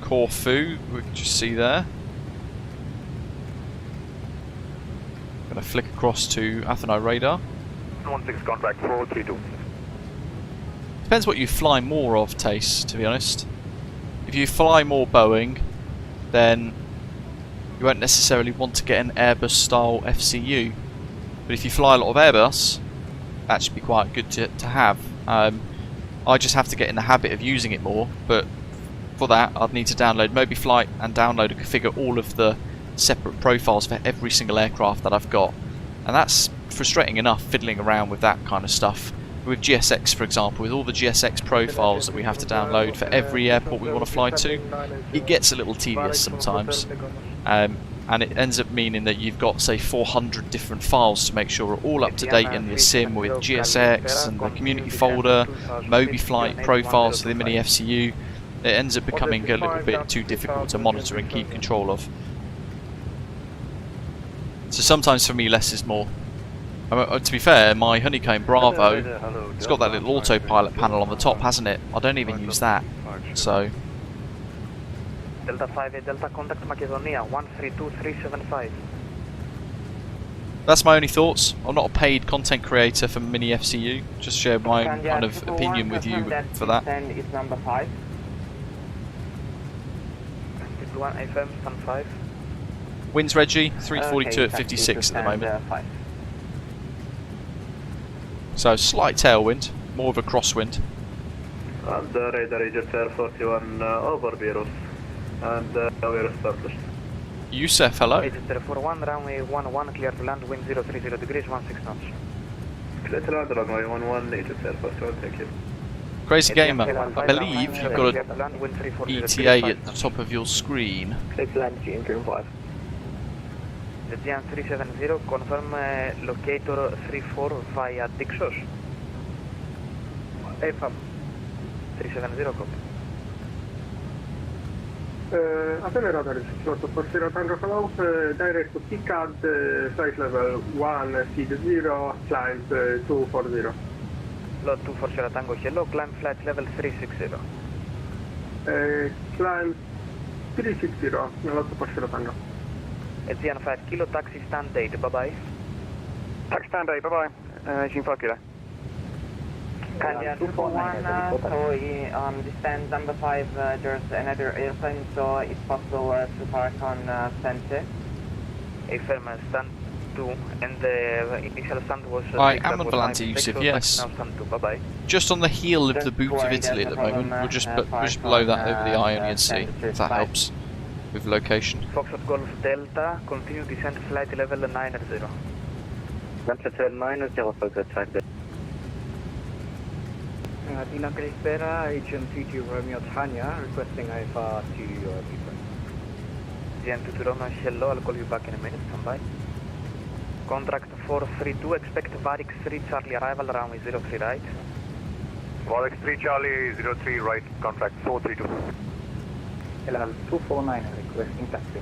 Corfu, we can just see there. Going to flick across to Athena radar. 16 contract 432. Depends what you fly more of, Tace, to be honest. If you fly more Boeing, then you won't necessarily want to get an Airbus style FCU. But if you fly a lot of Airbus, that should be quite good to have. I just have to get in the habit of using it more, but for that I'd need to download MobiFlight and download and configure all of the separate profiles for every single aircraft that I've got. And that's frustrating enough fiddling around with that kind of stuff. With GSX, for example, with all the GSX profiles that we have to download for every airport we want to fly to, it gets a little tedious sometimes. And it ends up meaning that you've got, say, 400 different files to make sure we're all up to date in the sim with GSX and the community folder, MobiFlight profiles for the mini FCU. It ends up becoming a little bit too difficult to monitor and keep control of. So sometimes for me less is more. To be fair, my Honeycomb Bravo, it's got that little autopilot panel on the top, hasn't it? I don't even use that. So Delta 5, Delta contact Macedonia 132375. that's my only thoughts. I'm not a paid content creator for Mini FCU. Just share my own kind of opinion with you for that. It's number 5. One FM, stand 5. Winds Reggie, 342 at 56 at the moment. So slight tailwind, more of a crosswind. And radar Egyptair 41 over Beirut. And we're established. Youssef, hello. Egyptair 41, runway 11, clear to land, wind 030 degrees, 16 knots. Clear to land, runway 11, Egyptair 41, thank you. Crazy Gamer, I believe you've got an ETA at the top of your screen. Clear to land, GM 5. The GM 370, confirm locator 34 via Dixos. AFAB 370, copy. Athena radar is short of Sierra Tango Hello, direct to PCAD, flight level 1, feed 0, climb 240. Lot 2 for Sierra Tango Hello, climb flight level 360. Climb 360, lot 2 for Sierra Tango. Aegean 5 kilo, taxi stand 8, bye bye. Taxi stand 8, bye bye. Aegean 5 kilo. Candia 241, so on distance number 5, there's another airplane, so it's possible to park on Sente. Affirm, stand 2, and the initial stand was... I am on Volante, Yusuf, yes. Now stand 2, bye bye. Just on the heel of the boot of Italy at the moment, we're just below that over the Ionian Sea, if that helps with location. Foxtrot Golf Delta, continue descent flight level 90. Delta 90, Dina Calipera, Agent TT Romeo Tanya, requesting IFR to your people. GM2 Romeo, hello, I'll call you back in a minute, stand by. Contract 432, expect Varix 3 Charlie arrival, runway 03 right. Varix 3 Charlie 03 right, contract 432. LL 249, requesting taxi.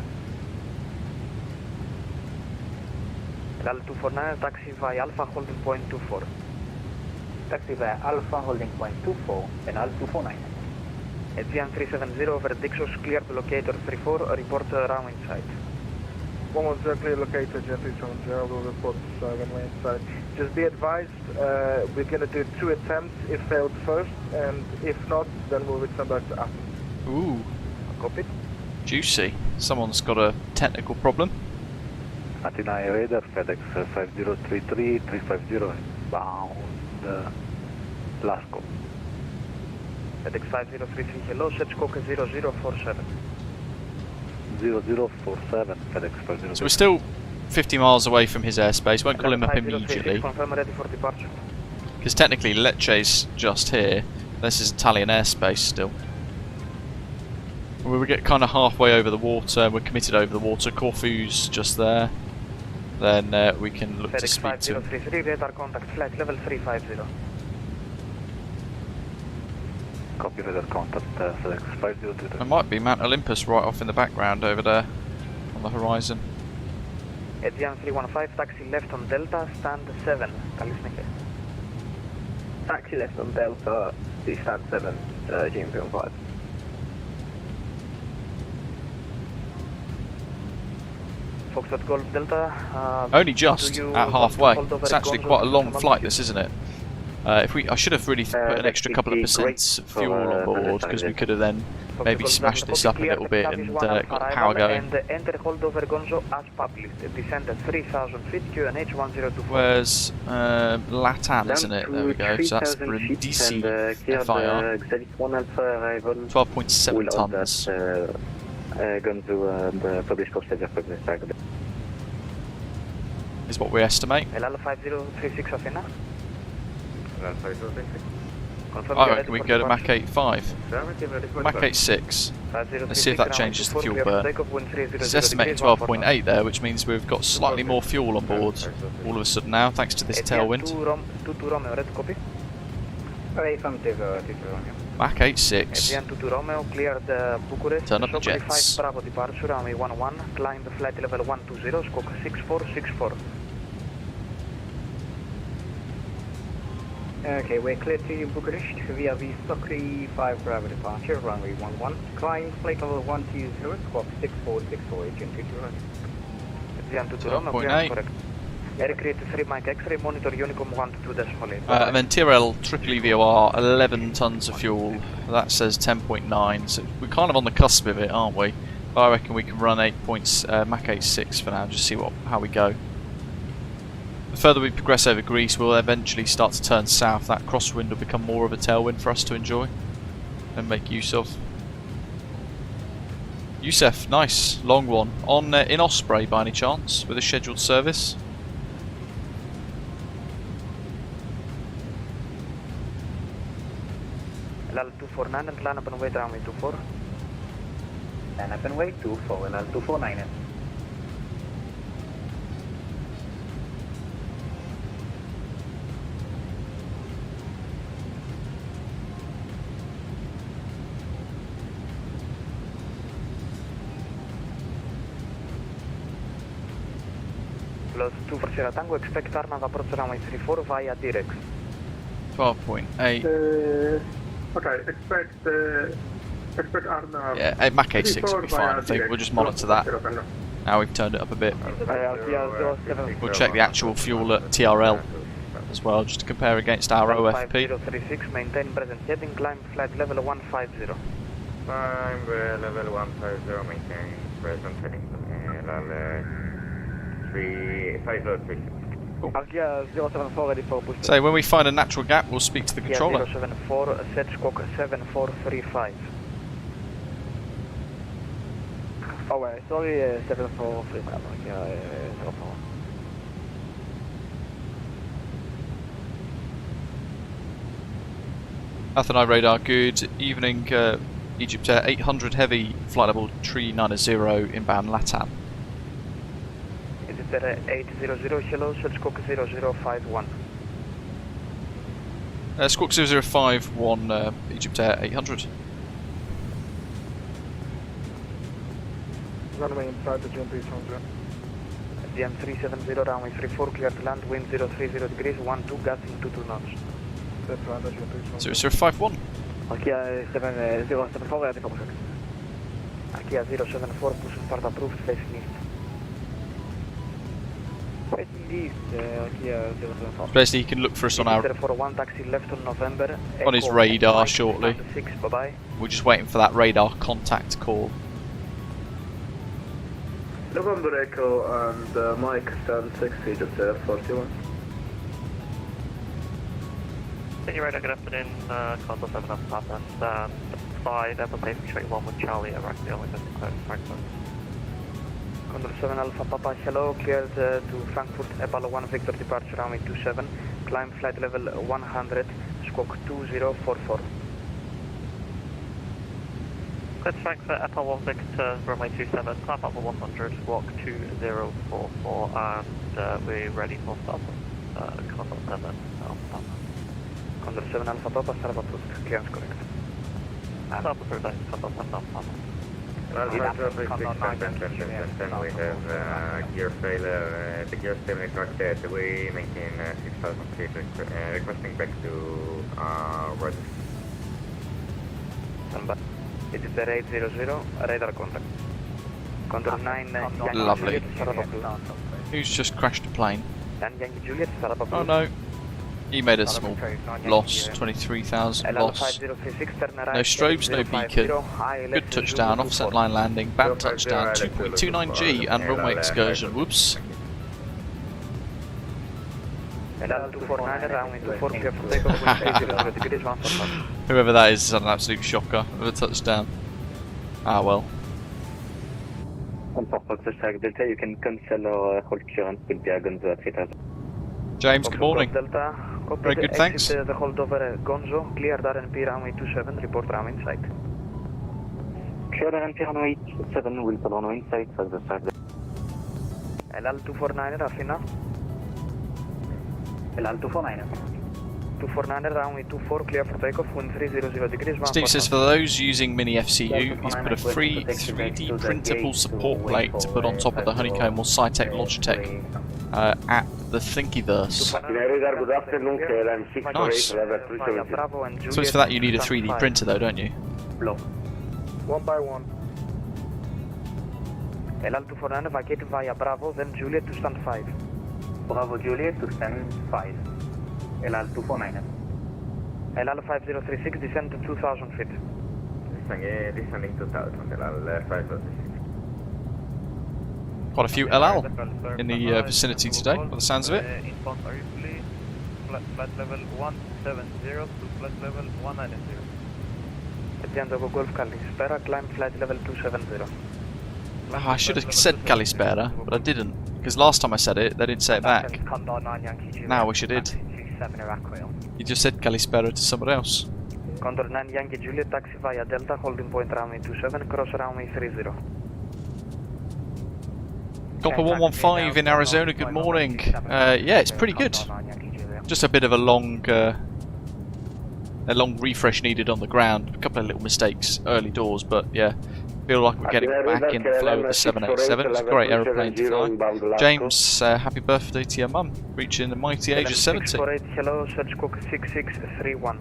LL 249, taxi via Alpha holding point 24. Taxi via Alpha holding point 24 and Al 249. Aegean 370 over Dixos, clear to locator 34, report runway inside. Almost clear locator, Jet 370, will report runway inside. Just be advised, we're going to do 2 attempts if failed first, and if not, then we'll return back to Athens. Ooh. Copy. Juicy. Someone's got a technical problem. Athena radar, FedEx 5033 350, bound Glasgow. FedEx 5033, hello, search Coca 0047. 0047, FedEx 5033. So we're still 50 miles away from his airspace, won't call him up immediately. Confirm ready for departure. Because technically Lecce's just here, this is Italian airspace still. We get kind of halfway over the water, we're committed over the water, Corfu's just there. Then we can look to speak to him. FedEx 5033, radar contact, flight level 350. Copy radar contact, FedEx 5033. There might be Mount Olympus right off in the background over there on the horizon. Aegean 315, taxi left on Delta, stand 7. Καλή συνέχεια. Taxi left on Delta, to stand 7, Aegean 315. Foxtrot Golf Delta. Only just at halfway. It's actually quite a long flight, this, isn't it? I should have really put an extra couple of percent fuel on board, because we could have then maybe smashed this up a little bit and got the power going. Enter holdover Gonzo as published. Descend at 3,000 feet, QNH 1024. Where's Latam, isn't it? There we go. So that's Brindisi FIR. 12.7 tons. Gonzo published postage of Pushback. Is what we estimate. Elala 5036 Athena. I reckon we can go to Mach 8.5. Mach 8.6. Let's see if that changes the fuel burn. It's estimating 12.8 there, which means we've got slightly more fuel on board all of a sudden now, thanks to this tailwind. Mach 8.6. Turn up the jets. Climb flight level 120, squawk 6464. Okay, we're clear to Bucharest via the Sokri 5 Bravo departure, runway 11. Climb flight level 120, squawk 6464, agent 12.8. Air create 3 Mike X-ray, monitor Unicom 122.8. And then TRL triple EVOR, 11 tons of fuel. That says 10.9, so we're kind of on the cusp of it, aren't we? But I reckon we can run Mach 8.6 for now, just see how we go. The further we progress over Greece, we'll eventually start to turn south. That crosswind will become more of a tailwind for us to enjoy and make use of. Youssef, nice, long one. On in Osprey by any chance, with a scheduled service? LL 249 and line up and wait runway 24. Line up and wait 24, LL 249. Close 240 Tango, expect Arnav approach runway 34 via Direx. 12.8. Okay, expect Arnav. Yeah, Mach 8.6 will be fine, I think. We'll just monitor that. Now we've turned it up a bit. We'll check the actual fuel at TRL as well, just to compare against our OFP. 5036, maintain present heading, climb flight level 150. Climb level 150, maintain present heading. 074 So when we find a natural gap, we'll speak to the controller. 074, set squawk 7435. Oh wait, sorry, 7435. Athena radar, good evening. Egyptair 800 heavy, flight level 390, inbound Latam. 800, hello, set squawk 0051. Squawk 0051, Egyptair 800. Runway inside the GM 370. GM 370, runway 34, clear to land, wind 030 degrees, 12, gas in 22 knots. 0051. Akia 074, ready for pushback. Akia 074, pushing start approved, facing east. Basically, he can look for us on our taxi left on November, on his radar shortly. 6, bye-bye. We're just waiting for that radar contact call. November Echo and Mike stand 6 feet at 41. Senior radar, good afternoon. Condor 7 up Papa. Stand 5, Apple Safety straight 1 with Charlie, Iraq, the only missing close Frankfurt. Condor 7 Alpha Papa, hello, cleared to Frankfurt, Apollo 1 Victor departure runway 27, climb flight level 100, squawk 2044. Cleared Frankfurt, Apollo 1 Victor, runway 27, climb up for 100, squawk 2044, and we're ready for start. Condor 7 Alpha Papa. Condor 7 Alpha Papa, start approved, clearance correct. Start approved, Condor 7 Alpha Papa. Then we have gear failure. The gear still retracted. We maintain 6,000 feet, requesting back to right. Egyptair 800, radar contact. Contour 9, Lovely. Who's just crashed a plane? Oh no. He made a small loss, 23,000 loss. No strobes, no beacon. Good touchdown, offset line landing, bad touchdown, 2.29G and runway excursion. Whoops. Whoever that is an absolute shocker of a touchdown. Ah well. You can cancel or hold clearance will be a Gonzo at 3000. James, good morning. Very good, thanks. The holdover Gonzo, cleared RNP runway 27, report runway in sight. Cleared RNP runway 27, will put runway in sight, as the side. LL249, Rafina. LL249. 249, runway 24, clear for takeoff, wind 300 degrees. Steve says for those using Mini FCU, he's put a free 3D printable support plate to put on top of the Honeycomb or Cytec Logitech at the Thingiverse. Good afternoon, Nice. So it's for that you need a 3D printer though, don't you? One by one. LL249, vacate via Bravo, then Juliet to stand 5. Bravo Juliet to stand 5. LL249. LL5036, descend to 2,000 feet. Descending 2,000, LL536. Quite a few LL in the vicinity today, by the sounds of it. Inbound, are you fully flight level 170 to flight level 190? Etienne Golf Calispera, climb flight level 270. Oh, I should have said Calispera, but I didn't. Because last time I said it, they didn't say it back. Now I wish I did. You just said Calispera to someone else. Condor 9 Yankee Juliet, taxi via Delta, holding point runway 27, cross runway 30. Copper 115 in Arizona, good morning. Yeah, it's pretty good. Just a bit of a long refresh needed on the ground. A couple of little mistakes early doors, but yeah, feel like we're getting back in the flow with the 787. It's a great aeroplane to fly. James, happy birthday to your mum, reaching the mighty age of 70. 648, hello, search Squawk 6631.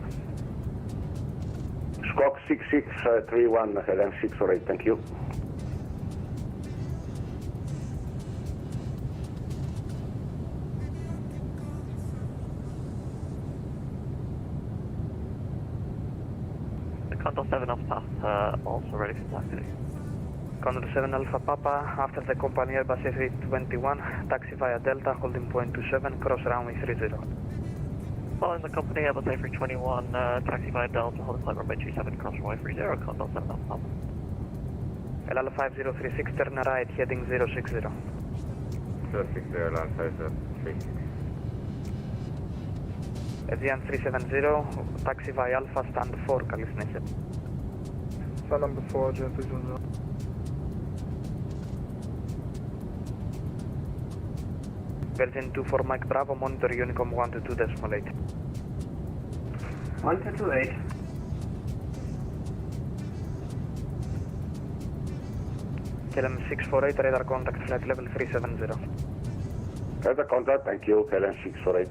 Squawk 6631, Helen 648, thank you. Condor 7 Alpha, also ready for taxi. Condor 7 Alpha Papa, after the company Airbus A321, taxi via Delta, holding point 27, cross runway 30. Following the company Airbus A321, taxi via Delta, holding point runway 27, cross runway 30, Condor 7 Alpha Papa. LL5036, turn right, heading 060. 060, LL5036. Avian 370, taxi via Alpha, stand 4, California. Stand number 4, Jet 370. Virgin 24 Mike Bravo, monitor Unicom 122.8. 1228. KLM 648, radar contact, flight level 370. Radar contact, thank you, KLM 648.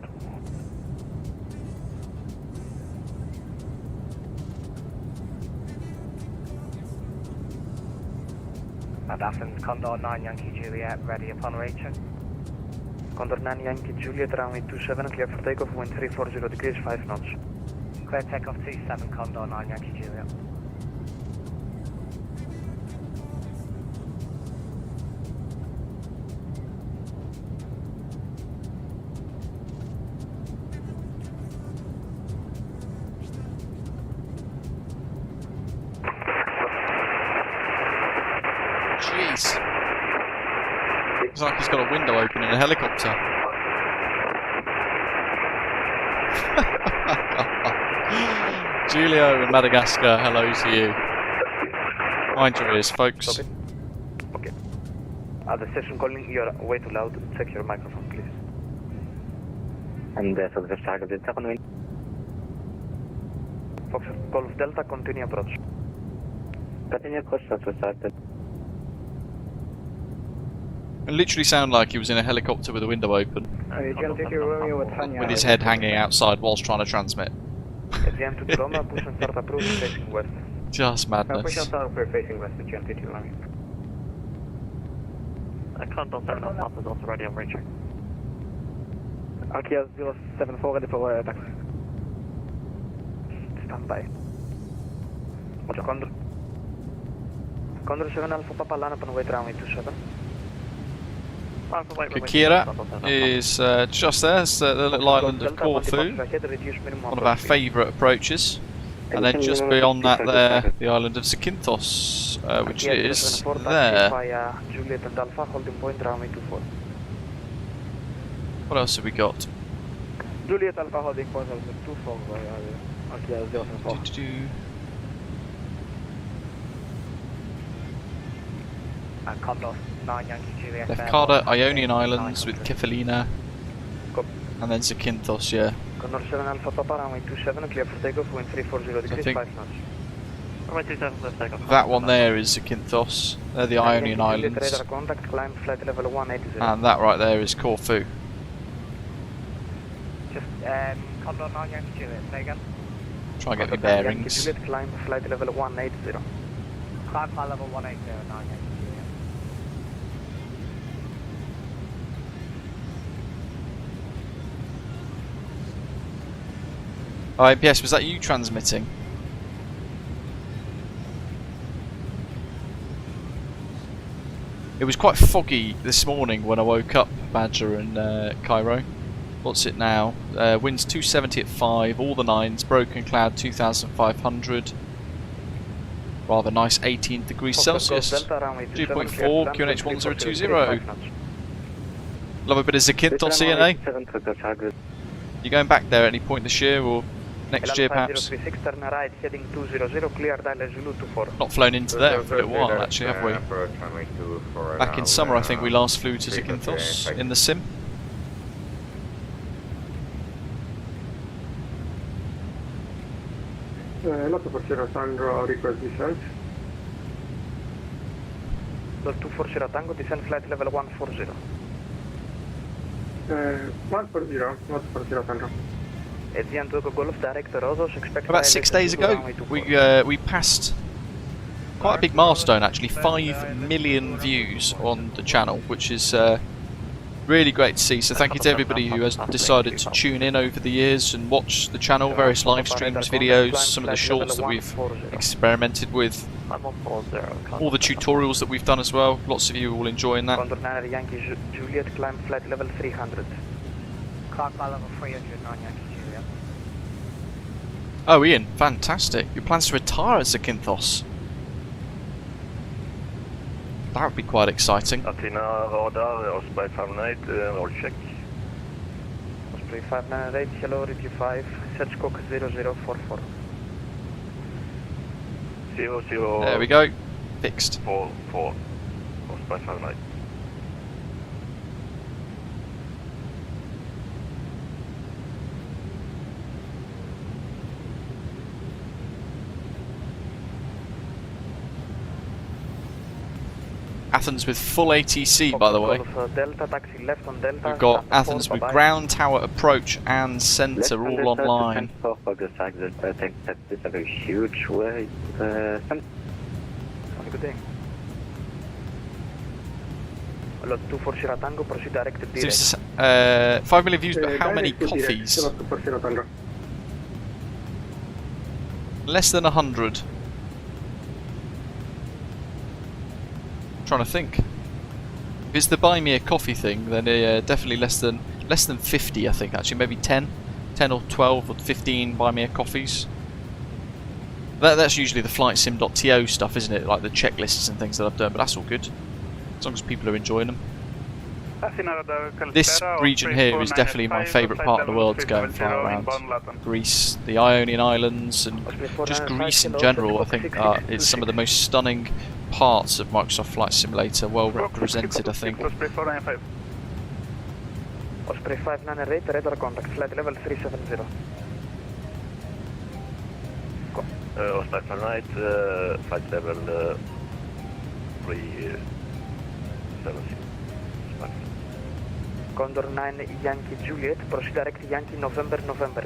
Athens, Condor 9 Yankee Juliet, ready upon reaching. Condor 9 Yankee Juliet, runway 27, clear for takeoff, wind 340 degrees, 5 knots. Clear takeoff 27, Condor 9 Yankee Juliet. Jeez. Looks like he's got a window open in a helicopter. Julio in Madagascar, hello to you. Mind your ears, folks. Okay. The station calling, you're way too loud. Check your microphone, please. And Fox Charles de Gaulle. Fox Golf Delta, continue approach. Continue approach, Fox Charles. It literally sounded like he was in a helicopter with the window open, with his head hanging outside whilst trying to transmit. Just madness. Condor 7 on top is also ready, I'm reaching. Arkia 074 ready for taxi. Stand by. Roger, Condor. Condor 7 Alpha Papa, line up on way runway 27. Kira is just there, it's the little island of Corfu, one of our favourite approaches. And then just beyond that there, the island of Zakynthos, which is there. What else have we got? Juliet Alpha holding point 24 Arkia 074. Condor 9 Yankee Juliet. Left Carter, Ionian Islands with Kefalina, and then Zakynthos, yeah. Condor 7 Alpha Papa, runway 27, clear for takeoff, wind 340 degrees, 5 knots. Runway 27, left takeoff. That one there is Zakynthos, they're the Ionian Islands. Radar contact, climb flight level 180. And that right there is Corfu. Just Condor 9 Yankee Juliet, say again. Try and get the bearings. Juliet, climb flight level 180. Climb flight level 180, 9 Yankee Juliet. IPS, was that you transmitting? It was quite foggy this morning when I woke up, Badger and Cairo. What's it now? Winds 270 at 5, all the 9s, broken cloud 2500. Rather nice 18 degrees Celsius. 2.4 QNH 1020. Love a bit of Zakynthos here, eh? You going back there at any point this year or next year perhaps? Not flown into there for a little while actually, have we? Back in summer I think we last flew to Zakynthos in the sim. Lotto for Sierra Tango, request descent. Lot 2 for Sierra Tango, descent flight level 140. 140, not for Sierra Tango. About 6 days ago, we passed quite a big milestone actually, 5 million views on the channel, which is really great to see. So thank you to everybody who has decided to tune in over the years and watch the channel, various live streams, videos, some of the shorts that we've experimented with, all the tutorials that we've done as well. Lots of you are all enjoying that. Condor 9 Yankee Juliet, climb flight level 300. Climb flight level 300, 9 Yankee Juliet. Oh Ian, fantastic. Your plans to retire at Zakynthos? That would be quite exciting. Athena radar, Osprey 598, roll check. Osprey 598, hello, Review 5, search scope 0044. 00. There we go, fixed. 44, Osprey 598. Athens with full ATC, by the way. Delta, taxi left on Delta. We've got Athens with ground tower approach and centre all online. I think that is a very huge way. Have a good day. Lot 2 for Sierra Tango, proceed directed direct. 5 million views, but how many coffees? Less than 100. Trying to think. If it's the buy me a coffee thing, then definitely less than 50. I think actually, maybe 10 or 12 or 15 buy me a coffees. That's usually the flightsim.to stuff, isn't it? Like the checklists and things that I've done, but that's all good as long as people are enjoying them. This region here is definitely my favourite part of the world to go and fly around. Greece, the Ionian Islands, and just Greece in general. I think it's some of the most stunning parts of Microsoft Flight Simulator, well represented, I think. Osprey 598, radar contact, flight level 370. Osprey 598, flight level 370. Condor 9 Yankee Juliet, proceed direct Yankee November,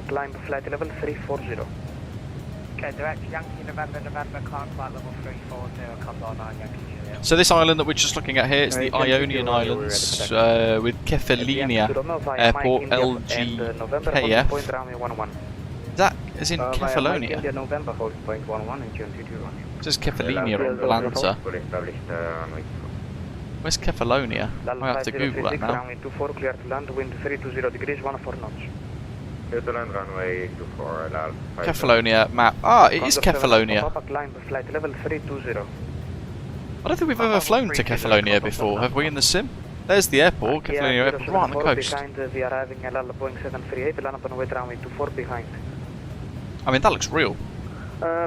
climb flight level 340. Okay, direct Yankee November, climb flight level 340, Condor 9 Yankee Juliet. So this island that we're just looking at here is the Ionian Islands with Kefalonia Airport, LGKF. Is that as in Kefalonia? India November, hold point 11 and June 22 runway. It says Kefalonia on Atlanta. Where's Kefalonia? I have to Google that now. Runway 24, clear to land, wind 320 degrees, 14 knots. Clear to land, runway 24, Lal. Kefalonia map. Ah, it is Kefalonia. Climb flight level 320. I don't think we've ever flown to Kefalonia before, have we, in the sim? There's the airport, Kefalonia Airport, right on the coast. Behind, we are having a Boeing 738, land up on way runway 24 behind. I mean, that looks real.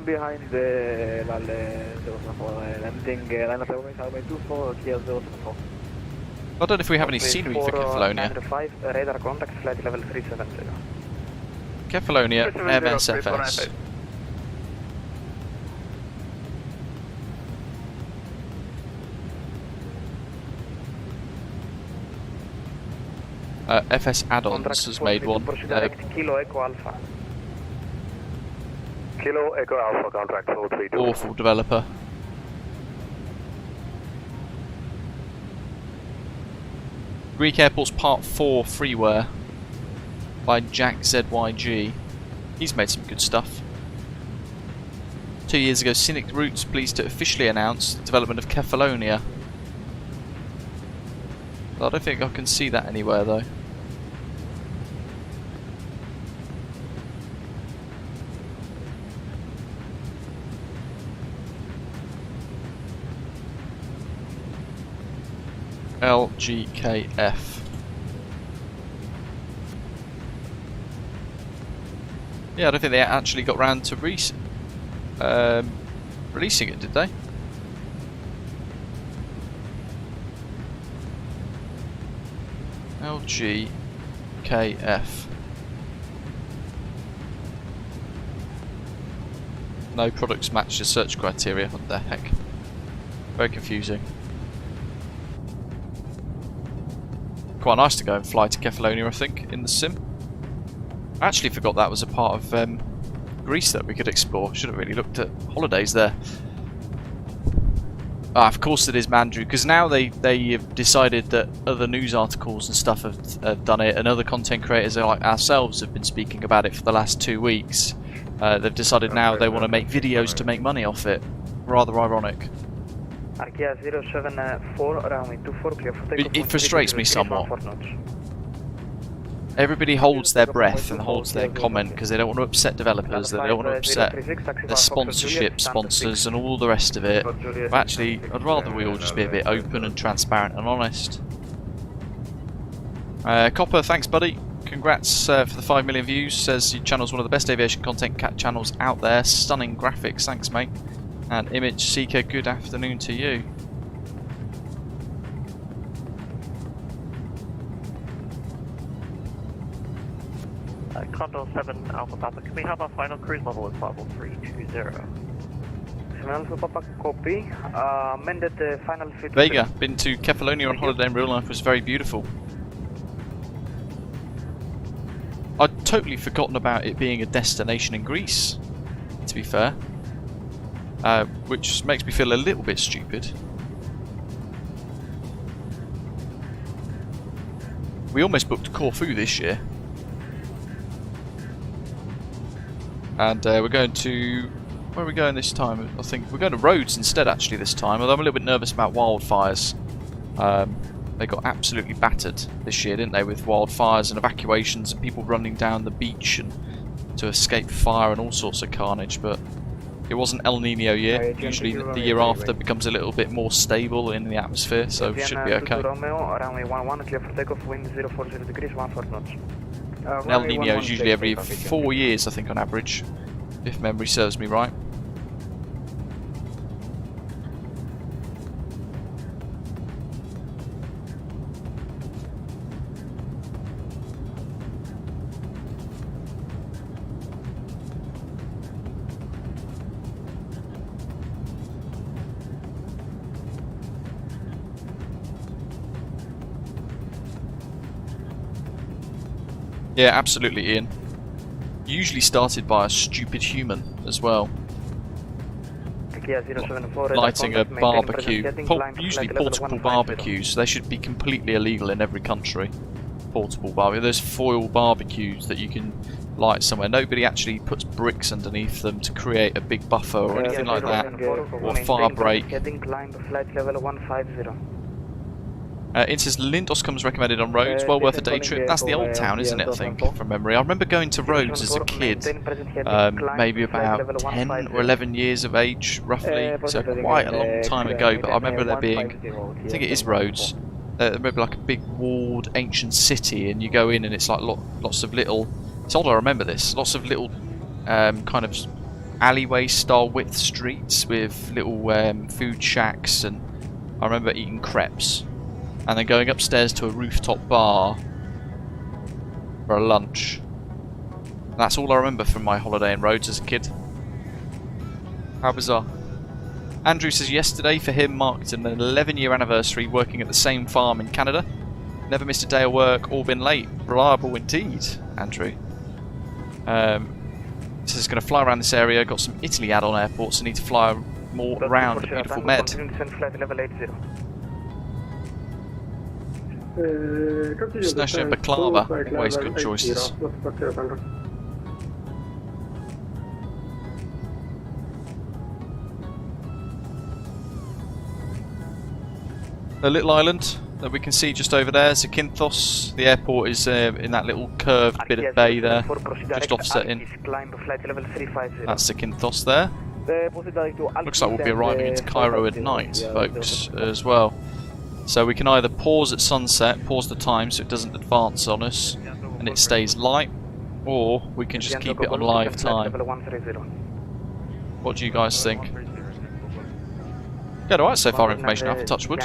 Behind the landing, line up runway 24, clear 074. I don't know if we have any scenery for Kefalonia. 5, radar contact, flight level 370. Kefalonia, MSFS. FS Add-ons has made one. Kilo Echo Alpha. Kilo Echo Alpha contract 432. Awful developer. Greek Airports Part 4 freeware by Jack ZYG. He's made some good stuff. 2 years ago, Scenic Routes pleased to officially announce the development of Kefalonia. I don't think I can see that anywhere though. LGKF. Yeah, I don't think they actually got round to releasing it, did they? LGKF. No products match the search criteria. What the heck? Very confusing. Quite nice to go and fly to Kefalonia, I think, in the sim. I actually forgot that was a part of Greece that we could explore. Should have really looked at holidays there. Ah, of course it is Mandrew, because now they've decided that other news articles and stuff have done it, and other content creators like ourselves have been speaking about it for the last 2 weeks. They've decided now they want to make videos to make money off it. Rather ironic. It frustrates me somewhat. Everybody holds their breath and holds their comment because they don't want to upset developers, they don't want to upset their sponsorship sponsors and all the rest of it. But actually, I'd rather we all just be a bit open and transparent and honest. Copper, thanks buddy. Congrats for the 5 million views. Says your channel's one of the best aviation content channels out there. Stunning graphics, thanks mate. And Image Seeker, good afternoon to you. Condor 7 Alpha Papa, can we have our final cruise level at 51320? 7 Alpha Papa, copy. Amended the final fit. Vega, been to Kefalonia on holiday in real life, was very beautiful. I'd totally forgotten about it being a destination in Greece, to be fair. Which makes me feel a little bit stupid. We almost booked Corfu this year. And we're going to... Where are we going this time? I think we're going to Rhodes instead actually this time, although I'm a little bit nervous about wildfires. They got absolutely battered this year, didn't they, with wildfires and evacuations and people running down the beach and to escape fire and all sorts of carnage, but it wasn't El Nino year. Usually the year after becomes a little bit more stable in the atmosphere, so it should be okay. El Nino is usually every 4 years, I think, on average, if memory serves me right. Yeah, absolutely, Ian. Usually started by a stupid human as well. Lighting a barbecue. Usually portable barbecues. They should be completely illegal in every country. Portable barbecue. There's foil barbecues that you can light somewhere. Nobody actually puts bricks underneath them to create a big buffer or anything like that. Or a fire break. It says Lindos comes recommended on Rhodes, well worth a day trip. That's the old town, isn't it, I think, from memory. I remember going to Rhodes as a kid, maybe about 10 or 11 years of age, roughly, so quite a long time ago, but I remember there being, I think it is Rhodes, I remember like a big walled ancient city, and you go in and it's like lots of little, it's odd I remember this, lots of little kind of alleyway style width streets with little food shacks, and I remember eating crepes. And then going upstairs to a rooftop bar for a lunch. That's all I remember from my holiday in Rhodes as a kid. How bizarre. Andrew says yesterday for him marked an 11-year anniversary working at the same farm in Canada. Never missed a day of work or been late. Reliable indeed, Andrew. Says he's going to fly around this area, got some Italy add-on airports, and need to fly more around the beautiful Med. Snatch and Baklava, always good choices. The little island that we can see just over there, Zakynthos. The airport is in that little curved bit of bay there, just offsetting. That's Zakynthos there. Looks like we'll be arriving into Cairo at night, folks, as well. So we can either pause at sunset, pause the time so it doesn't advance on us and it stays light, or we can just keep it on live time. What do you guys think? Good, alright so far information after Touchwood.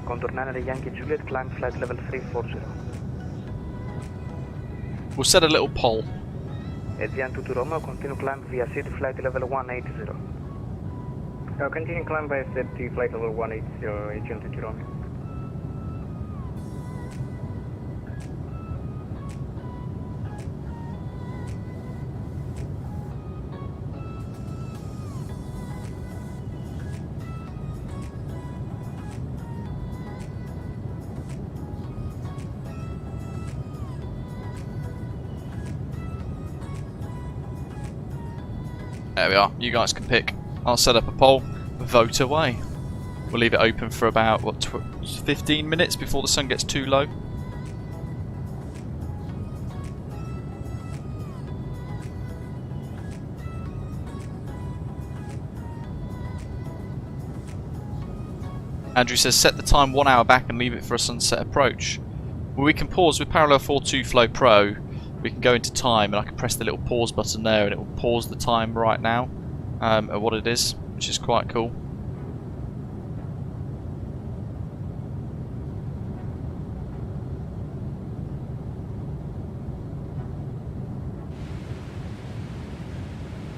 Condor 9 Yankee Juliet, climb flight level 340. We'll set a little poll. Edian 2 Romeo, continue climb via city flight level 180. Continue climb by city flight level 180, Edian 2 Romeo. There we are, you guys can pick. I'll set up a poll, vote away. We'll leave it open for about, what, 15 minutes before the sun gets too low. Andrew says set the time 1 hour back and leave it for a sunset approach. Well, we can pause with Parallel 42 Flow Pro. We can go into time and I can press the little pause button there and it will pause the time right now at what it is, which is quite cool.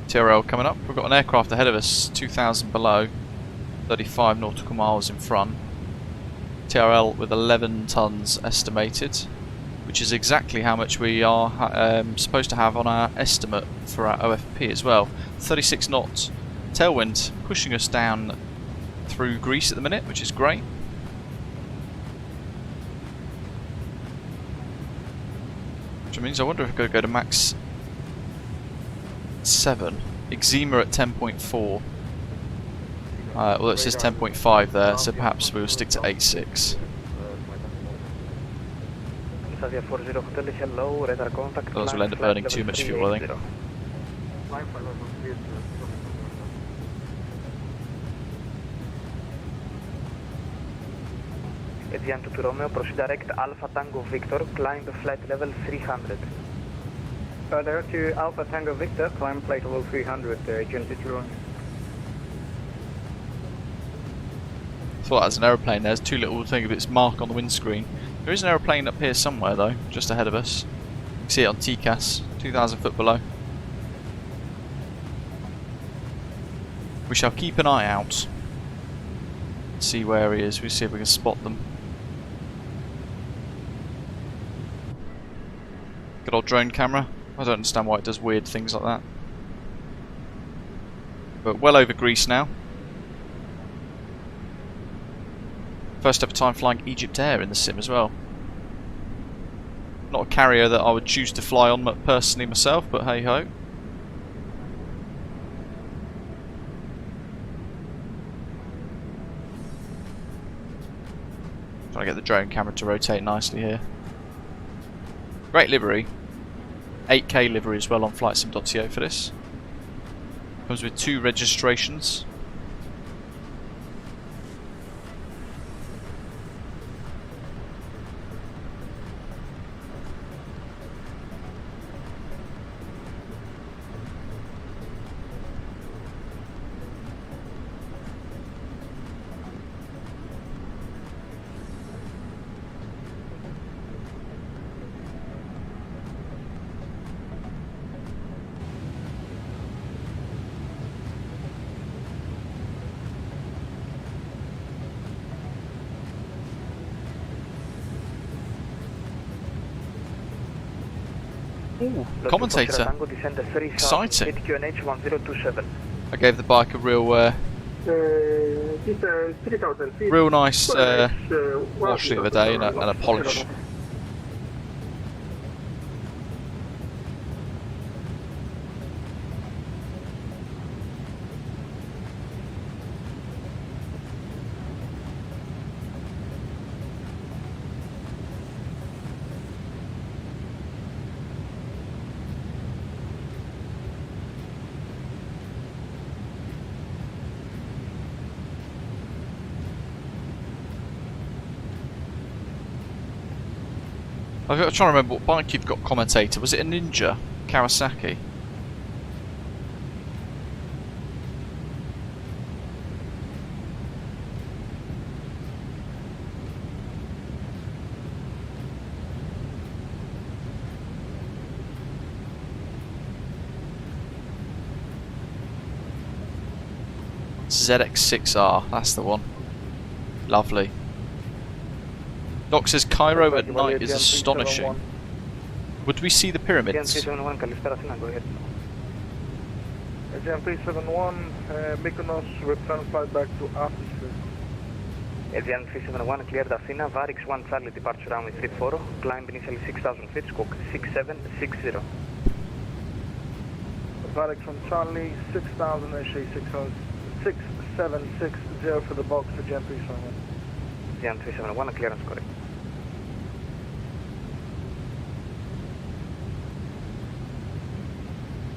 TRL coming up. We've got an aircraft ahead of us, 2,000 below, 35 nautical miles in front. TRL with 11 tons estimated, which is exactly how much we are supposed to have on our estimate for our OFP as well. 36 knots tailwind pushing us down through Greece at the minute, which is great. Which means I wonder if I could go to max 7. Eczema at 10.4. Well, it says 10.5 there, so perhaps we'll stick to 8.6. Those will end up burning too much fuel, I think. Edian 2 Romeo, proceed direct Alpha Tango Victor, climb flight level 300. Direct to Alpha Tango Victor, climb flight level 300, Edian 2 Romeo. I thought that was an aeroplane. There's two little thing of its mark on the windscreen. There is an aeroplane up here somewhere though, just ahead of us. You can see it on TCAS, 2,000 foot below. We shall keep an eye out. See where he is. We'll see if we can spot them. Good old drone camera. I don't understand why it does weird things like that. But well over Greece now. First ever time flying Egyptair in the sim as well. Not a carrier that I would choose to fly on personally myself, but hey ho. Trying to get the drone camera to rotate nicely here. Great livery. 8K livery as well on flightsim.to for this. Comes with 2 registrations. Ooh, commentator. Exciting. I gave the bike a real real nice wash the other day and a polish. I'm trying to remember what bike you've got commentator. Was it a Ninja? Kawasaki? ZX6R, that's the one. Lovely. Doc says Cairo at night is astonishing. Would we see the pyramids? AGM 371, Mykonos, return flight back to Athens. AGM 371, cleared Athena, Varix 1 Charlie, departure runway 34, climb initially 6,000 feet, squawk 6760. Varix 1 Charlie, 6,000, initially 6760 for the box for AGM 371. AGM 371, clearance correct.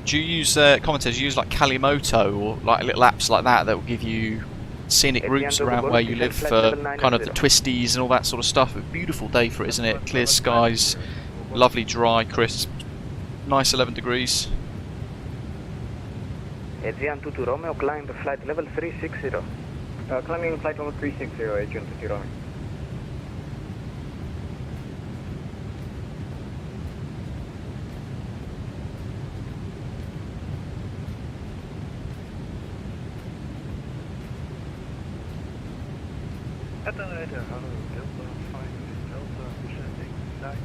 Do you use commentators? Do you use like Kalimoto or like little apps like that will give you scenic routes around where you live for kind of the twisties and all that sort of stuff? A beautiful day for it, isn't it? Clear skies, lovely dry, crisp, nice 11 degrees. Aegean 22 Romeo, climb flight level 360. Climbing flight level 360, Aegean 22 Romeo. Hello, Delta 5, Delta descending 90,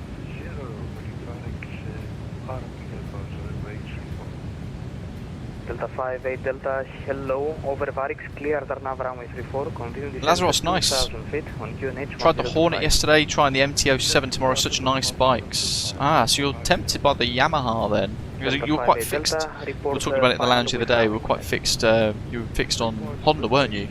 Delta 5-8 Delta, hello, over Varix, clear Darnav runway 34, continue descent Lazarus, nice. feet on QNH. Tried the Hornet yesterday, trying the MT-07 tomorrow, such nice bikes. Ah, so you're tempted by the Yamaha then? Because you were quite fixed. We were talking about it in the lounge the other day, we were quite fixed, you were fixed on Honda, weren't you?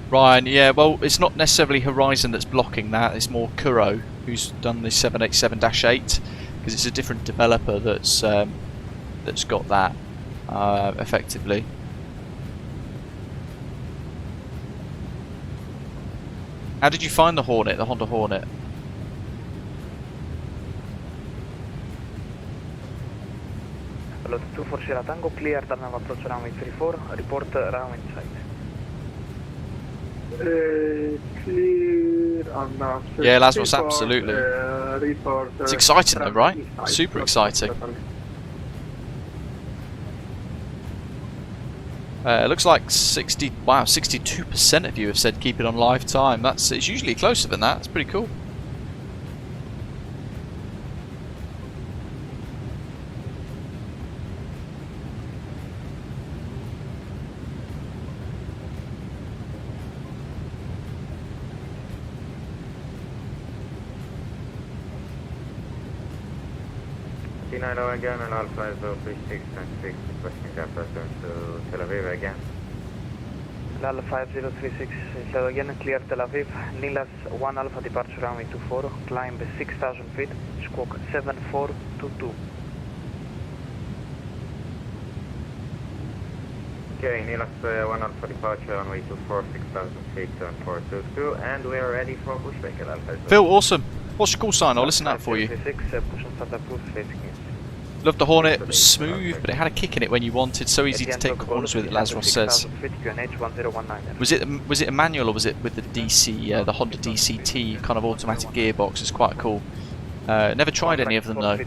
Ryan, yeah, well, it's not necessarily Horizon that's blocking that, it's more Kuro who's done the 787-8, because it's a different developer that's got that, effectively. How did you find the Hornet, the Honda Hornet? Hello, 240 Tango, clear, turn of approach runway 34, report runway sight. Clear on now. Yeah, Lazarus, absolutely. Report, It's exciting though, right? Super exciting. It looks like 62% of you have said keep it on live time. It's usually closer than that. It's pretty cool. T90 again and Alpha 036 and 6 requesting gap return to Tel Aviv again. Alpha 5036 hello again, clear Tel Aviv. Nilas 1 Alpha departure runway 24, climb 6,000 feet, squawk 7422. Okay, Nilas 1 Alpha departure runway 24, 6,000 feet, 7422, and we are ready for pushback at Alpha. Phil, awesome. What's your call sign? I'll listen out for you. Loved the Hornet, it was smooth, but it had a kick in it when you wanted. So easy to take corners with it, Lazarus says. Was it a manual or was it with the DC, the Honda DCT kind of automatic gearbox? It's quite cool. Never tried any of them though.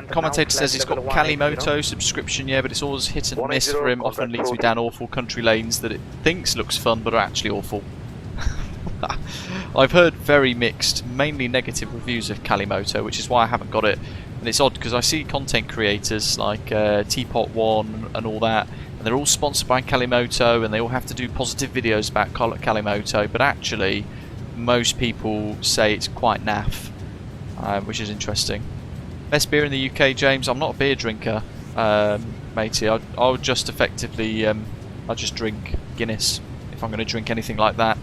Commentator says he's got Kalimoto subscription, yeah, but it's always hit and miss for him. Often leads me down awful country lanes that it thinks looks fun but are actually awful. I've heard very mixed, mainly negative reviews of Kalimoto, which is why I haven't got it. And it's odd because I see content creators like Teapot One and all that, and they're all sponsored by Kalimoto, and they all have to do positive videos about Kalimoto. But actually, most people say it's quite naff, which is interesting. Best beer in the UK, James? I'm not a beer drinker, matey. I would just effectively, I just drink Guinness if I'm going to drink anything like that.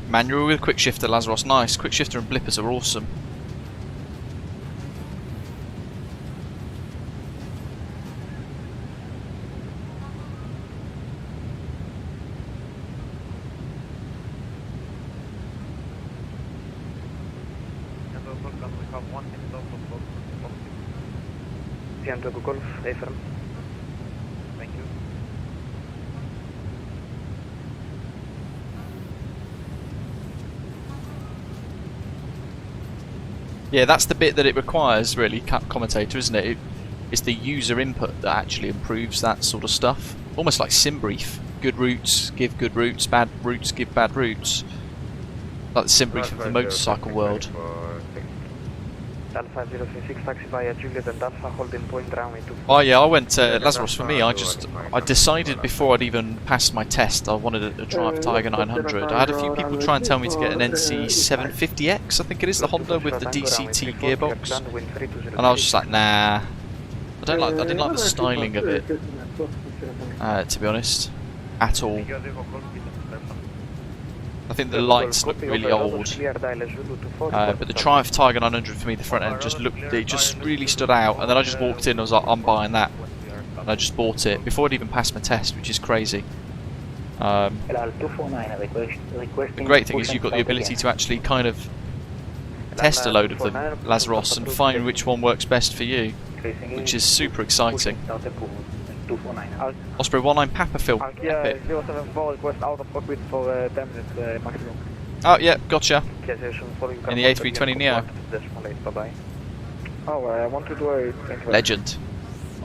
Manual with quick shifter, Lazarus, nice. Quick shifter and blippers are awesome. Golf, affirm. Thank you. Yeah, that's the bit that it requires, really, commentator, isn't it? It's the user input that actually improves that sort of stuff. Almost like sim brief. Good routes give good routes, bad routes give bad routes. Like the sim brief of the motorcycle world. Alpha 036 taxi via Juliet and Alpha holding point runway 24. Oh yeah, I went Lazarus. For me, I decided before I'd even passed my test I wanted to drive Tiger 900. I had a few people try and tell me to get an NC750X, I think it is, the Honda with the DCT gearbox, and I was just like, nah, I didn't like the styling of it, to be honest, at all. I think the lights look really old, but the Triumph Tiger 900 for me, the front end just really stood out, and then I just walked in and was like, I'm buying that, and I just bought it before I'd even passed my test, which is crazy. The great thing is you've got the ability to actually kind of test a load of them, Lazarus, and find which one works best for you, which is super exciting. Osprey 19 Papa Phil. Yeah, 074 request out of cockpit for 10 minutes maximum. Oh yeah, gotcha. In the A320 Neo. Oh, I want to do a legend.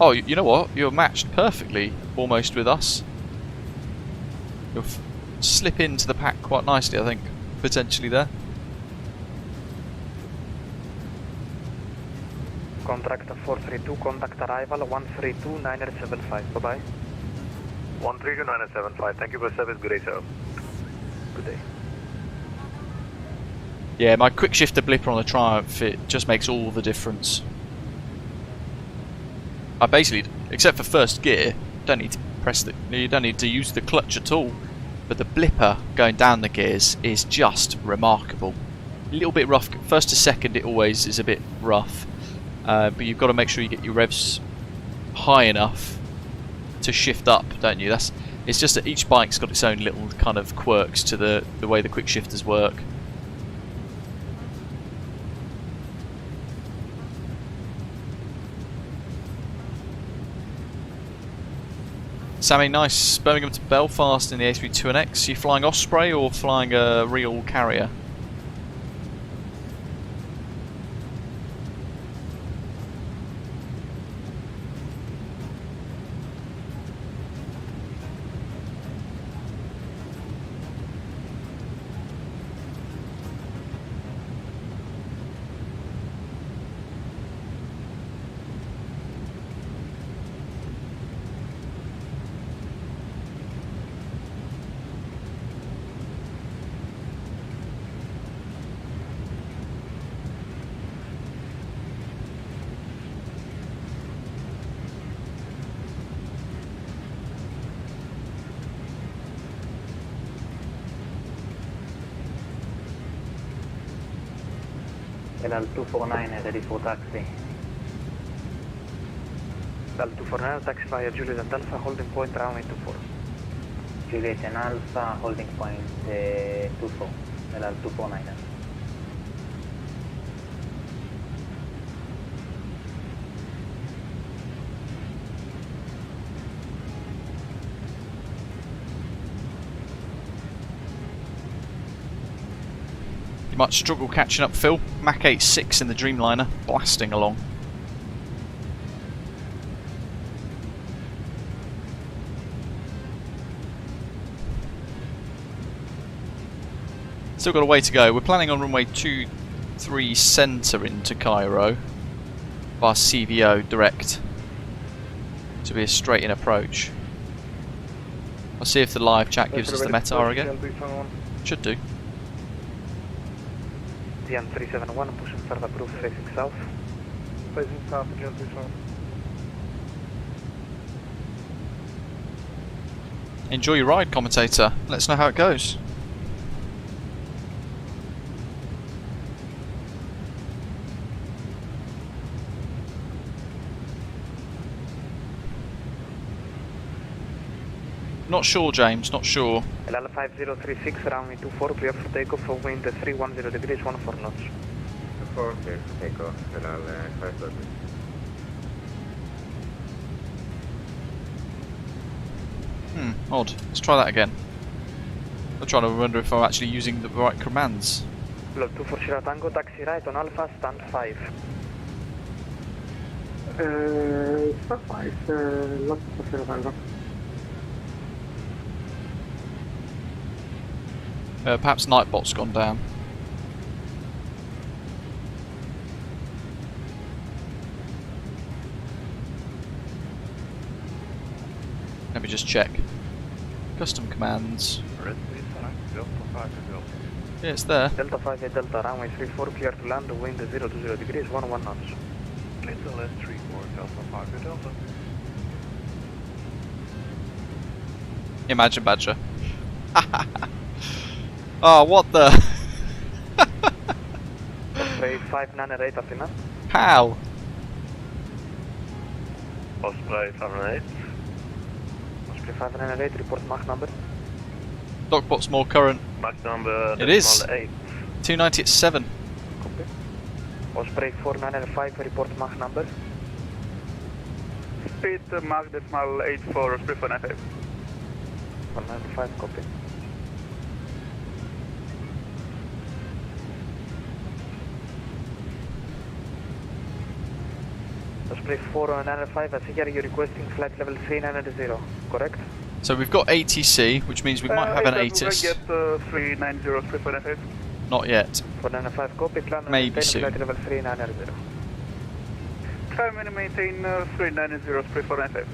Oh, you know what? You're matched perfectly, almost, with us. You'll slip into the pack quite nicely, I think, potentially there. Contract 432, contact arrival 132-975. Bye bye. 132-975. Thank you for service. Good day, sir. Good day. Yeah, my quick shifter blipper on the Triumph, it just makes all the difference. I basically, except for first gear, don't need to you don't need to use the clutch at all. But the blipper going down the gears is just remarkable. A little bit rough. First to second, it always is a bit rough. But you've got to make sure you get your revs high enough to shift up, don't you? It's just that each bike's got its own little kind of quirks to the way the quick shifters work. Sammy, nice. Birmingham to Belfast in the A321X. You flying Osprey or flying a real carrier? LL249 ready for taxi. LL249 taxi via Juliet and Alpha, holding point runway 24. Juliet and Alpha, holding point 24, LL249. You might struggle catching up, Phil. Mach 86 in the Dreamliner, blasting along. Still got a way to go. We're planning on runway 23 centre into Cairo via CVO direct to be a straight in approach. I'll see if the live chat gives us the METAR again. Should do. TM 371, pushing start approved, facing south. Facing south, again, 371. Enjoy your ride, commentator. Let us know how it goes. Not sure, James, not sure. LL5036, runway 24, clear for takeoff for wind 310 degrees, 14 knots. 24, clear for takeoff, LL5036. Odd. Let's try that again. I'm trying to wonder if I'm actually using the right commands. Look, 24 Sierra Tango, taxi right on Alpha, stand 5. Stand 5, not for Sierra Tango. Perhaps Nightbot's gone down. Let me just check. Custom commands. Yeah, it's there. Delta 5 at Delta, runway 34, clear to land, wind 020 degrees, 11 knots. Please LS 34, Delta 5 at Delta. Imagine Badger. Oh, what the? Osprey 598 Athena. How? Osprey 598. Osprey 598, report Mach number. Docbot's more current. Mach number it is. 8. 290 at 7. Copy. Osprey 495, report Mach number. Speed Mach decimal 8 for Osprey 495. 495, copy. Osprey 495, I see here you're requesting flight level 390, correct? So we've got ATC, which means we might have an ATIS. Get 390 Osprey 495. Not yet. 495, copy, climb and maybe maintain soon. flight level 390. Climb and maintain 390 Osprey 495.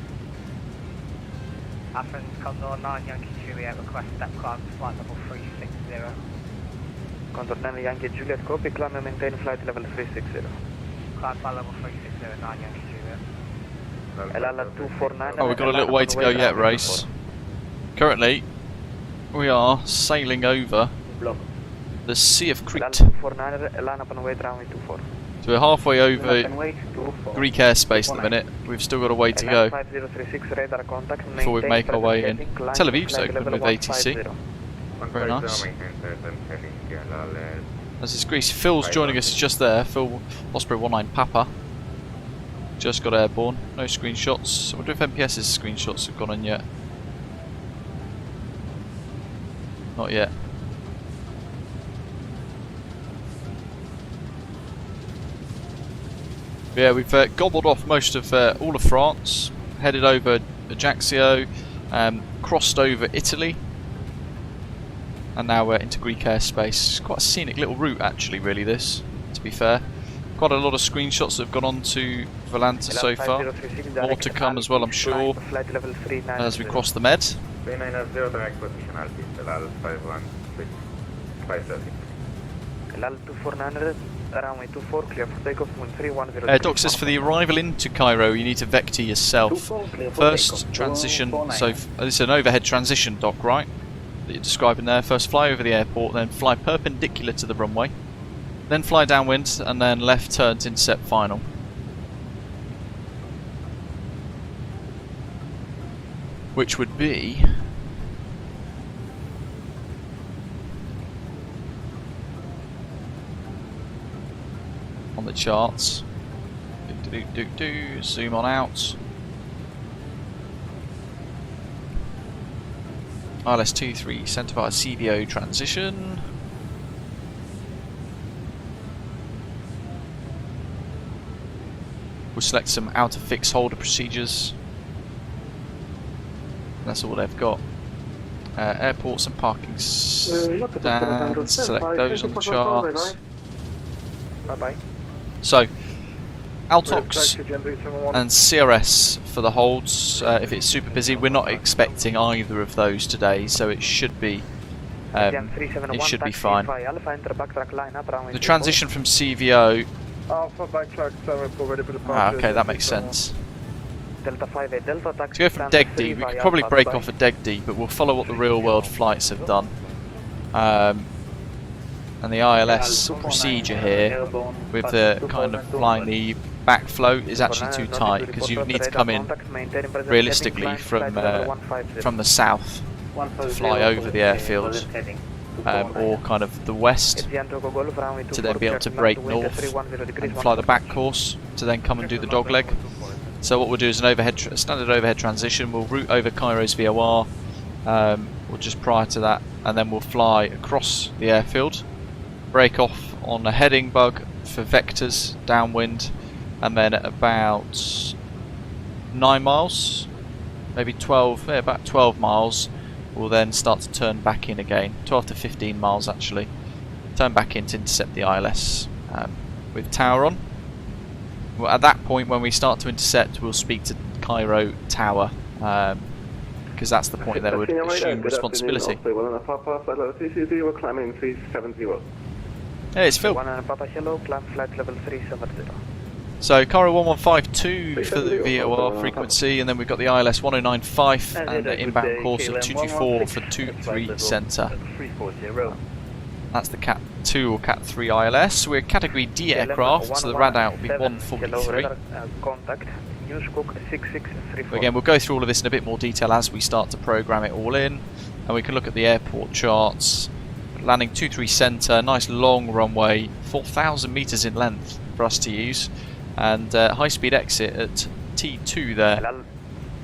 Athens, Condor 9 Yankee Juliet, request step climb to flight level 360. Condor 9 Yankee Juliet, copy, climb and maintain flight level 360. Climb flight level 360, 9 Yankee Juliet. LL249. Oh, we've got a little way to go yet, race. Currently, we are sailing over the Sea of Crete. LL249, line up on way runway 24. So we're halfway over Greek airspace at the minute. We've still got a way to go before we make our way in. Tel Aviv's open with ATC. Very nice. As is Greece. Phil's joining us just there. Phil Osprey 19 Papa. Just got airborne. No screenshots. I wonder if MPS's screenshots have gone on yet. Not yet. Yeah, we've gobbled off most of all of France, headed over Ajaccio, crossed over Italy, and now we're into Greek airspace. It's quite a scenic little route actually, really, this, to be fair. Quite a lot of screenshots that have gone on to Volanta so far. More to come as well, I'm sure, as we cross the Med. Doc says for the arrival into Cairo you need to vector yourself. First transition, so this is an overhead transition, Doc, right? That you're describing there. First fly over the airport, then fly perpendicular to the runway, then fly downwind, and then left turn to intercept final. Which would be... on the charts. Zoom on out. ILS-23 centre via CVO transition. We'll select some outer fix holder procedures. That's all they've got. Airports and parking stands. Select those on the charts. Bye-bye. So, Altox and CRS for the holds. If it's super busy, we're not expecting either of those today, so it should be fine. The transition from CVO. Okay, that makes sense. To go from Deg D, we could probably break off at Deg D, but we'll follow what the real world flights have done. And the ILS procedure here, with the kind of flying the back float, is actually too tight because you need to come in realistically from the south to fly over the airfield, or kind of the west, to then be able to break north and fly the back course to then come and do the dogleg. So what we'll do is a standard overhead transition. We'll route over Cairo's VOR, or just prior to that, and then we'll fly across the airfield. Break off on a heading bug for vectors downwind, and then at about 9 miles, maybe 12, about 12 miles, we'll then start to turn back in again. 12 to 15 miles actually. Turn back in to intercept the ILS with tower on. Well, at that point, when we start to intercept, we'll speak to Cairo Tower, because that's the point that would assume responsibility. Hey, it's Phil. So Cairo 1152 for the VOR frequency, and then we've got the ILS 1095 and the inbound course of 224 for 23 centre. That's the Cat 2 or Cat 3 ILS. We're category D aircraft, so the radar will be 143. Again, we'll go through all of this in a bit more detail as we start to program it all in, and we can look at the airport charts. Landing 23 centre, nice long runway, 4,000 metres in length for us to use, and high speed exit at T2 there,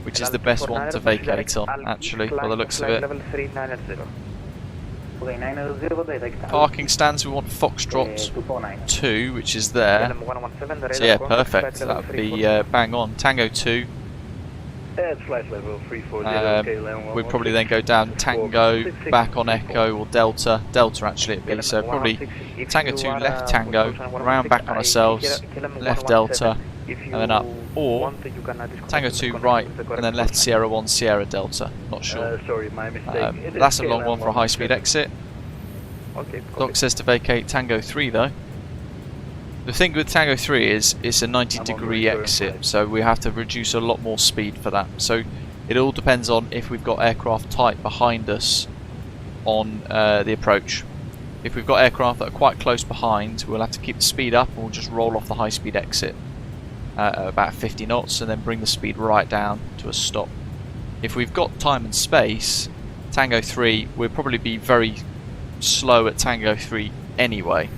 which is the best one to vacate on actually, by the looks of it. Parking stands, we want Foxtrot 2, which is there. So yeah, perfect, that would be bang on. Tango 2. We'd probably then go down Tango, back on Echo or Delta. Delta actually it'd be, so probably Tango 2, left Tango, round back on ourselves, left Delta, and then up. Or Tango 2 right, and then left Sierra 1, Sierra Delta. Not sure. That's a long one for a high speed exit. Doc says to vacate Tango 3 though. The thing with Tango 3 is it's a 90-degree exit, so we have to reduce a lot more speed for that. So it all depends on if we've got aircraft tight behind us on the approach. If we've got aircraft that are quite close behind, we'll have to keep the speed up and we'll just roll off the high speed exit at about 50 knots and then bring the speed right down to a stop. If we've got time and space, Tango 3, we'll probably be very slow at Tango 3 anyway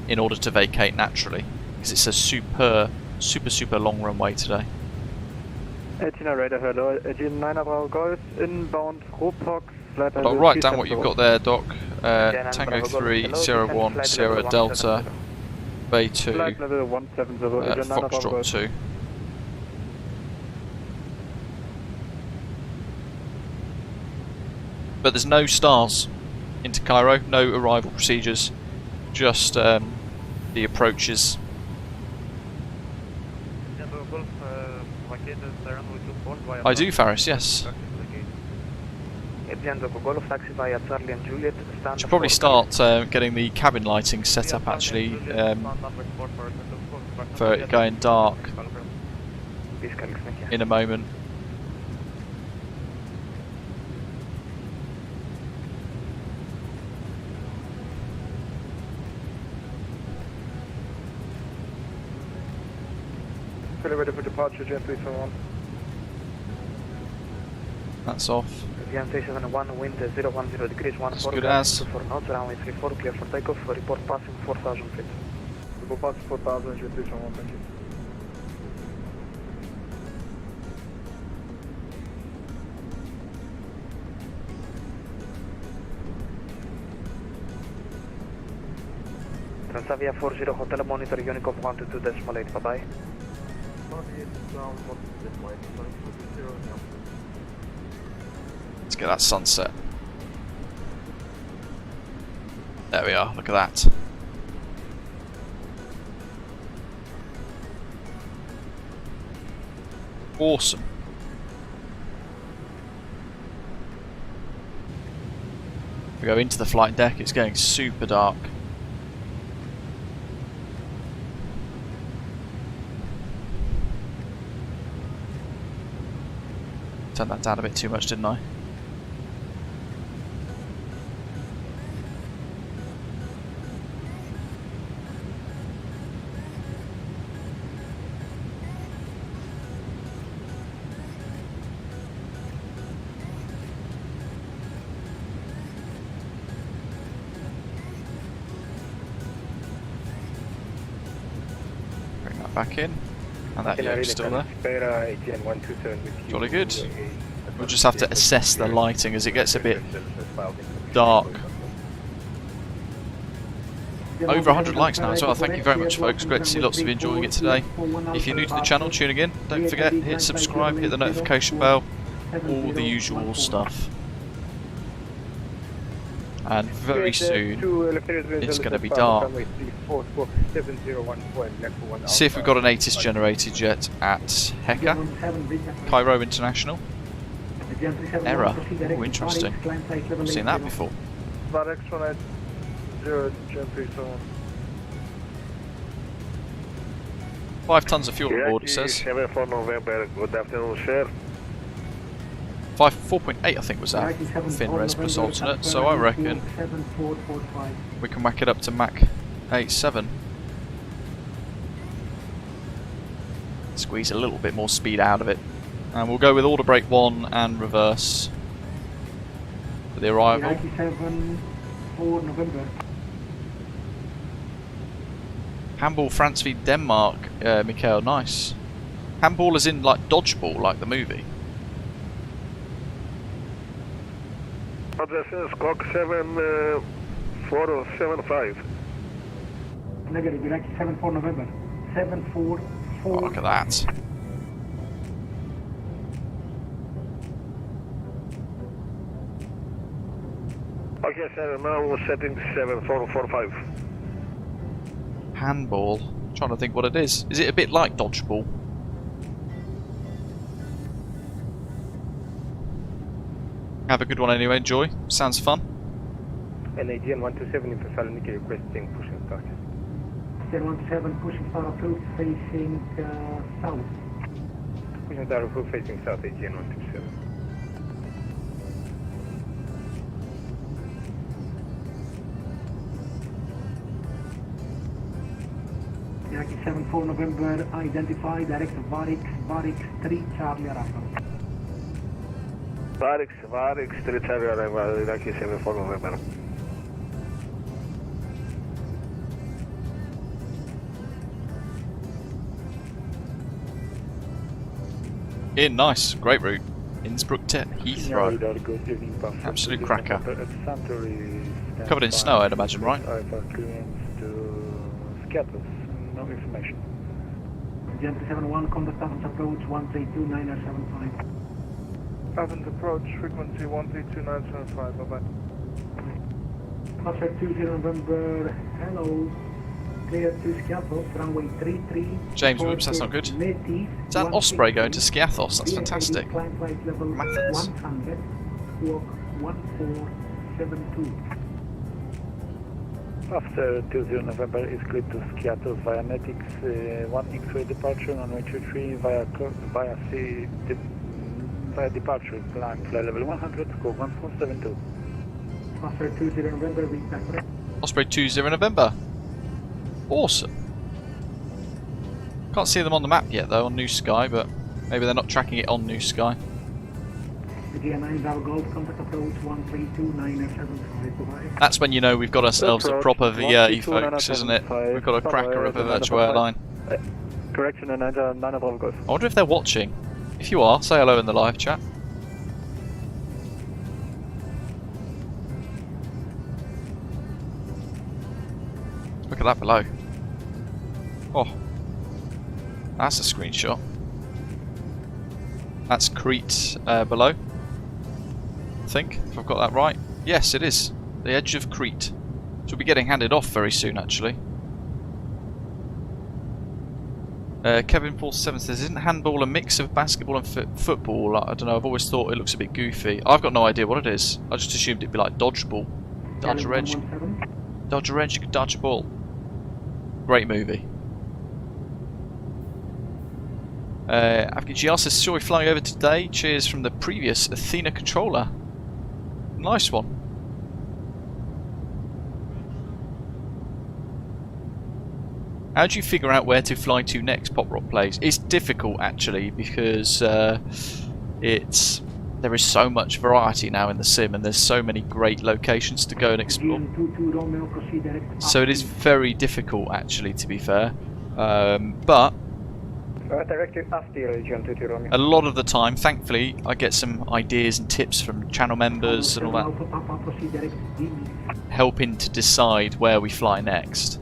in order to vacate naturally, because it's a super long runway today. 18 radar, hello, Agent 9 Golf, inbound, Ropox, flight level. I'll write down what you've got there, Doc. Tango 3, 01, Sierra Delta, Bay 2, flight level 170, Foxtrot 2. But there's no stars into Cairo, no arrival procedures, just the approaches. I do, Faris, yes. Should probably start getting the cabin lighting set up actually for it going dark in a moment. Ready for departure, Gen 371. That's off. Gen 371, wind 010 degrees, 14 good as. 4 knots, runway 34, clear for takeoff, report passing 4,000 feet. Report passing 4,000, Gen 371, thank you. Transavia 40 Hotel, monitor Unicom 122.8, bye-bye. Let's get that sunset. There we are, look at that. Awesome. We go into the flight deck, it's getting super dark. Turned that down a bit too much, didn't I? Bring that back in. And that yoke's still there. Jolly good. We'll just have to assess the lighting as it gets a bit dark. Over 100 likes now as well. Thank you very much, folks. Great to see lots of you enjoying it today. If you're new to the channel, tuning in, don't forget, hit subscribe, hit the notification bell, all the usual stuff. And very soon, it's going to be dark. See if we've got an ATIS generated yet at Heka, Cairo International. Error. Oh, interesting. I've seen that before. 5 tons of fuel on board, it says. 4.8 I think was that fin res plus alternate, so I reckon we can whack it up to Mach 87. Squeeze a little bit more speed out of it. And we'll go with order brake 1 and reverse for the arrival. 97 for November. Handball France v Denmark, Mikhail, nice. Handball as in like dodgeball, like the movie. Address is Cock 7475. Negative, Iraqi 74 November. 744. Oh, look at that. Okay, sir, now we're setting 7445. Handball. I'm trying to think what it is. Is it a bit like dodgeball? Have a good one anyway, enjoy. Sounds fun. NAGN 127 in Thessaloniki requesting pushing start. 017 pushing start approach facing south. Pushing start approach facing south, AGN 127. Yankee 74 November, identify, direct Varix 3 Charlie Alpha. Varix 3 Charlie Alpha, Yankee 74 November. Nice, great route. Innsbruck to Heathrow. Absolute cracker. Covered in snow, I'd imagine, right? No information. Gent 71, contact Athens approach 132975. Athens approach, frequency 132975, bye-bye. Passenger 20 November, hello. Clear to Skiathos, runway 33. James, whoops, that's not good. Is that Osprey going to Skiathos? That's fantastic. Climb flight level 100, walk 1472. After 20 November is clear to Skiathos via Netics, 1 X-ray departure, runway 23 via departure, climb flight level 100, scope 1472. After 20 November, we back. Osprey 20 November. Awesome. Can't see them on the map yet though on New Sky, but maybe they're not tracking it on New Sky. That's when you know we've got ourselves a proper VA, folks, isn't it? We've got a cracker of a virtual airline. Correction, 9 Bravo Golf. I wonder if they're watching. If you are, say hello in the live chat. Look at that below. Oh, that's a screenshot. That's Crete below. I think, if I've got that right. Yes, it is. The edge of Crete. So we'll be getting handed off very soon, actually. Kevin 47 says, isn't handball a mix of basketball and football? I don't know, I've always thought it looks a bit goofy. I've got no idea what it is. I just assumed it'd be like dodgeball. Dodge a edge. Dodge a edge, you could dodge a ball. Great movie. FGR says, saw we flying over today. Cheers from the previous Athena controller. Nice one. How do you figure out where to fly to next, Pop Rock Plays? It's difficult actually because there is so much variety now in the sim and there's so many great locations to go and explore. So it is very difficult actually, to be fair. But a lot of the time, thankfully, I get some ideas and tips from channel members and all that, helping to decide where we fly next.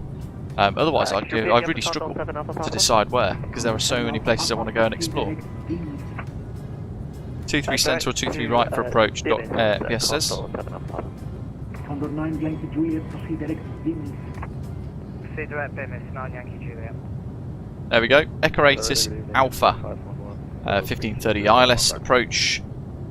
Otherwise, I really struggle to decide where, because there are so many places I want to go and explore. 23 centre or 23 right for approach, PS says. Condor 9 Yankee Juliet, proceed direct Venice. Proceed direct Venice, 9 Yankee Juliet. There we go, Echaratus Alpha, 1530 ILS approach,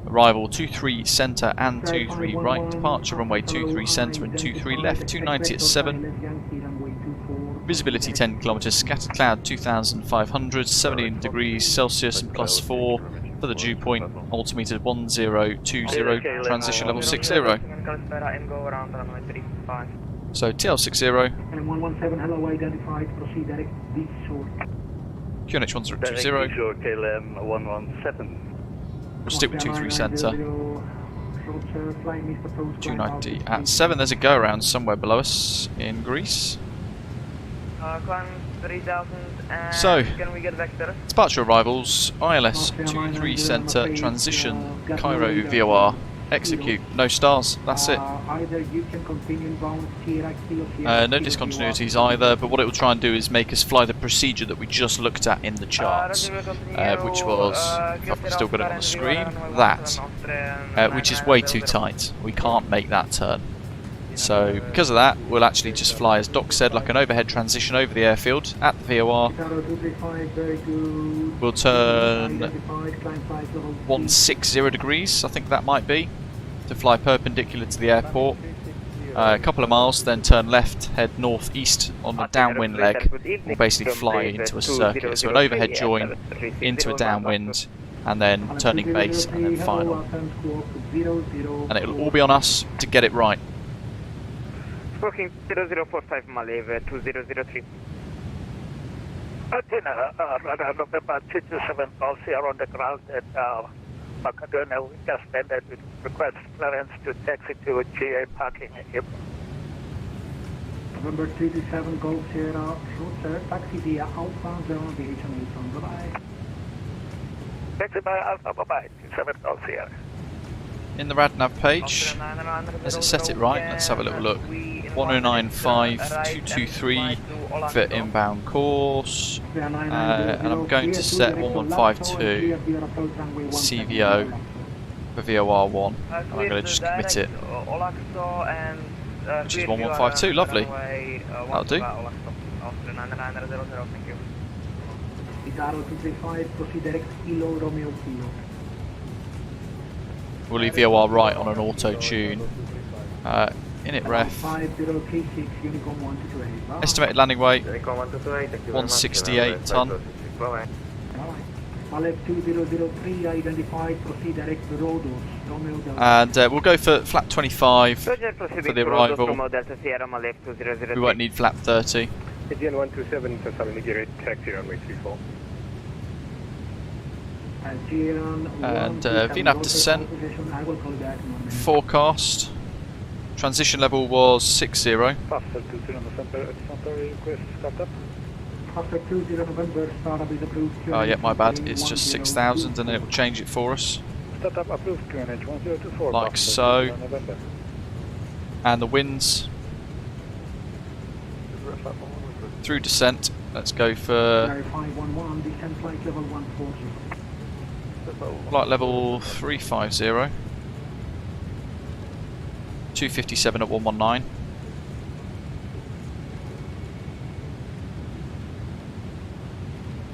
arrival 23 centre and 23 right, departure runway 23 centre and 23 left, 290 at 7, visibility 10 kilometres, scattered cloud 2500, 17 degrees Celsius and +4 for the dew point, altimeter 1020, transition level 60. So TL60. LM117, hello, identified, proceed direct beach shore. QNH 1020. KLM 117. We'll stick with 23 centre. 290 at 7. There's a go around somewhere below us in Greece. So, departure arrivals, ILS 23 centre, transition, Cairo VOR, execute, no stars, that's it. No discontinuities either, but what it will try and do is make us fly the procedure that we just looked at in the charts, which was, if I've still got it on the screen, that, which is way too tight. We can't make that turn. So because of that, we'll actually just fly, as Doc said, like an overhead transition over the airfield at the VOR. We'll turn 160 degrees, I think that might be, to fly perpendicular to the airport. A couple of miles, then turn left, head northeast on the downwind leg. We'll basically fly into a circuit. So an overhead join into a downwind, and then turning base, and then final. And it'll all be on us to get it right. Booking 0045 Malave 2003. Athena, radar November 227 calls here on the ground at Macadona. We just landed with request clearance to taxi to GA parking area. November 227 Golf Sierra, short taxi via Alpha 0 Deviation 8, bye-bye. Taxi by Alpha, bye-bye, 27 calls here. In the RadNav page, has it set it right? Let's have a little look. 1095-223 for inbound course, and I'm going to set 1152 CVO for VOR1, and I'm going to just commit it, which is 1152, lovely, that'll do. We'll leave VOR right on an auto tune. Init ref. Estimated landing weight 168 tonne. And we'll go for flap 25 for the arrival. We won't need flap 30. Indian 127 to Salinigiri, taxi runway 34. And VNAV descent forecast. Transition level was 60. Oh yeah, my bad. It's just 6,000, and it will change it for us. Like so. And the winds through descent. Let's go for flight level 350. 257 at 119.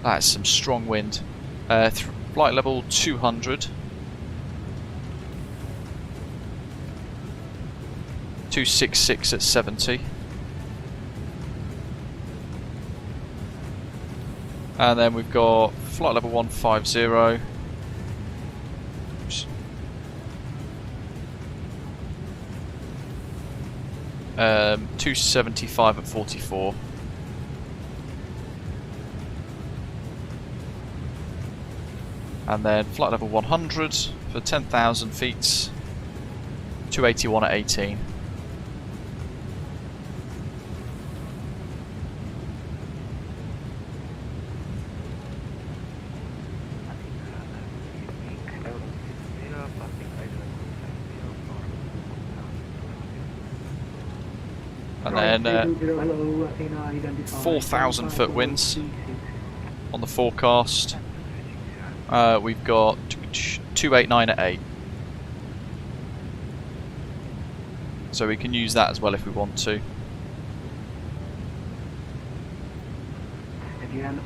That is some strong wind. Flight level 200. 266 at 70. And then we've got flight level 150. 275 at 44. And then flight level 100 for 10,000 feet, 281 at 18. And then 4,000 foot winds on the forecast. We've got 289 at 8. So we can use that as well if we want to.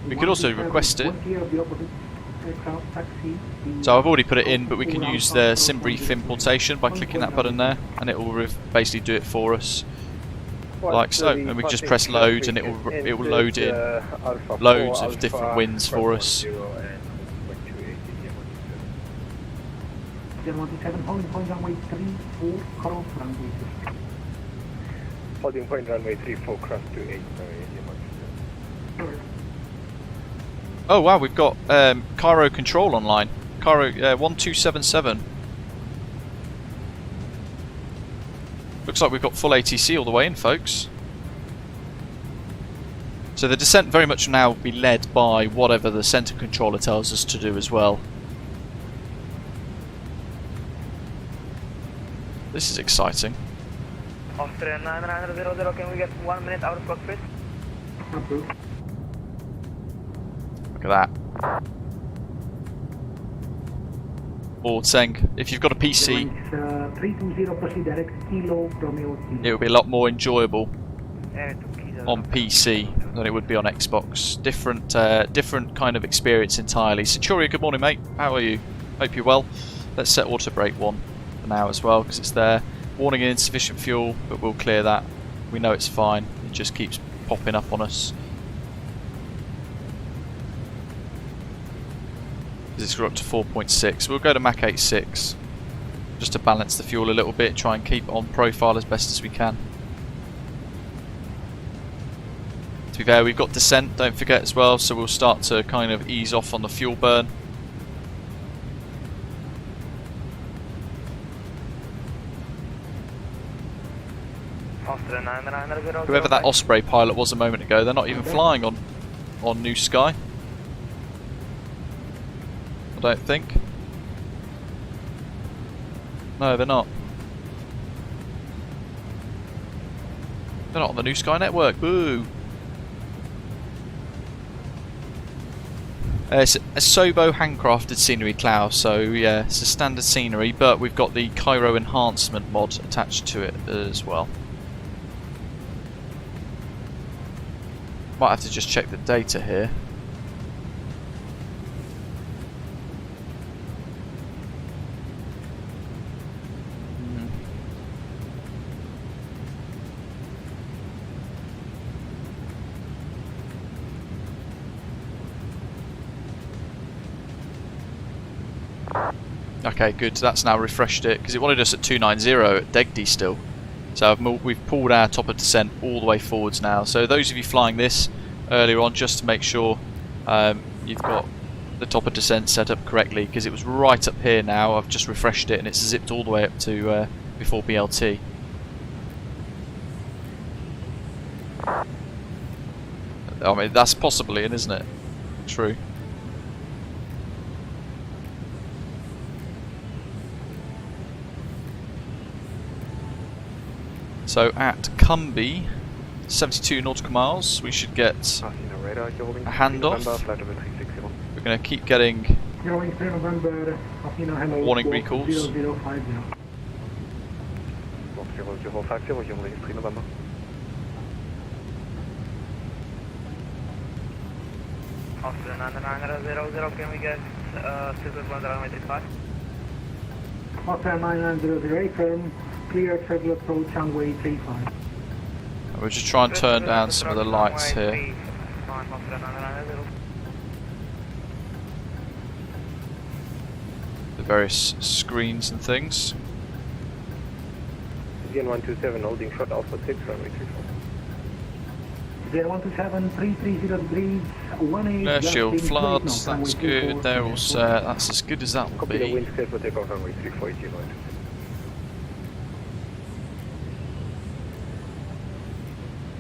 We could also request it. So I've already put it in, but we can use the SimBrief importation by clicking that button there, and it will basically do it for us. Like so, and we just press load, and it will load in loads of different winds for us. Holding point runway 34, cross 28. Oh wow, we've got Cairo control online. Cairo 1277. Looks like we've got full ATC all the way in, folks. So the descent very much now will be led by whatever the centre controller tells us to do as well. This is exciting. Austrian 9900, can we get 1 minute out of cockpit? Look at that. Saying if you've got a PC, it will be a lot more enjoyable on PC than it would be on Xbox. Different kind of experience entirely. Centuria, good morning, mate. How are you? Hope you're well. Let's set auto brake 1 for now as well, because it's there. Warning insufficient fuel, but we'll clear that. We know it's fine. It just keeps popping up on us. It's up to 4.6. We'll go to Mach 8.6 just to balance the fuel a little bit, try and keep on profile as best as we can. To be fair, we've got descent, don't forget as well, so we'll start to kind of ease off on the fuel burn. Whoever that Osprey pilot was a moment ago, they're not even flying on New Sky. I don't think. No, they're not. They're not on the New Sky network. Boo! It's a Sobo handcrafted scenery cloud, so yeah, it's a standard scenery, but we've got the Cairo enhancement mod attached to it as well. Might have to just check the data here. Okay, good. So that's now refreshed it because it wanted us at 290 at Degdi still. So we've pulled our top of descent all the way forwards now. So those of you flying this earlier on, just to make sure you've got the top of descent set up correctly, because it was right up here now. I've just refreshed it and it's zipped all the way up to before BLT. I mean, that's possibly in, isn't it? True. So at Cumbie, 72 nautical miles, we should get a handoff. We're going to keep getting warning recalls. After 900, can we get Silver 135? After 900, firm. Clear travel approach runway 35. We'll just try and turn down some of the lights here. The various screens and things. ZN127 holding short Alpha 6 runway 34. ZN127 330 degrees 18. Air shield floods, that's good. They're all set. That's as good as that will Copy the be. wind clear for takeoff runway 34.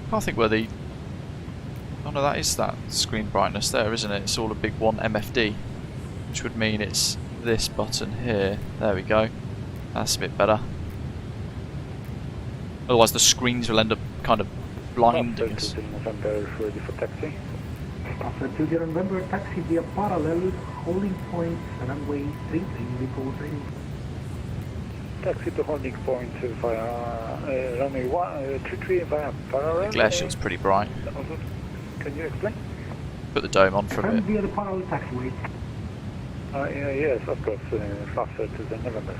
I can't think where the... Oh no, that is that screen brightness there, isn't it? It's all a big one MFD, which would mean it's this button here. There we go. That's a bit better. Otherwise the screens will end up kind of blinding us. November ready for taxi. After 20 November, taxi via parallel, holding point, runway 33, report ready. Taxi to holding point via runway 33 via parallel. The glare shield's pretty bright. Can you explain? Put the dome on for a bit. Via the parallel taxiway. Yes, of course, faster to the November.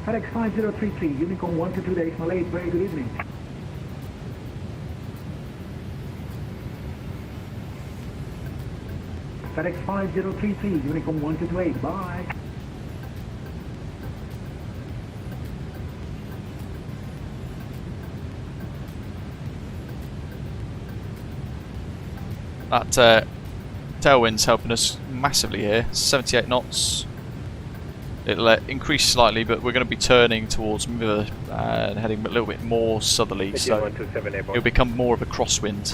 FedEx 5033, Unicorn 1 to 2 days, Malay, very good evening. FedEx 5033, Unicorn 1 to 28, bye. That tailwind's helping us massively here. 78 knots. It'll increase slightly, but we're going to be turning towards River and heading a little bit more southerly, so it'll become more of a crosswind.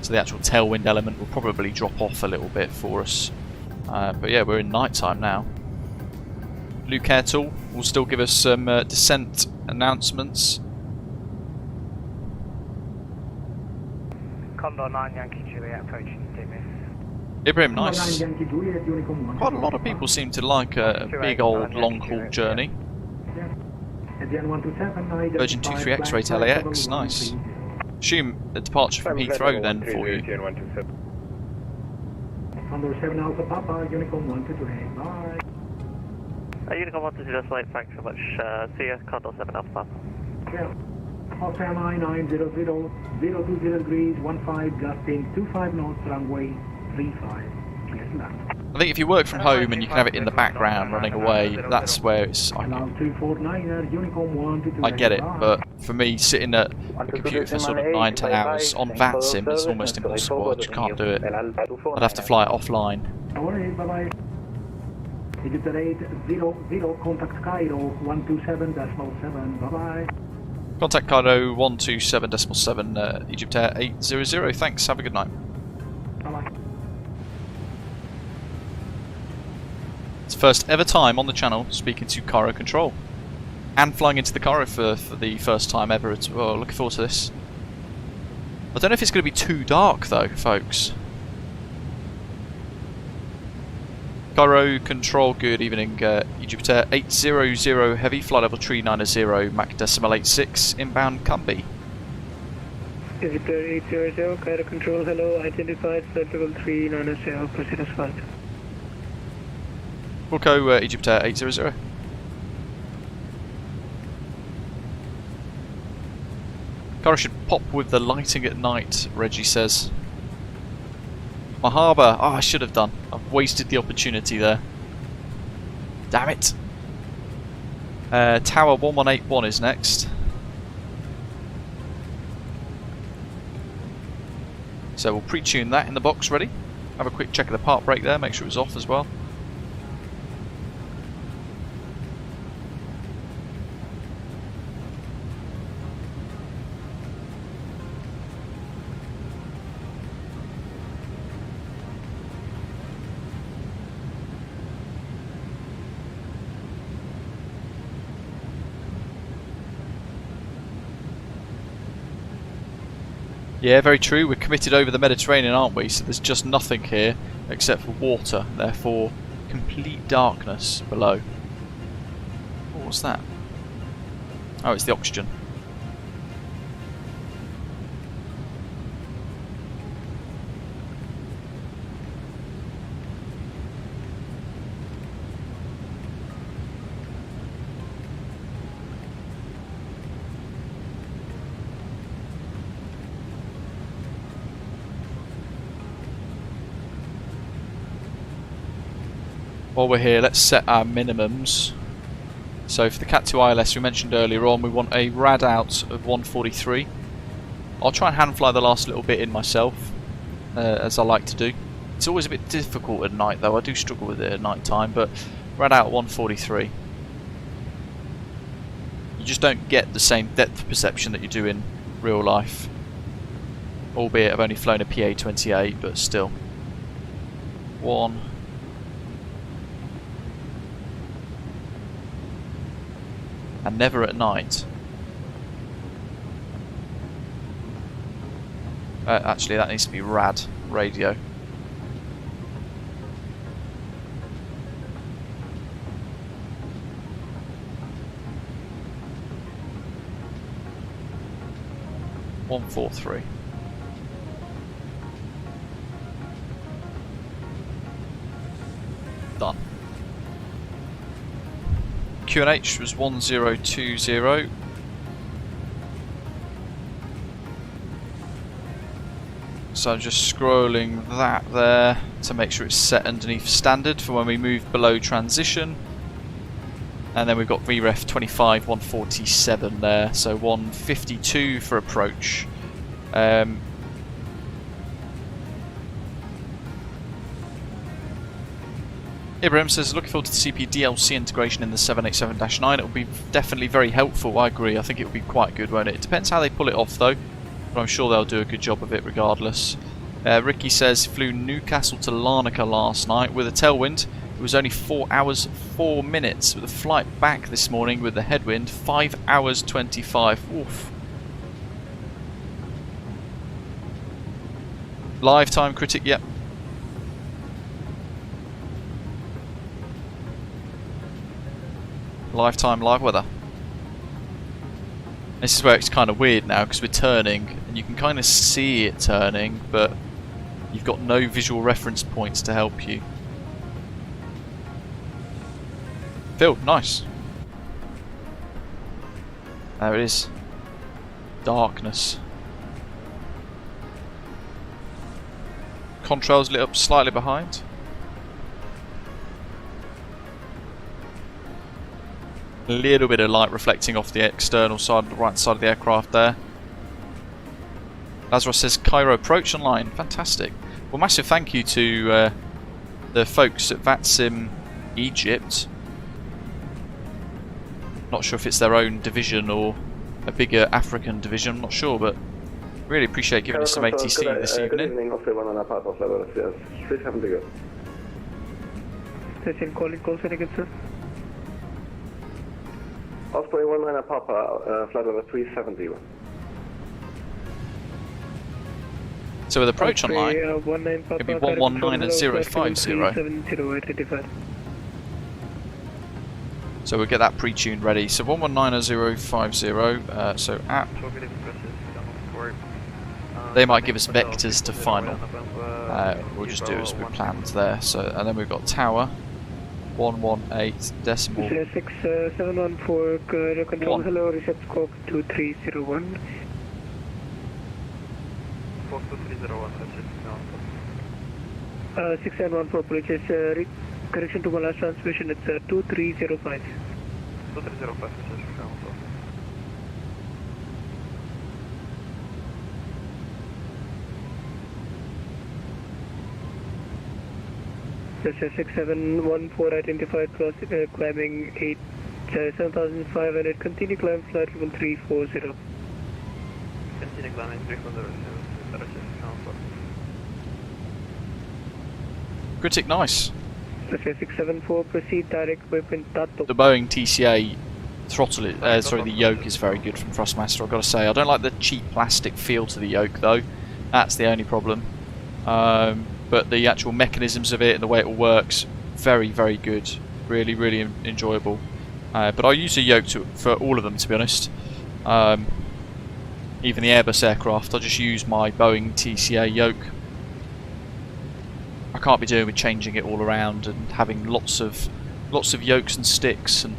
So the actual tailwind element will probably drop off a little bit for us. But yeah, we're in night time now. Luke Airtool will still give us some descent announcements. Condor 9 Yankee Juliet approaching Dimis. Ibrahim, nice. Quite a lot of people seem to like a big old long haul journey. Virgin 23X rate LAX, nice. Assume a departure from Heathrow then for you. Condor 7 Alpha Papa, Unicorn 1 to 28, bye. Unicorn 1 to 0, flight, thanks so much. See ya, Condor 7 Alpha Papa. Yeah. Hotel 9900, 020 degrees, 15, gusting 25 knots, runway 35. Clear to land. I think if you work from home and you can have it in the background running away, that's where it's... I get it, but for me, sitting at a computer for sort of 9 to 10 hours on VATSIM, it's almost impossible. I just can't do it. I'd have to fly it offline. Bye-bye. Egyptair 800, contact Cairo 127.7, bye-bye. Contact Cairo 127.7, Egyptair 800, thanks, have a good night. Bye-bye. It's the first ever time on the channel speaking to Cairo Control. And flying into the Cairo for the first time ever. Well, looking forward to this. I don't know if it's going to be too dark though, folks. Cairo Control, good evening. Egyptair 800 heavy, flight level 390, Mach decimal 86, inbound Cumby. Egyptair 800, Cairo Control, hello, identified, flight level 390, proceed as flight. Wilco, Egyptair 800. Cairo should pop with the lighting at night, Reggie says. My harbour, oh I should have done. I've wasted the opportunity there. Damn it. Tower 1181 is next. So we'll pre-tune that in the box ready. Have a quick check of the part brake there, make sure it was off as well. Yeah, very true. We're committed over the Mediterranean, aren't we? So there's just nothing here except for water, therefore complete darkness below. Oh, what's that? Oh, it's the oxygen. While we're here, let's set our minimums. So for the Cat 2 ILS we mentioned earlier on, we want a rad out of 143. I'll try and hand fly the last little bit in myself, as I like to do. It's always a bit difficult at night though, I do struggle with it at night time, but rad out 143. You just don't get the same depth perception that you do in real life. Albeit I've only flown a PA-28, but still. 1. And never at night. Actually, that needs to be rad radio. One, 4, 3. Done. QNH was 1020. So I'm just scrolling that there to make sure it's set underneath standard for when we move below transition. And then we've got VREF 25 147 there, so 152 for approach. Ibrahim says, looking forward to the CP DLC integration in the 787-9. It will be definitely very helpful, I agree. I think it will be quite good, won't it? It depends how they pull it off though, but I'm sure they'll do a good job of it regardless. Ricky says, flew Newcastle to Larnaca last night with a tailwind. It was only 4 hours 4 minutes, with a flight back this morning with the headwind, 5 hours 25. Oof. Live time critic, yep. Lifetime live weather. This is where it's kind of weird now because we're turning and you can kind of see it turning, but you've got no visual reference points to help you. Phil, nice. There it is. Darkness. Contrails lit up slightly behind. A little bit of light reflecting off the external side, the right side of the aircraft there. Lazarus says Cairo approach online. Fantastic. Well, massive thank you to the folks at VATSIM Egypt. Not sure if it's their own division or a bigger African division, I'm not sure, but really appreciate giving us some ATC this evening. Good evening, Osprey 1 on Papa level 370 go. Station calling call sign again, sir. Osprey 1 on Papa, flight level 370. So with approach online, it'll be 119 and 050. So we'll get that pre-tuned ready. So 119 and 050, so app. They might give us vectors to final. We'll just do as we planned there. So, and then we've got tower 118 decimal 6714 control. Hello, reset scope 2301. 6714 approaches. Correction to my last transmission. It's 2305. 2305. That's 6714 identified cross climbing 7500. Continue climb flight level 340. Continue climbing 340. Critic, nice. That's 674. Proceed direct weapon Tato. The Boeing TCA throttle, the yoke is very good from Thrustmaster, I've got to say. I don't like the cheap plastic feel to the yoke though. That's the only problem. But the actual mechanisms of it and the way it all works, very, very good. Really, really enjoyable. But I use a yoke for all of them, to be honest. Even the Airbus aircraft, I just use my Boeing TCA yoke. I can't be doing with changing it all around and having lots of yokes and sticks and.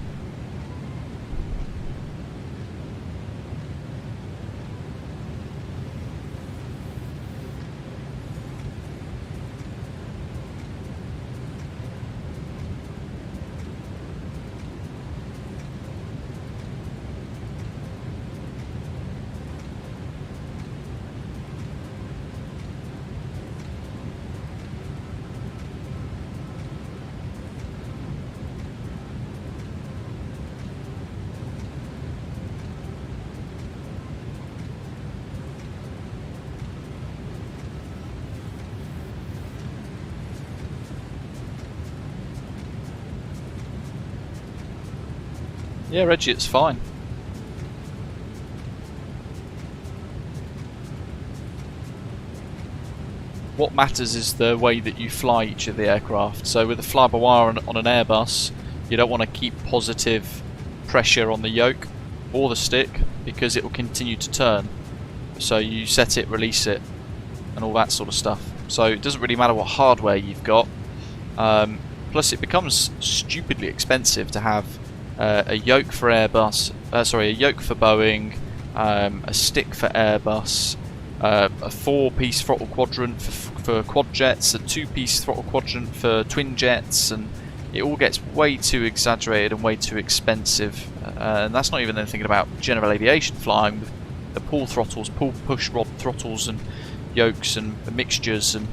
Yeah, Reggie, it's fine. What matters is the way that you fly each of the aircraft. So with a fly-by-wire on an Airbus, you don't want to keep positive pressure on the yoke or the stick because it will continue to turn. So you set it, release it, and all that sort of stuff. So it doesn't really matter what hardware you've got. Plus, it becomes stupidly expensive to have a yoke for Airbus, a yoke for Boeing, a stick for Airbus, a 4-piece throttle quadrant for quad jets, a 2-piece throttle quadrant for twin jets, and it all gets way too exaggerated and way too expensive. And that's not even then thinking about general aviation flying with the pull throttles, pull push rod throttles and yokes and mixtures and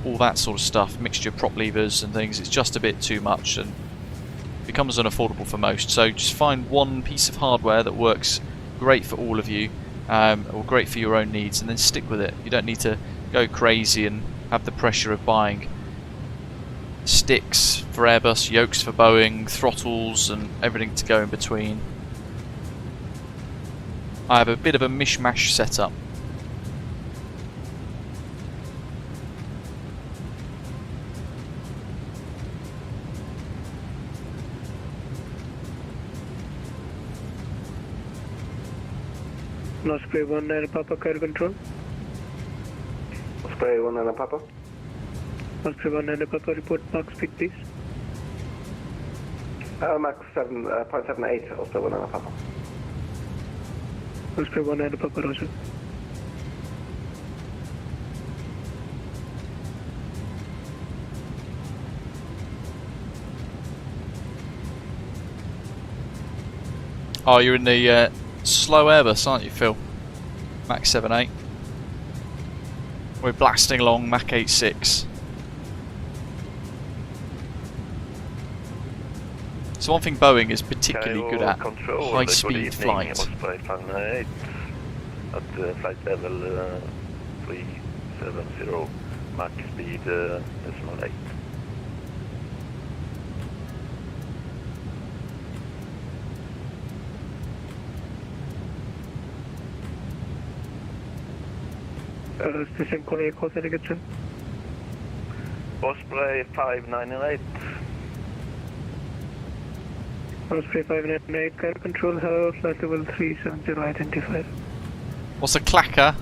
all that sort of stuff, mixture prop levers and things. It's just a bit too much and becomes unaffordable for most. So just find one piece of hardware that works great for all of you, or great for your own needs, and then stick with it. You don't need to go crazy and have the pressure of buying sticks for Airbus, yokes for Boeing, throttles and everything to go in between. I have a bit of a mishmash setup. Osprey 1 and Papa Cairo control. Osprey 1 and Papa. Osprey 1 and Papa, report Mach speed please. Mach 7.78, Osprey 1 and Papa. Osprey 1 and Papa, Roger. Oh, you're in the slow Airbus, aren't you, Phil? Mach 7.8. We're blasting along Mach 8.6. So one thing Boeing is particularly good at, high-speed flight. Osprey 598 at flight level 370, Mach speed decimal 8. Station Korea, call delegation. Osprey 598. Osprey 598, Cairo control, hello, flight level 370, identified. What's a clacker?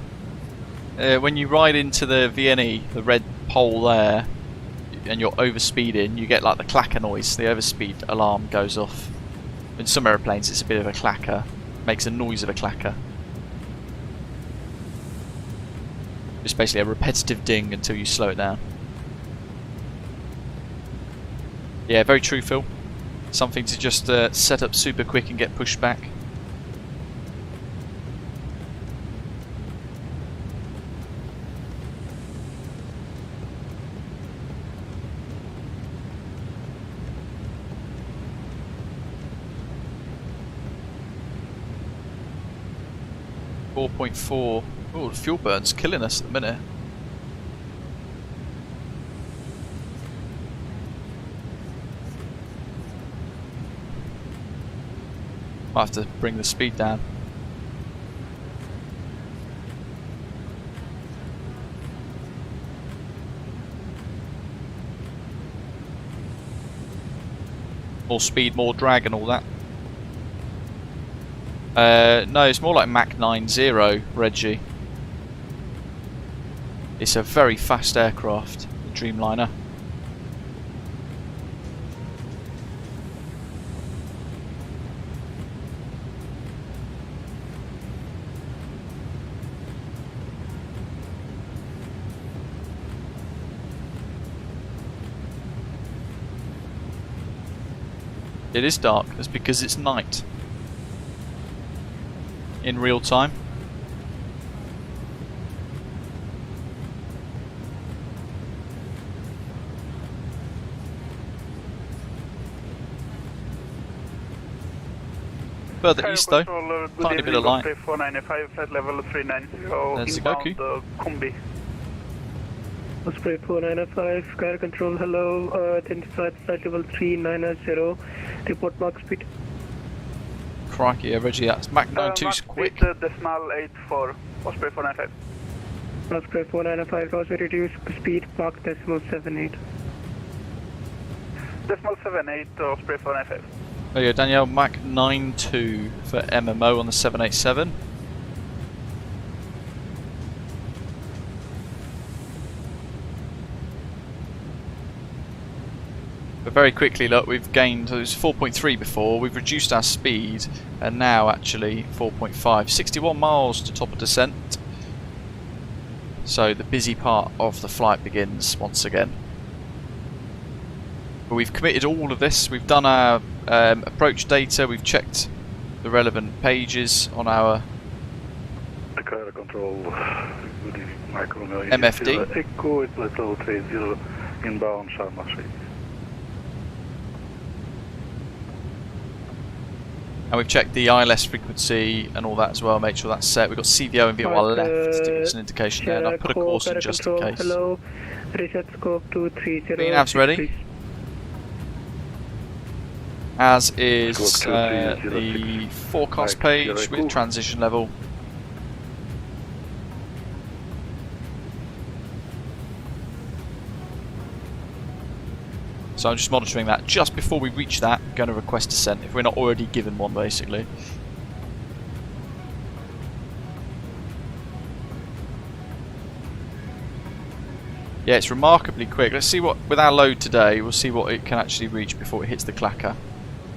When you ride into the VNE, the red pole there, and you're overspeeding, you get like the clacker noise. The overspeed alarm goes off. In some aeroplanes it's a bit of a clacker. Makes a noise of a clacker. It's basically a repetitive ding until you slow it down. Yeah, very true, Phil. Something to just set up super quick and get pushed back. .4. Oh, the fuel burn's killing us at the minute. Might have to bring the speed down. More speed, more drag and all that. No, it's more like Mach 90, Reggie. It's a very fast aircraft, the Dreamliner. It is dark, that's because it's night. In real time. Further east though, tiny bit of light. 495, flight level 390, there's the Goku. Combi. Osprey 495, Cairo control, hello, identified flight level 390, report Mach speed. Crikey, yeah, Reggie, that's Mach 92's quick. Decimal 84, Osprey 495. Osprey 495, also reduce speed, Mach decimal 78. Decimal 78, Osprey 495. There you go, Danielle, Mach 92 for MMO on the 787. But very quickly, look, we've gained, it was 4.3 before, we've reduced our speed, and now actually 4.5. 61 miles to top of descent. So the busy part of the flight begins once again. But we've committed all of this, we've done our approach data, we've checked the relevant pages on our control MFD. Echo, it's level 30 inbound Sharm el Sheikh. And we've checked the ILS frequency and all that as well, make sure that's set. We've got CVO and VOR left to give us an indication there, and I've put a course in just in case. Hello, reset scope 230. Clean avs ready. As is the forecast page with transition level. So I'm just monitoring that. Just before we reach that, I'm going to request descent, if we're not already given one, basically. Yeah, it's remarkably quick. Let's see what, with our load today, we'll see what it can actually reach before it hits the clacker.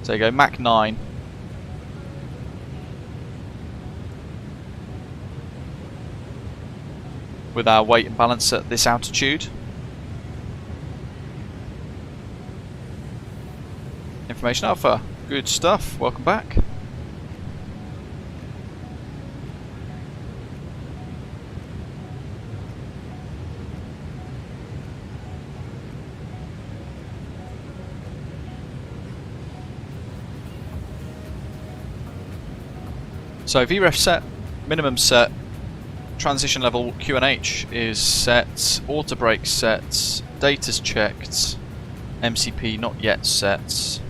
So you go, Mach 9. With our weight and balance at this altitude. Information Alpha, good stuff, welcome back. So VREF set, minimum set, transition level QNH is set, auto brake set, data's checked, MCP not yet set,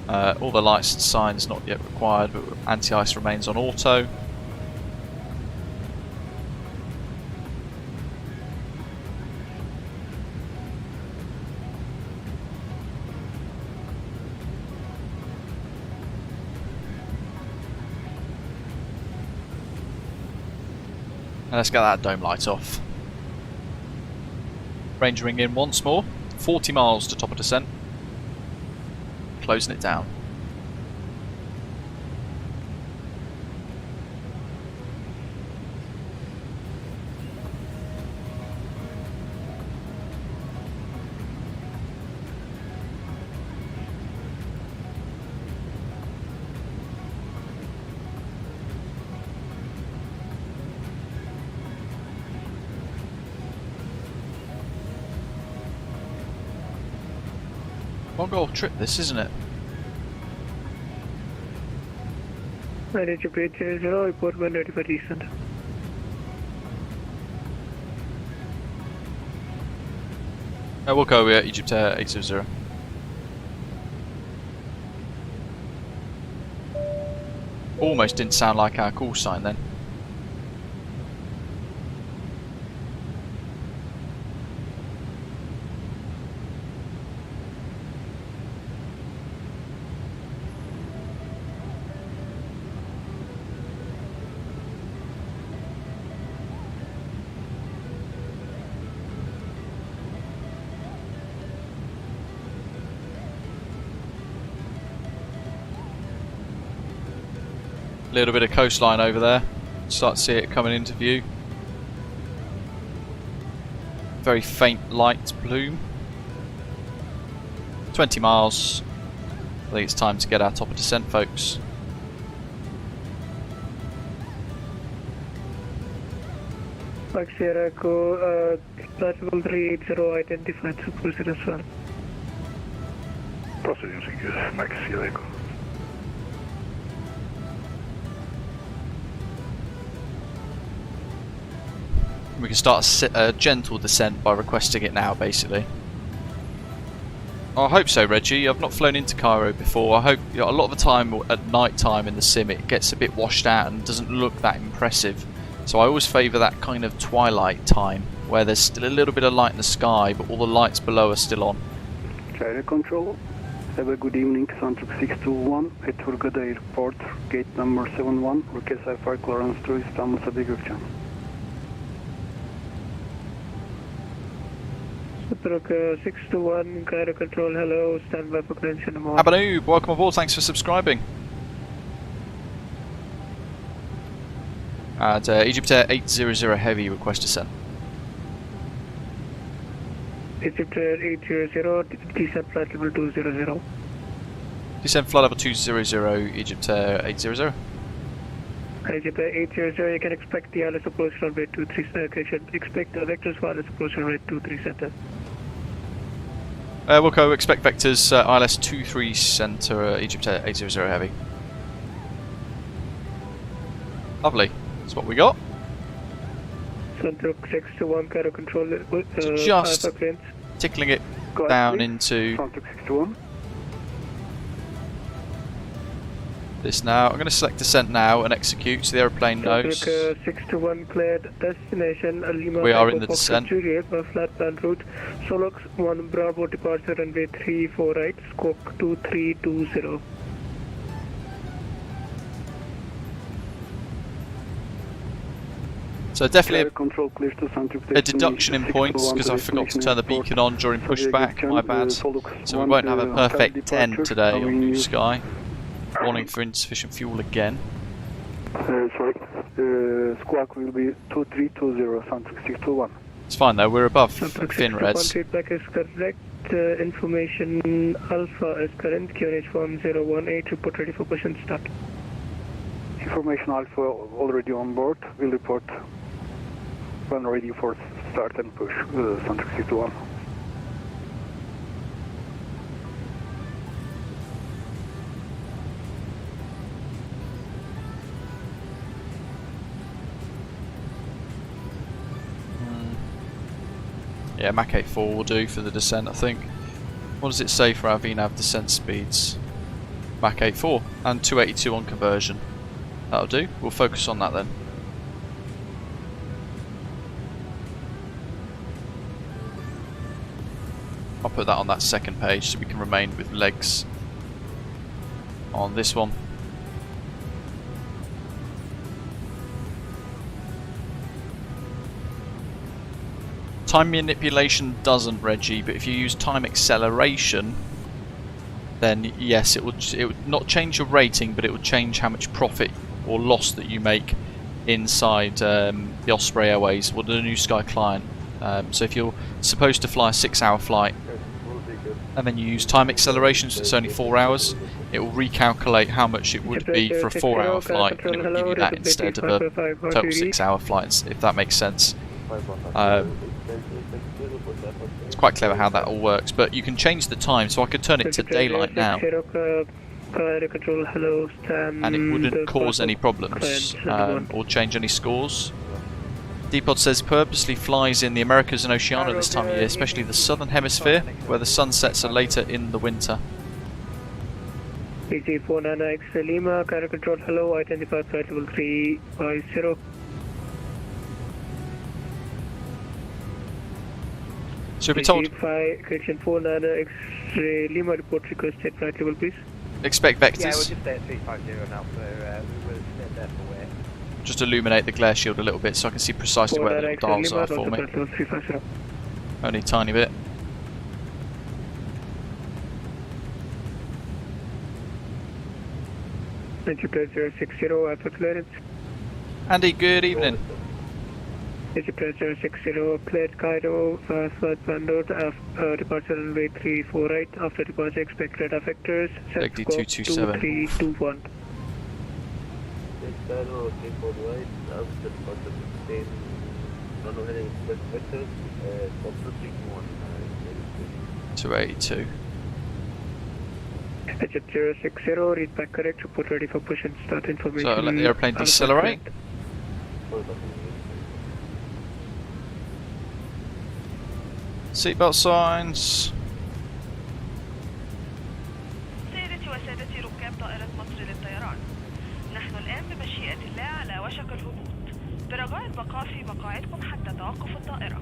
all the lights and signs not yet required, but anti-ice remains on auto. And let's get that dome light off. Range ring in once more. 40 miles to top of descent. Closing it down. One goal trip this, isn't it? Manage your bridge 0, report when ready for descent. We'll go with Egyptair 800. Almost didn't sound like our call sign then. Little bit of coastline over there. Start to see it coming into view. Very faint light bloom. 20 miles. I think it's time to get our top of descent, folks. Max Sierra Echo, platform 380 identified to proceed as well. Proceeding secure, Max Sierra Echo. We can start a gentle descent by requesting it now, basically. I hope so, Reggie. I've not flown into Cairo before. I hope, a lot of the time at night time in the sim it gets a bit washed out and doesn't look that impressive. So I always favour that kind of twilight time where there's still a little bit of light in the sky but all the lights below are still on. Cairo Control, have a good evening. Centric 621 at Hurghada Airport, gate number 71. Request IFR clearance to Istanbul Sabiha Gökçen. Brook 621, Cairo Control, hello, stand by for clearance in the morning. Abanoob, welcome aboard, thanks for subscribing. And Egyptair 800 Heavy, request descent. Egyptair 800, descent flight level 200. Descent flight level 200, Egyptair 800. Egyptair 800, you can expect the ILS approach runway 23 center. Expect the vectors for ILS approach runway 23 center. We'll go expect vectors ILS 23 center, Egyptair 800 Heavy. Lovely, that's what we got. Central 621, Cairo Control, just tickling it down please. Into Central 621. this now. I'm going to select descent now and execute so the aeroplane knows. 621 cleared destination Lima. We are in the descent. Juliet, flat plan route. Solux 1 Bravo departure runway 34 right, squawk 2320. So definitely Control clear to a deduction in points because I forgot to turn the beacon on during pushback, my bad. So we won't have a perfect 10 today on Blue Sky. Warning for insufficient fuel again. Sorry, squawk will be 2320, Centric 621. It's fine though, we're above thin reds. Feedback is correct. Information Alpha is current. QNH form 018. Report ready for push and start. Information Alpha already on board. Will report when ready for start and push. Centric 621. Yeah, Mach 8.4 will do for the descent, I think. What does it say for our VNAV descent speeds? Mach 8.4 and 282 on conversion. That'll do. We'll focus on that then. I'll put that on that second page so we can remain with legs on this one. Time manipulation doesn't, Reggie, but if you use time acceleration, then yes, it would not change your rating, but it would change how much profit or loss that you make inside the Osprey Airways or the New Sky client. So if you're supposed to fly a 6-hour flight and then you use time acceleration, so it's only 4 hours, it will recalculate how much it would be for a 4-hour flight, and it will give you that instead of a total 6-hour flight, if that makes sense. It's quite clever how that all works, but you can change the time, so I could turn it to daylight now and it wouldn't cause any problems or change any scores. Depod says purposely flies in the Americas and Oceania this time of year, especially the southern hemisphere where the sunsets are later in the winter. PG499X Lima, Cairo control, hello, identify flight level 350. So we're told correction 49X Lima, report requested flight level please. Expect vectors. Yeah, we'll just stay at 350 now, so we'll stay there for where. Just illuminate the glare shield a little bit so I can see precisely where the little dials are for me. Only a tiny bit. Egyptair 060, Alpha clearance. Andy, good evening. Egyptair 060, cleared Cairo, flight planned out, departure runway 34 right, after departure expect radar vectors, set scope 2321. Cairo, 34 right, after departure sustain, runway heading expect vectors, scope 2321. 282. Egyptair 060, read back correct, report ready for push and start information. So let the airplane decelerate. Seatbelt signs. سيدتي وسادتي ركاب طائرة مصر للطيران، نحن الآن بمشيئة الله على وشك الهبوط، برجاء البقاء في مقاعدكم حتى توقف الطائرة.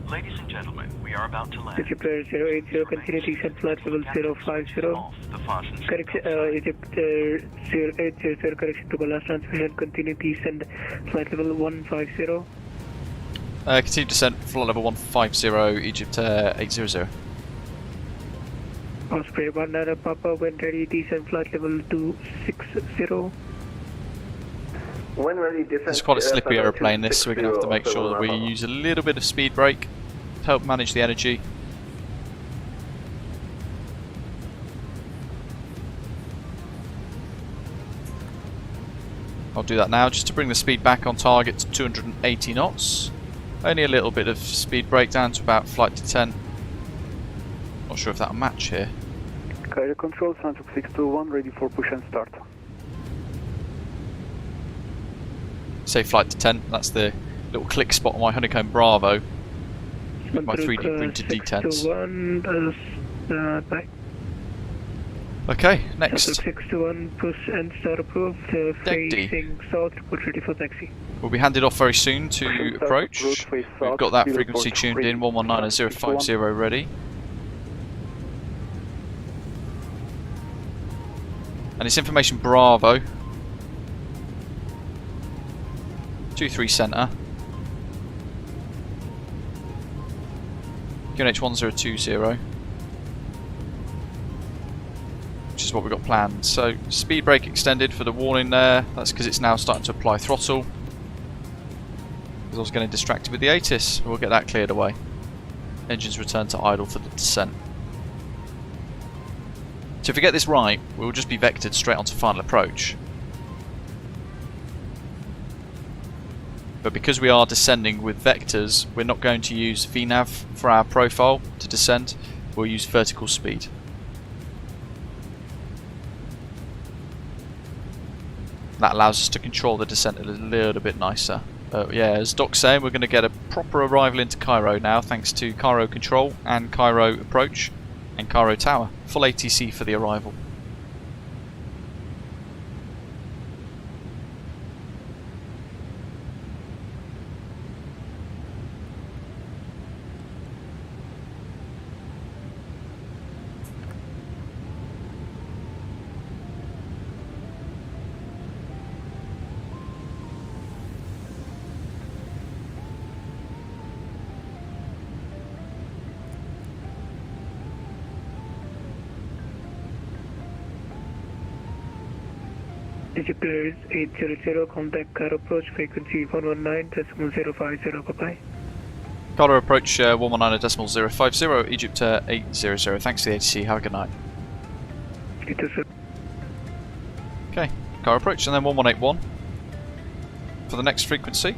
Ladies and gentlemen, we are about to land. Egyptair 080, continue descent flight level 050. Correction, Egyptair 080, correction to the last transmission, continue descent flight level 150. Continue descent, flight level 150, Egyptair 800. Osprey 1 Papa, when ready, descent flight level 260. When ready, descent. It's quite a slippy aeroplane this, so we're going to have to make sure that we use a little bit of speed brake to help manage the energy. I'll do that now just to bring the speed back on target to 280 knots. Only a little bit of speed brake down to about flight to 10. Not sure if that'll match here. Cairo control, Scenic 621, ready for push and start. Say flight to 10, that's the little click spot on my Honeycomb Bravo with my 3D printed D10s. Okay, next. 621, push and start approved, facing south, report ready for taxi. We'll be handed off very soon to approach. We've got that frequency tuned in, 119.050 ready. And it's information Bravo. 23 centre. QNH 1020. Which is what we've got planned. So speed brake extended for the warning there. That's because it's now starting to apply throttle. Because I was getting distracted with the ATIS. We'll get that cleared away. Engines return to idle for the descent. So if we get this right, we'll just be vectored straight onto final approach. But because we are descending with vectors, we're not going to use VNAV for our profile to descend. We'll use vertical speed. That allows us to control the descent a little bit nicer. Yeah, as Doc's saying, we're going to get a proper arrival into Cairo now, thanks to Cairo Control and Cairo Approach and Cairo Tower. Full ATC for the arrival. Egyptair 800, contact Cairo approach frequency 119.050, bye-bye. Cairo Approach 119.050, Egyptair 800. Thanks to the ATC, have a good night. Okay, Cairo Approach, and then 1181 for the next frequency.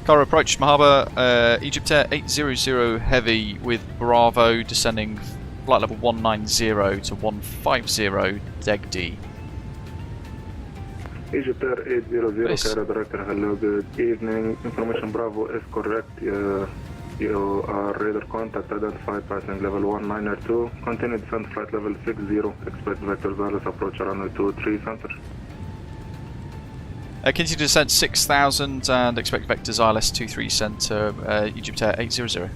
Cairo Approach, Mahaba, Egyptair 800 heavy with Bravo descending flight level 190 to 150 Deg D. Egyptair 800, Cairo Director, hello, good evening. Information Bravo is correct. You are radar contact identified passing level 192. Continue descent flight level 60. Expect vector wireless approach runway 23 center. Continue descent 6000 and expect vectors ILS 23 center, Egyptair 800.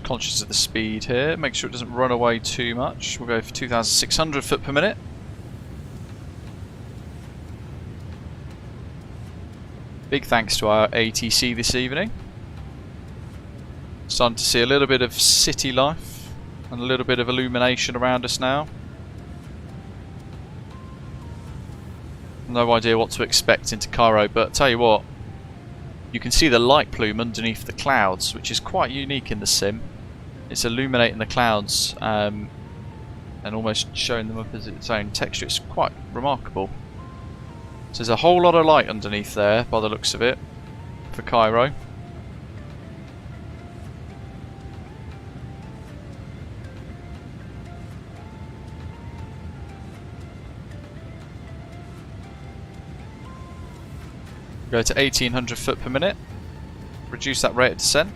Conscious of the speed here, make sure it doesn't run away too much. We'll go for 2,600 foot per minute. Big thanks to our ATC this evening. Starting to see a little bit of city life and a little bit of illumination around us now. No idea what to expect into Cairo, but tell you what, you can see the light plume underneath the clouds, which is quite unique in the sim. It's illuminating the clouds and almost showing them up as its own texture. It's quite remarkable. So there's a whole lot of light underneath there by the looks of it for Cairo. Go to 1800 foot per minute. Reduce that rate of descent.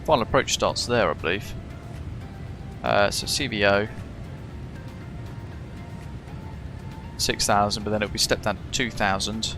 Final approach starts there, I believe. So CVO 6,000, but then it'll be stepped down to 2,000.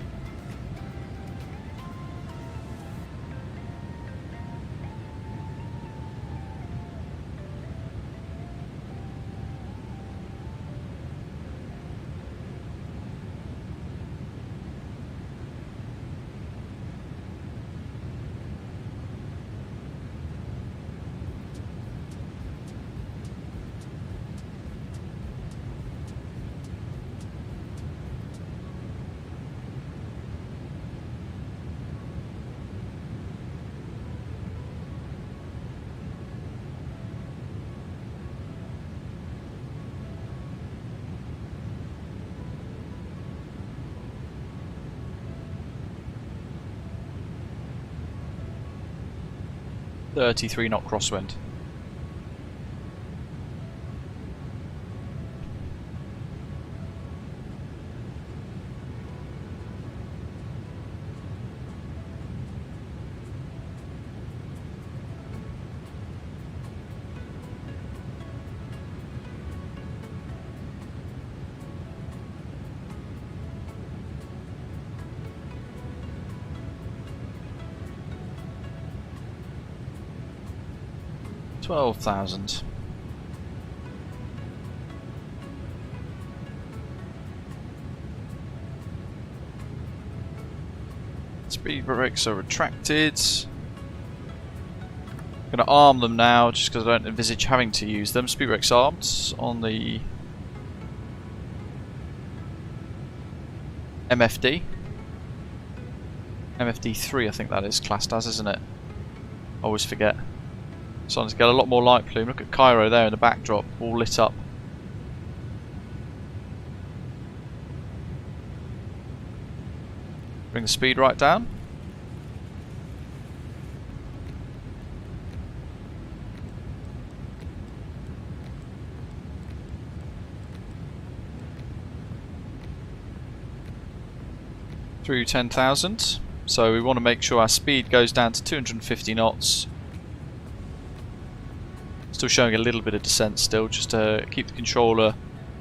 .33 knot crosswind. $12,000. Speed brakes are retracted. I'm going to arm them now just because I don't envisage having to use them. Speed brakes armed on the MFD. MFD 3 I think that is classed as, isn't it? I always forget. Starting to get a lot more light plume. Look at Cairo there in the backdrop, all lit up. Bring the speed right down. Through 10,000. So we want to make sure our speed goes down to 250 knots. Still showing a little bit of descent still, just to keep the controller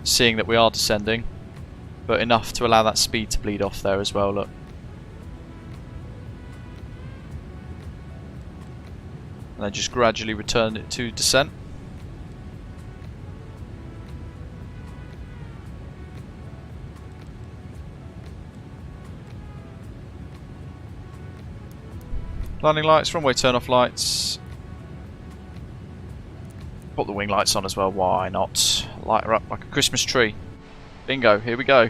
seeing that we are descending, but enough to allow that speed to bleed off there as well, look. And then just gradually return it to descent. Landing lights, runway turn off lights. Put the wing lights on as well, why not? Light her up like a Christmas tree. Bingo, here we go.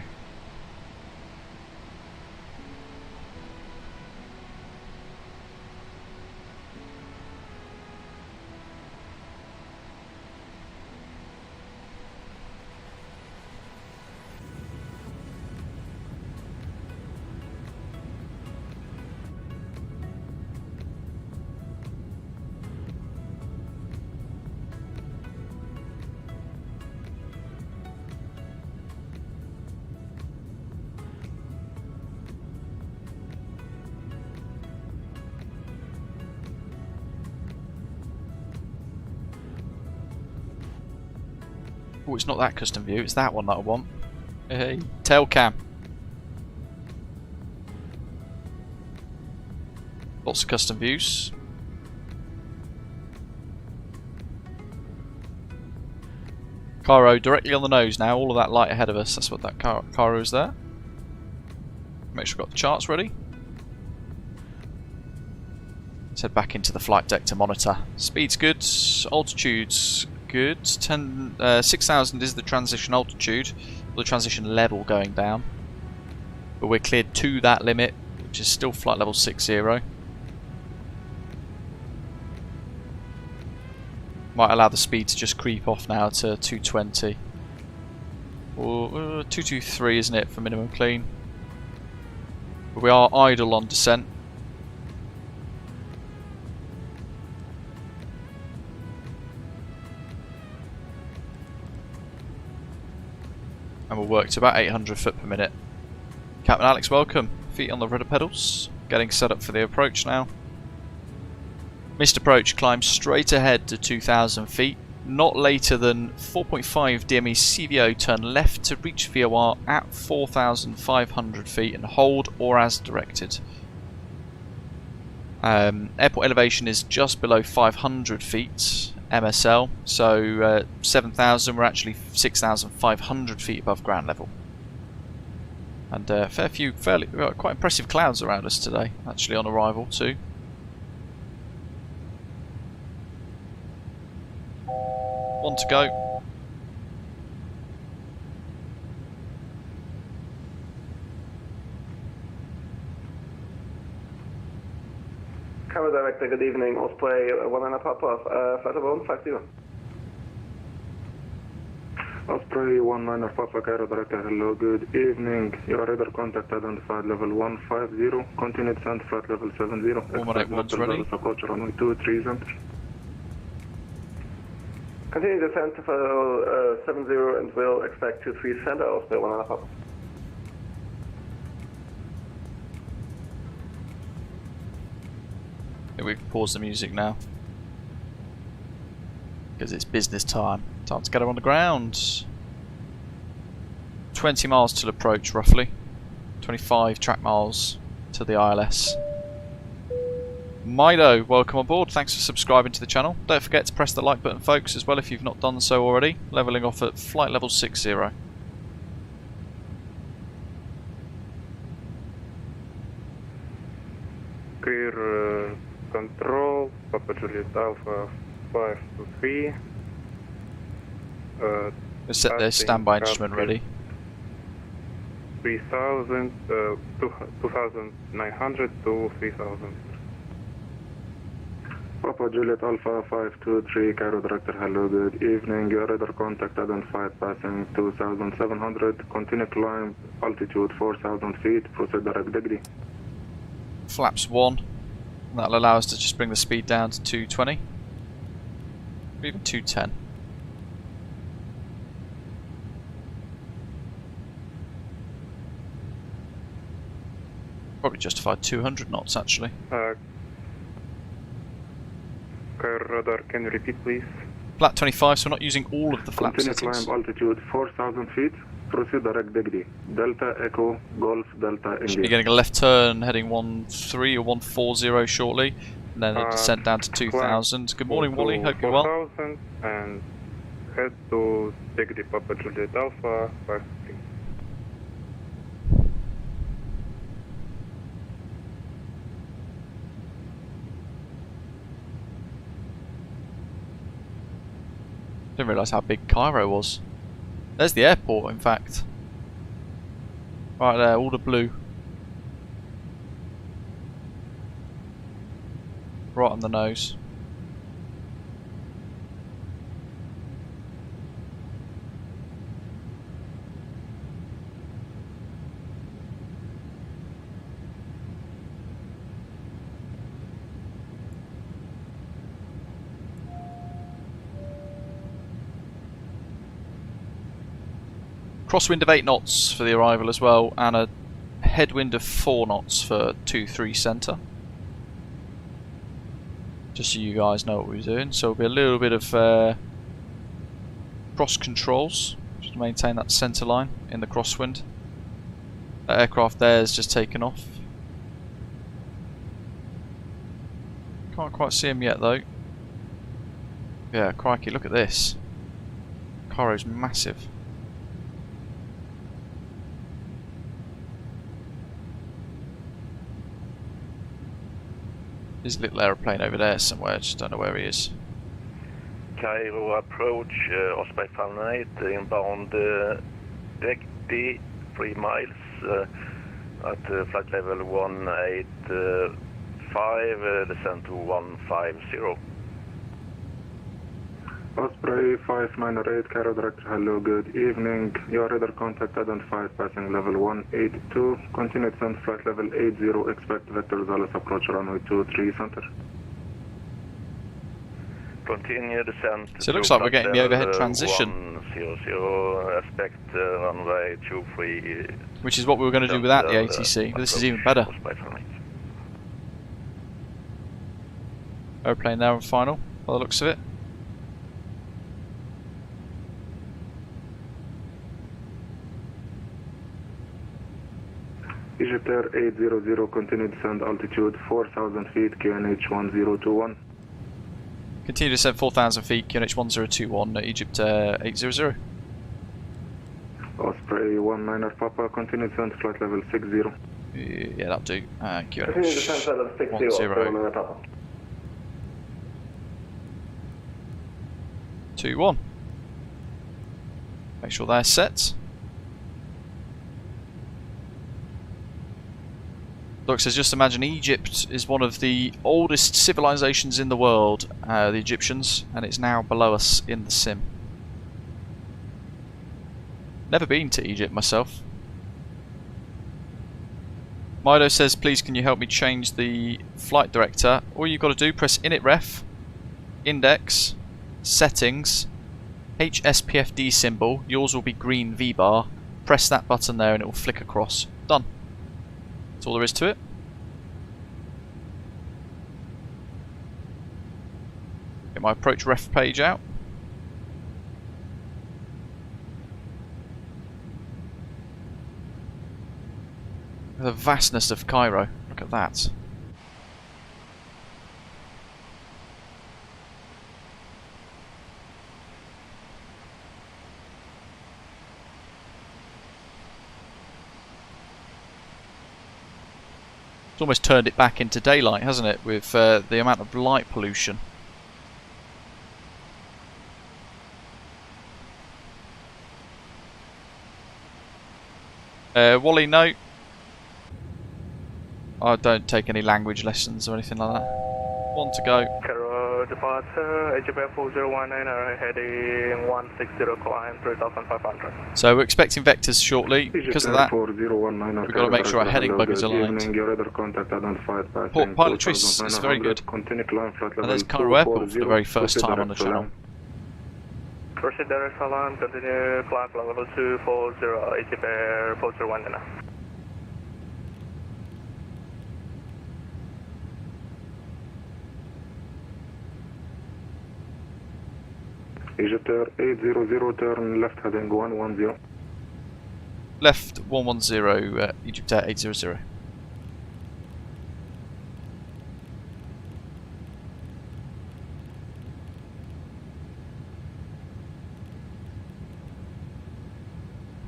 Oh, it's not that custom view, it's that one that I want. Hey, tail cam. Lots of custom views. Cairo directly on the nose now, all of that light ahead of us, that's what that Cairo is there. Make sure we've got the charts ready. Let's head back into the flight deck to monitor. Speed's good, altitude's good. 6,000 is the transition altitude, or the transition level going down. But we're cleared to that limit, which is still flight level 60. Might allow the speed to just creep off now to 220. Or 223, isn't it, for minimum clean? But we are idle on descent. And we'll work to about 800 foot per minute. Captain Alex, welcome. Feet on the rudder pedals. Getting set up for the approach now. Missed approach, climb straight ahead to 2,000 feet. Not later than 4.5 DME CVO, turn left to reach VOR at 4,500 feet and hold or as directed. Airport elevation is just below 500 feet. MSL, so 7,000, we're actually 6,500 feet above ground level. And we've got quite impressive clouds around us today, actually on arrival too. One to go. Cairo Director, good evening. Osprey 1.5 off, flight level 50. Osprey 19 Papa Cairo Director, hello, good evening. Your radar contact identified level 150, continue descent flight level 70. One's ready. Approach runway 23 center. Continue descent for 70 and we'll expect 23 center, Osprey 1.5 off. We can pause the music now because it's business time. Time to get her on the ground. 20 miles till approach roughly. 25 track miles to the ILS. Mido, welcome aboard. Thanks for subscribing to the channel. Don't forget to press the like button, folks, as well if you've not done so already. Leveling off at flight level 60. Clear control, Papa Juliet Alpha 523. Let's set the standby instrument ready. 3,000, 2,900 to 3,000. Papa Juliet Alpha 523, Cairo Director, hello, good evening. Your radar contact identified passing 2,700. Continue climb, altitude 4,000 feet, proceed direct degree. Flaps 1. That'll allow us to just bring the speed down to 220. Or even 210. Probably justified 200 knots actually. Cairo radar, can you repeat please? Flat 25, so we're not using all of the flap Continue settings. climb, altitude 4,000 feet, proceed direct degree. Delta Echo Golf Delta Should be engage. getting a left turn heading 13 or 140 shortly, and then a descent down to 2,000. Good morning, Wally. Hope you're well. 4,000 and head to degree Papa Juliet Alpha 53. Didn't realise how big Cairo was. There's the airport, in fact. Right there, all the blue. Right on the nose. Crosswind of 8 knots for the arrival as well, and a headwind of 4 knots for 2-3 centre. Just so you guys know what we're doing. So it'll be a little bit of cross controls, just to maintain that centre line in the crosswind. That aircraft there is just taken off. Can't quite see him yet though. Yeah, crikey, look at this. Cairo's massive. There's a little aeroplane over there somewhere, just don't know where he is. Cairo approach, Osprey Fahrenheit, inbound direct 3 miles at flight level 185, descent to 150. Osprey 598, Cairo Director, hello, good evening. Your radar contact identified passing level 182. Continue descent flight level 80, expect vector Dallas approach runway 23 center. Continue descent. So it looks like we're getting the overhead transition. 100, expect runway 23. Which is what we were going to do without the ATC, but this is even better. Aeroplane there on final, by the looks of it. Egyptair 800, continue descend altitude 4,000 feet, QNH 1021. Continue to descend 4,000 feet, QNH 1021, Egyptair 800. Osprey 19 Papa, continue descend flight level 60. Yeah, that'll do. Continue descent level 60, 10 Papa. 2-1. Make sure they're set. Look, says just imagine Egypt is one of the oldest civilizations in the world, the Egyptians, and it's now below us in the sim. Never been to Egypt myself. Mido says, please can you help me change the flight director? All you've got to do, press init ref, index, settings, HSPFD symbol, yours will be green V-bar, press that button there and it will flick across. Done. That's all there is to it. Get my approach ref page out. The vastness of Cairo. Look at that. It's almost turned it back into daylight, hasn't it, with the amount of light pollution. Wally, no. I don't take any language lessons or anything like that. One to go. Cairo departure, Egyptair4019 heading 160, climb 3500. So we're expecting vectors shortly. Because of that, we've got to make sure our heading bug is aligned. Port pilot Tris is very good. And there's Cairo Airport for the very first time on the channel. Proceed direct alarm, continue climb level 240, Egyptair 4019. Egyptair 800, turn left heading 110. Left 110, Egyptair 800.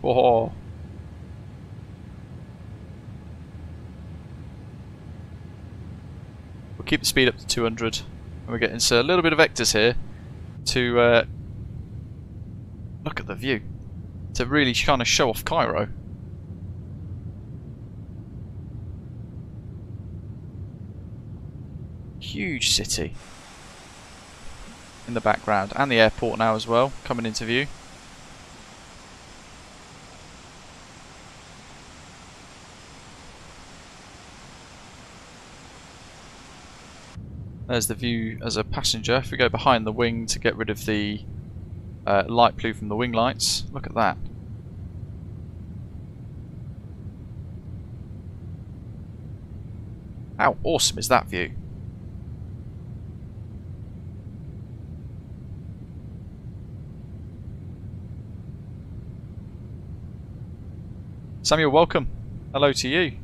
Oh. We'll keep the speed up to 200. And we're getting a little bit of vectors here to look at the view, to really kind of show off Cairo. Huge city in the background, and the airport now as well, coming into view. There's the view as a passenger. If we go behind the wing to get rid of the light blue from the wing lights, look at that. How awesome is that view? Samuel, welcome. Hello to you.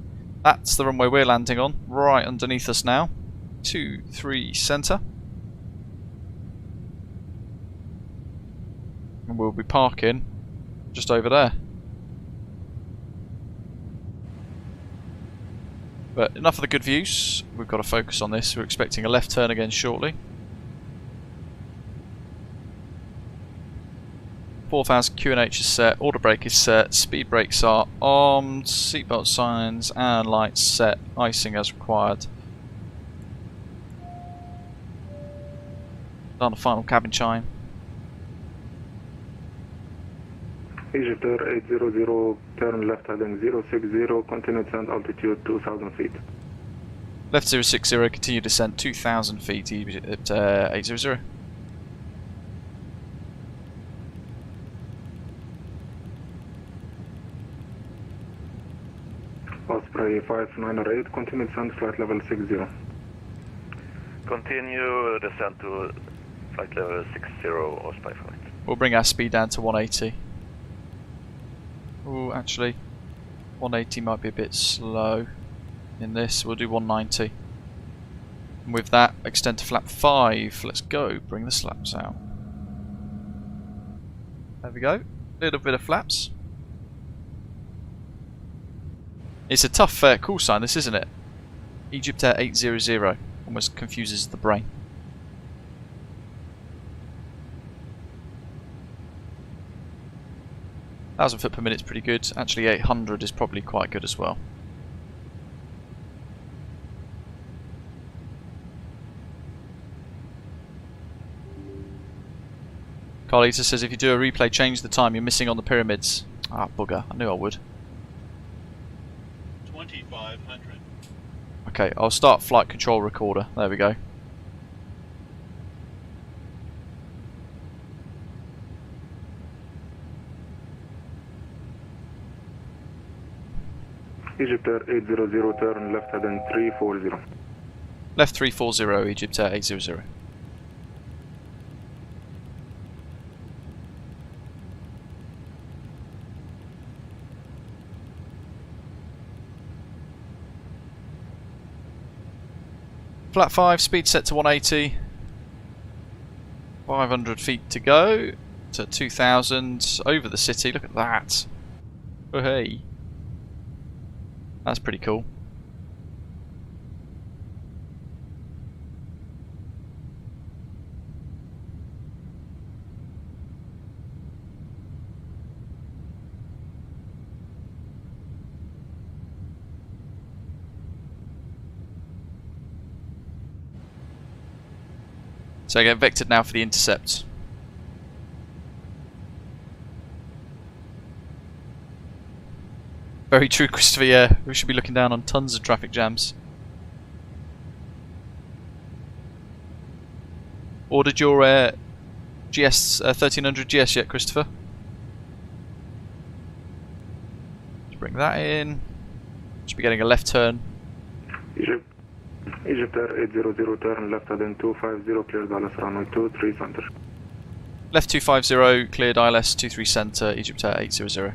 That's the runway we're landing on, right underneath us now. 23 centre. And we'll be parking just over there. But enough of the good views. We've got to focus on this. We're expecting a left turn again shortly. 4000 QNH is set, order brake is set, speed brakes are armed, seatbelt signs and lights set, icing as required. Done the final cabin chime. Egyptair 800, turn left heading 060, continue descent altitude 2000 feet. Left 060, continue descent 2000 feet at 800. Osprey 5908, continue descent flight level 60. Continue descent to flight level 60, Osprey flight. We'll bring our speed down to 180. Oh, actually, 180 might be a bit slow in this. We'll do 190. And with that, extend to flap 5. Let's go. Bring the flaps out. There we go. Little bit of flaps. It's a tough call sign, this, isn't it? Egyptair 800 almost confuses the brain. 1000 foot per minute is pretty good. Actually, 800 is probably quite good as well. Carlita says if you do a replay, change the time you're missing on the pyramids. Ah, bugger. I knew I would. 2500. Okay, I'll start flight control recorder. There we go. Egyptair 800, turn left heading 340. Left 340, Egyptair 800. Flat 5, speed set to 180. 500 feet to go to 2000 over the city. Look at that. Oh hey. That's pretty cool. So I get vectored now for the intercept. Very true, Christopher, yeah. We should be looking down on tons of traffic jams. Ordered your GS 1300 GS yet, Christopher? Let's bring that in. Should be getting a left turn. Egyptair 800, turn left heading 250, clear Dallas runway 23 center. Left 250, cleared ILS 23 center, Egyptair 800.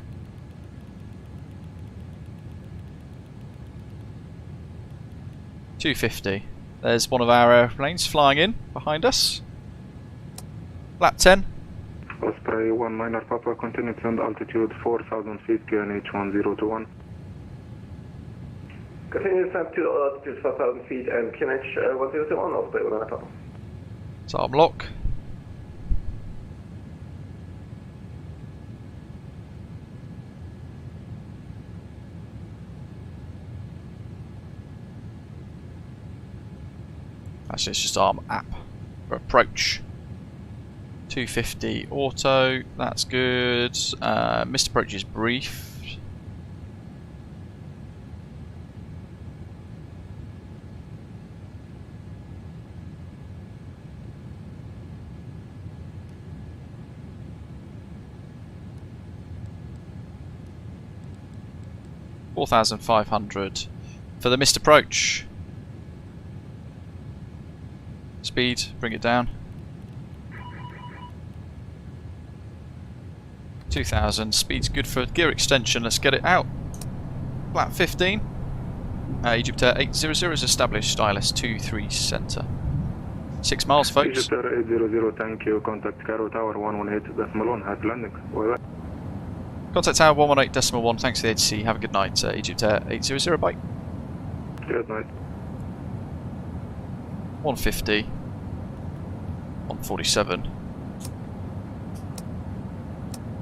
.250. There's one of our airplanes flying in behind us. Lap 10. Osprey 19 Papa, continue to send altitude 4,000 feet, QNH 1021. Continue to send to altitude 4,000 feet and QNH 1021, Osprey 19 Papa. So arm lock. Actually, it's just arm app for approach. 250 auto, that's good. Missed approach is brief. $4,500 for the missed approach. Speed, bring it down. 2,000. Speed's good for gear extension. Let's get it out. Flat 15. Egyptair 800 is established. ILS 23 center. 6 miles, folks. Egyptair 800, thank you. Contact Cairo Tower 118.1. Happy landing. Bye bye. Contact Tower 118.1. Thanks for the ATC. Have a good night. Egyptair 800. Bye. Good night. 150. 147.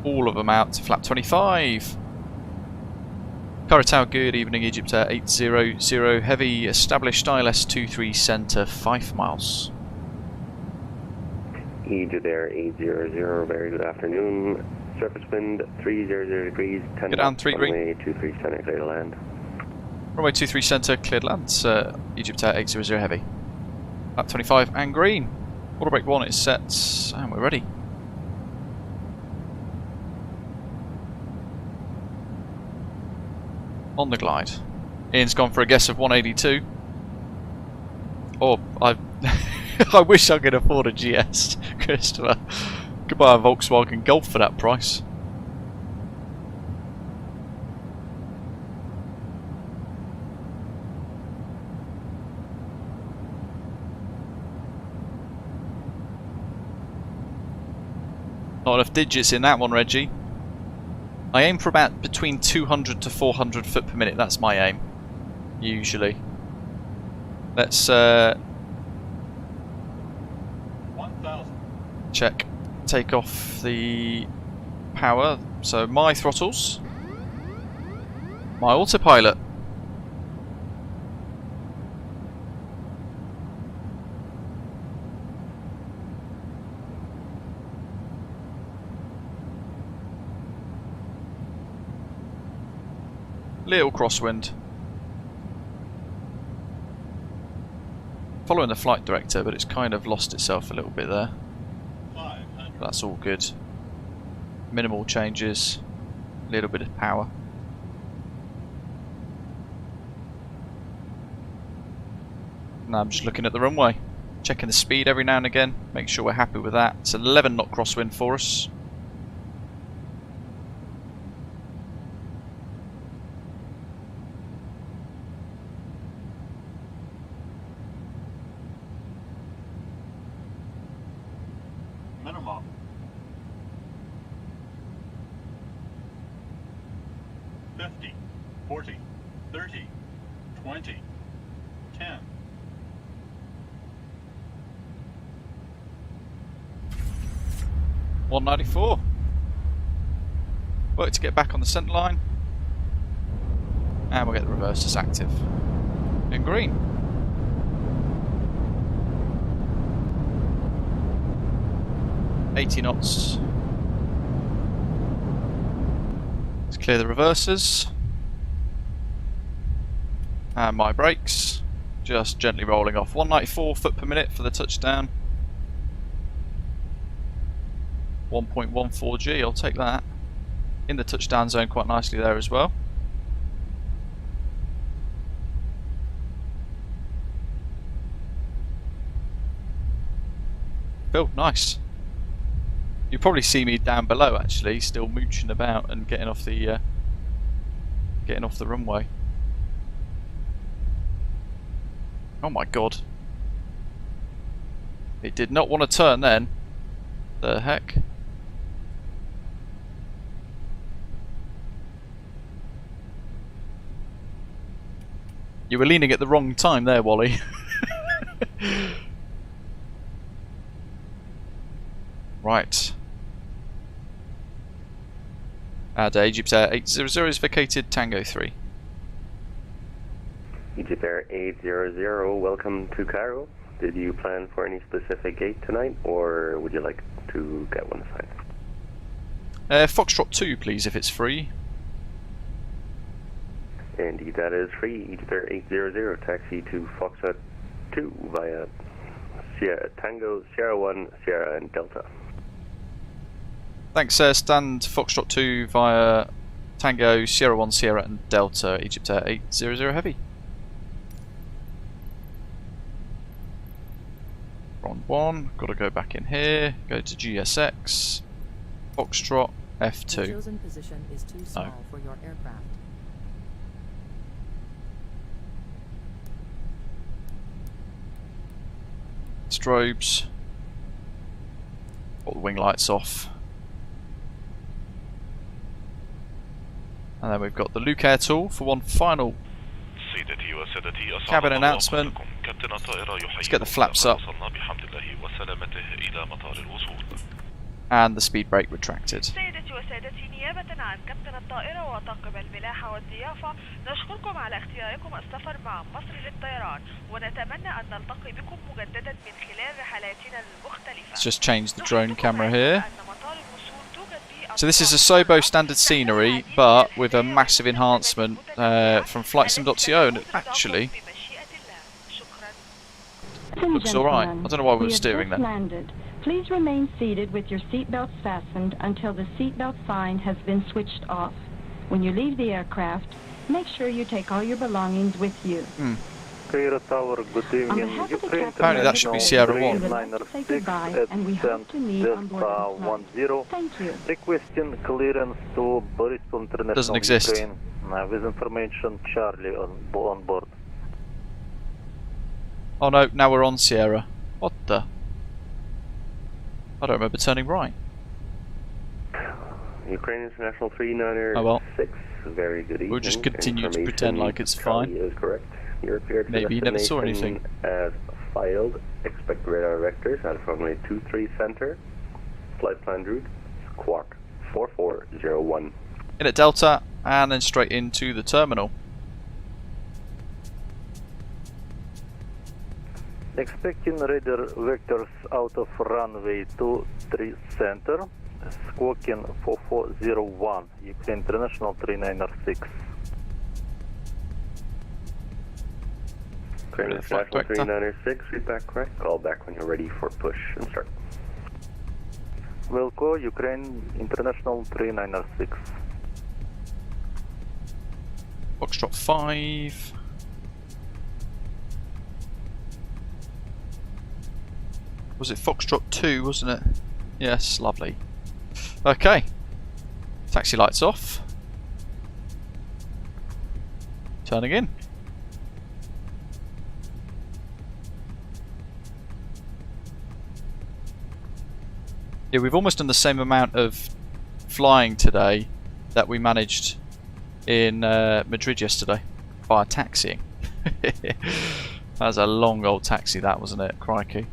All of them out to flap 25. Cairo Tower, good evening. Egyptair 800. Heavy established ILS 23 center. 5 miles. Egyptair 800. Very good afternoon. Surface wind 300 degrees. 10 Get down 3 green. Runway 23 center, clear to land. Runway 23 center, cleared land. Egyptair 800 heavy. Lap 25 and green. Quarter brake 1 is set and we're ready. On the glide. Ian's gone for a guess of 182. Oh, I wish I could afford a GS, Christopher. Could buy a Volkswagen Golf for that price. Not enough digits in that one, Reggie. I aim for about between 200 to 400 foot per minute. That's my aim, usually. Let's 1,000. check. Take off the power. So my throttles, my autopilot. Little crosswind. Following the flight director, but it's kind of lost itself a little bit there. That's all good. Minimal changes. A little bit of power. Now I'm just looking at the runway. Checking the speed every now and again. Make sure we're happy with that. It's an 11 knot crosswind for us. Minimum. 50, 40, 30, 20, 10. $194. Work to get back on the centre line. And we'll get the reversers active. In green. 80 knots. Let's clear the reversers. And my brakes. Just gently rolling off. 194 foot per minute for the touchdown. 1.14 G, I'll take that. In the touchdown zone quite nicely there as well. Cool, nice. You probably see me down below actually, still mooching about and getting off the runway. Oh my god. It did not want to turn then. The heck? You were leaning at the wrong time there, Wally. Right. And Egyptair 800 is vacated Tango 3. Egyptair 800, welcome to Cairo. Did you plan for any specific gate tonight, or would you like to get one assigned? Foxtrot 2, please, if it's free. Indeed, that is free. Egyptair 800, taxi to Foxtrot 2 via Tango, Sierra 1, Sierra and Delta. Thanks, stand Foxtrot 2 via Tango, Sierra 1, Sierra and Delta, Egyptair 800 heavy. Round 1, got to go back in here, go to GSX, Foxtrot F2. The chosen position is too small for your aircraft. Strobes. Got the wing lights off. And then we've got the Luke Air tool for one final cabin announcement. Let's get the flaps up. And the speed brake retracted. سيدتي وسادتي نيابة عن كابتن الطائرة وطاقم الملاحة والضيافة نشكركم على اختياركم السفر مع مصر للطيران ونتمنى أن نلتقي بكم مجددا من خلال رحلاتنا المختلفة. Let's just change the drone camera here. So this is a Sobo standard scenery, but with a massive enhancement from flightsim.to, and it actually looks alright. I don't know why we were steering then. Please remain seated with your seatbelts fastened until the seatbelt sign has been switched off. When you leave the aircraft, make sure you take all your belongings with you. Cairo Tower, good evening. Apparently that should be Sierra 1. Say goodbye, and we hope to meet on board this flight. Thank you. Requesting clearance to Borisov International Doesn't exist. Ukraine, with information Charlie on board. Oh no, now we're on Sierra. What the? I don't remember turning right. Ukraine International 396. Oh well. Very good evening. We'll just continue to pretend like it's fine. Is correct. You're cleared for Maybe you never saw anything. As filed. Expect radar vectors at runway 23 center. Flight plan route Squawk 4401. In at Delta and then straight into the terminal. Expecting radar vectors out of runway 23 center. Squawking 4401. Ukraine International 396. Ukraine International 396, read back correct. Call back when you're ready for push and start. Wilco, Ukraine International 396. Foxtrot 5. Was it Foxtrot 2, wasn't it? Yes, lovely. Okay. Taxi lights off. Turning in. Yeah, we've almost done the same amount of flying today that we managed in Madrid yesterday via taxiing. That was a long old taxi, that, wasn't it? Crikey.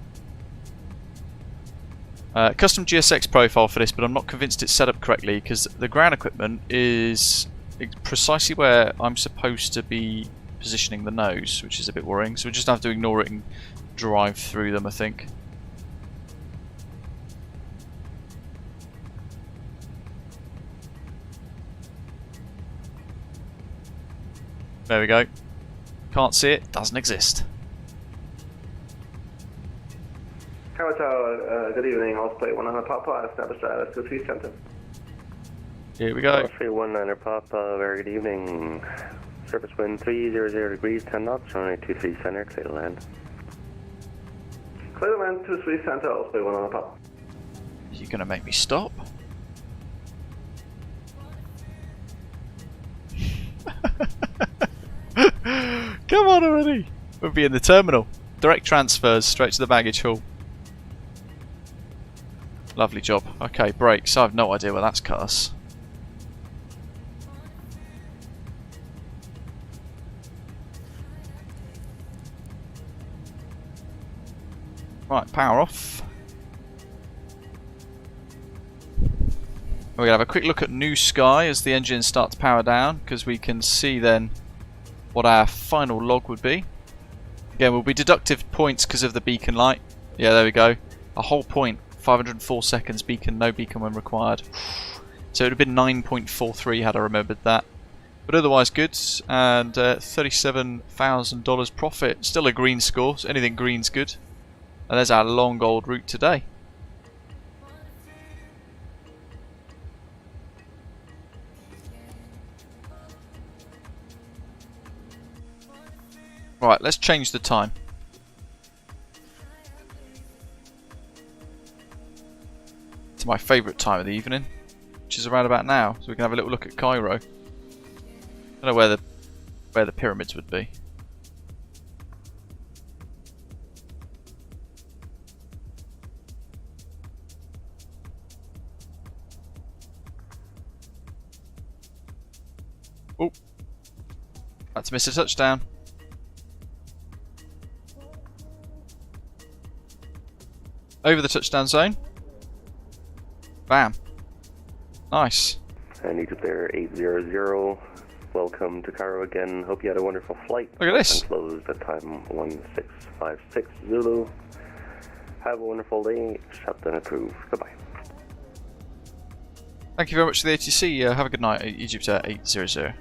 Custom GSX profile for this, but I'm not convinced it's set up correctly because the ground equipment is precisely where I'm supposed to be positioning the nose, which is a bit worrying. So we just have to ignore it and drive through them, I think. There we go. Can't see it, doesn't exist. Cairo Tower, good evening. Osprey 100 Papa, establish status to 3 center. Here we go. 319er Papa, very good evening. Surface wind 300 degrees, 10 knots, runway 23 center, clear to land. Clear to land 23 center, Osprey 100 Papa. You're gonna make me stop? Come on already! We'll be in the terminal. Direct transfers straight to the baggage hall. Lovely job. Okay, brakes. I have no idea where that's cut us. Right, power off. We're going to have a quick look at New Sky as the engines start to power down, because we can see then what our final log would be. Again, we'll be deductive points because of the beacon light. Yeah, there we go. A whole point. 504 seconds beacon, no beacon when required. So it would have been 9.43 had I remembered that. But otherwise good, and $37,000 profit. Still a green score, so anything green's good. And there's our long old route today. Right, let's change the time. To my favourite time of the evening, which is around about now, so we can have a little look at Cairo. I don't know where the pyramids would be. Oh, had to miss a touchdown. Over the touchdown zone. Bam. Nice. And Egyptair 800, welcome to Cairo again. Hope you had a wonderful flight. Look at this. And closed at time 1656 Zulu. Have a wonderful day. Shut and approve. Goodbye. Thank you very much for the ATC. Have a good night, Egyptair 800.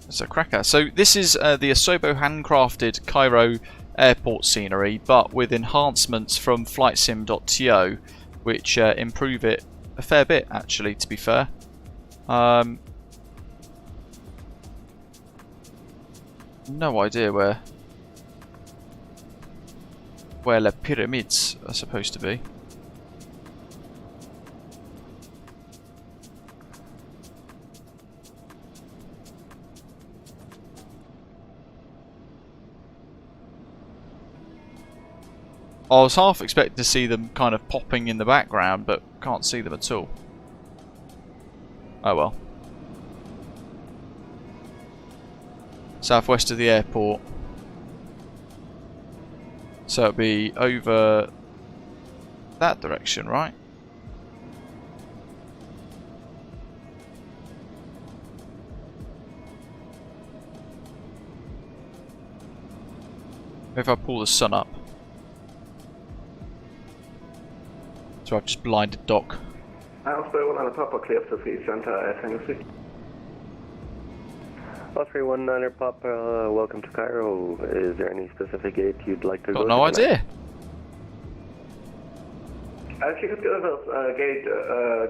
That's a cracker. So this is the Asobo handcrafted Cairo airport scenery, but with enhancements from flightsim.to, which improve it a fair bit, actually, to be fair. No idea where the pyramids are supposed to be. I was half expecting to see them kind of popping in the background, but can't see them at all. Oh well. Southwest of the airport. So it'll be over that direction, right? If I pull the sun up. So I've just blinded Doc. Osprey 100 Papa, clear to 3 center, Tennessee. Osprey 19er Papa, welcome to Cairo. Is there any specific gate you'd like to go to? Got no idea. If you could give us gate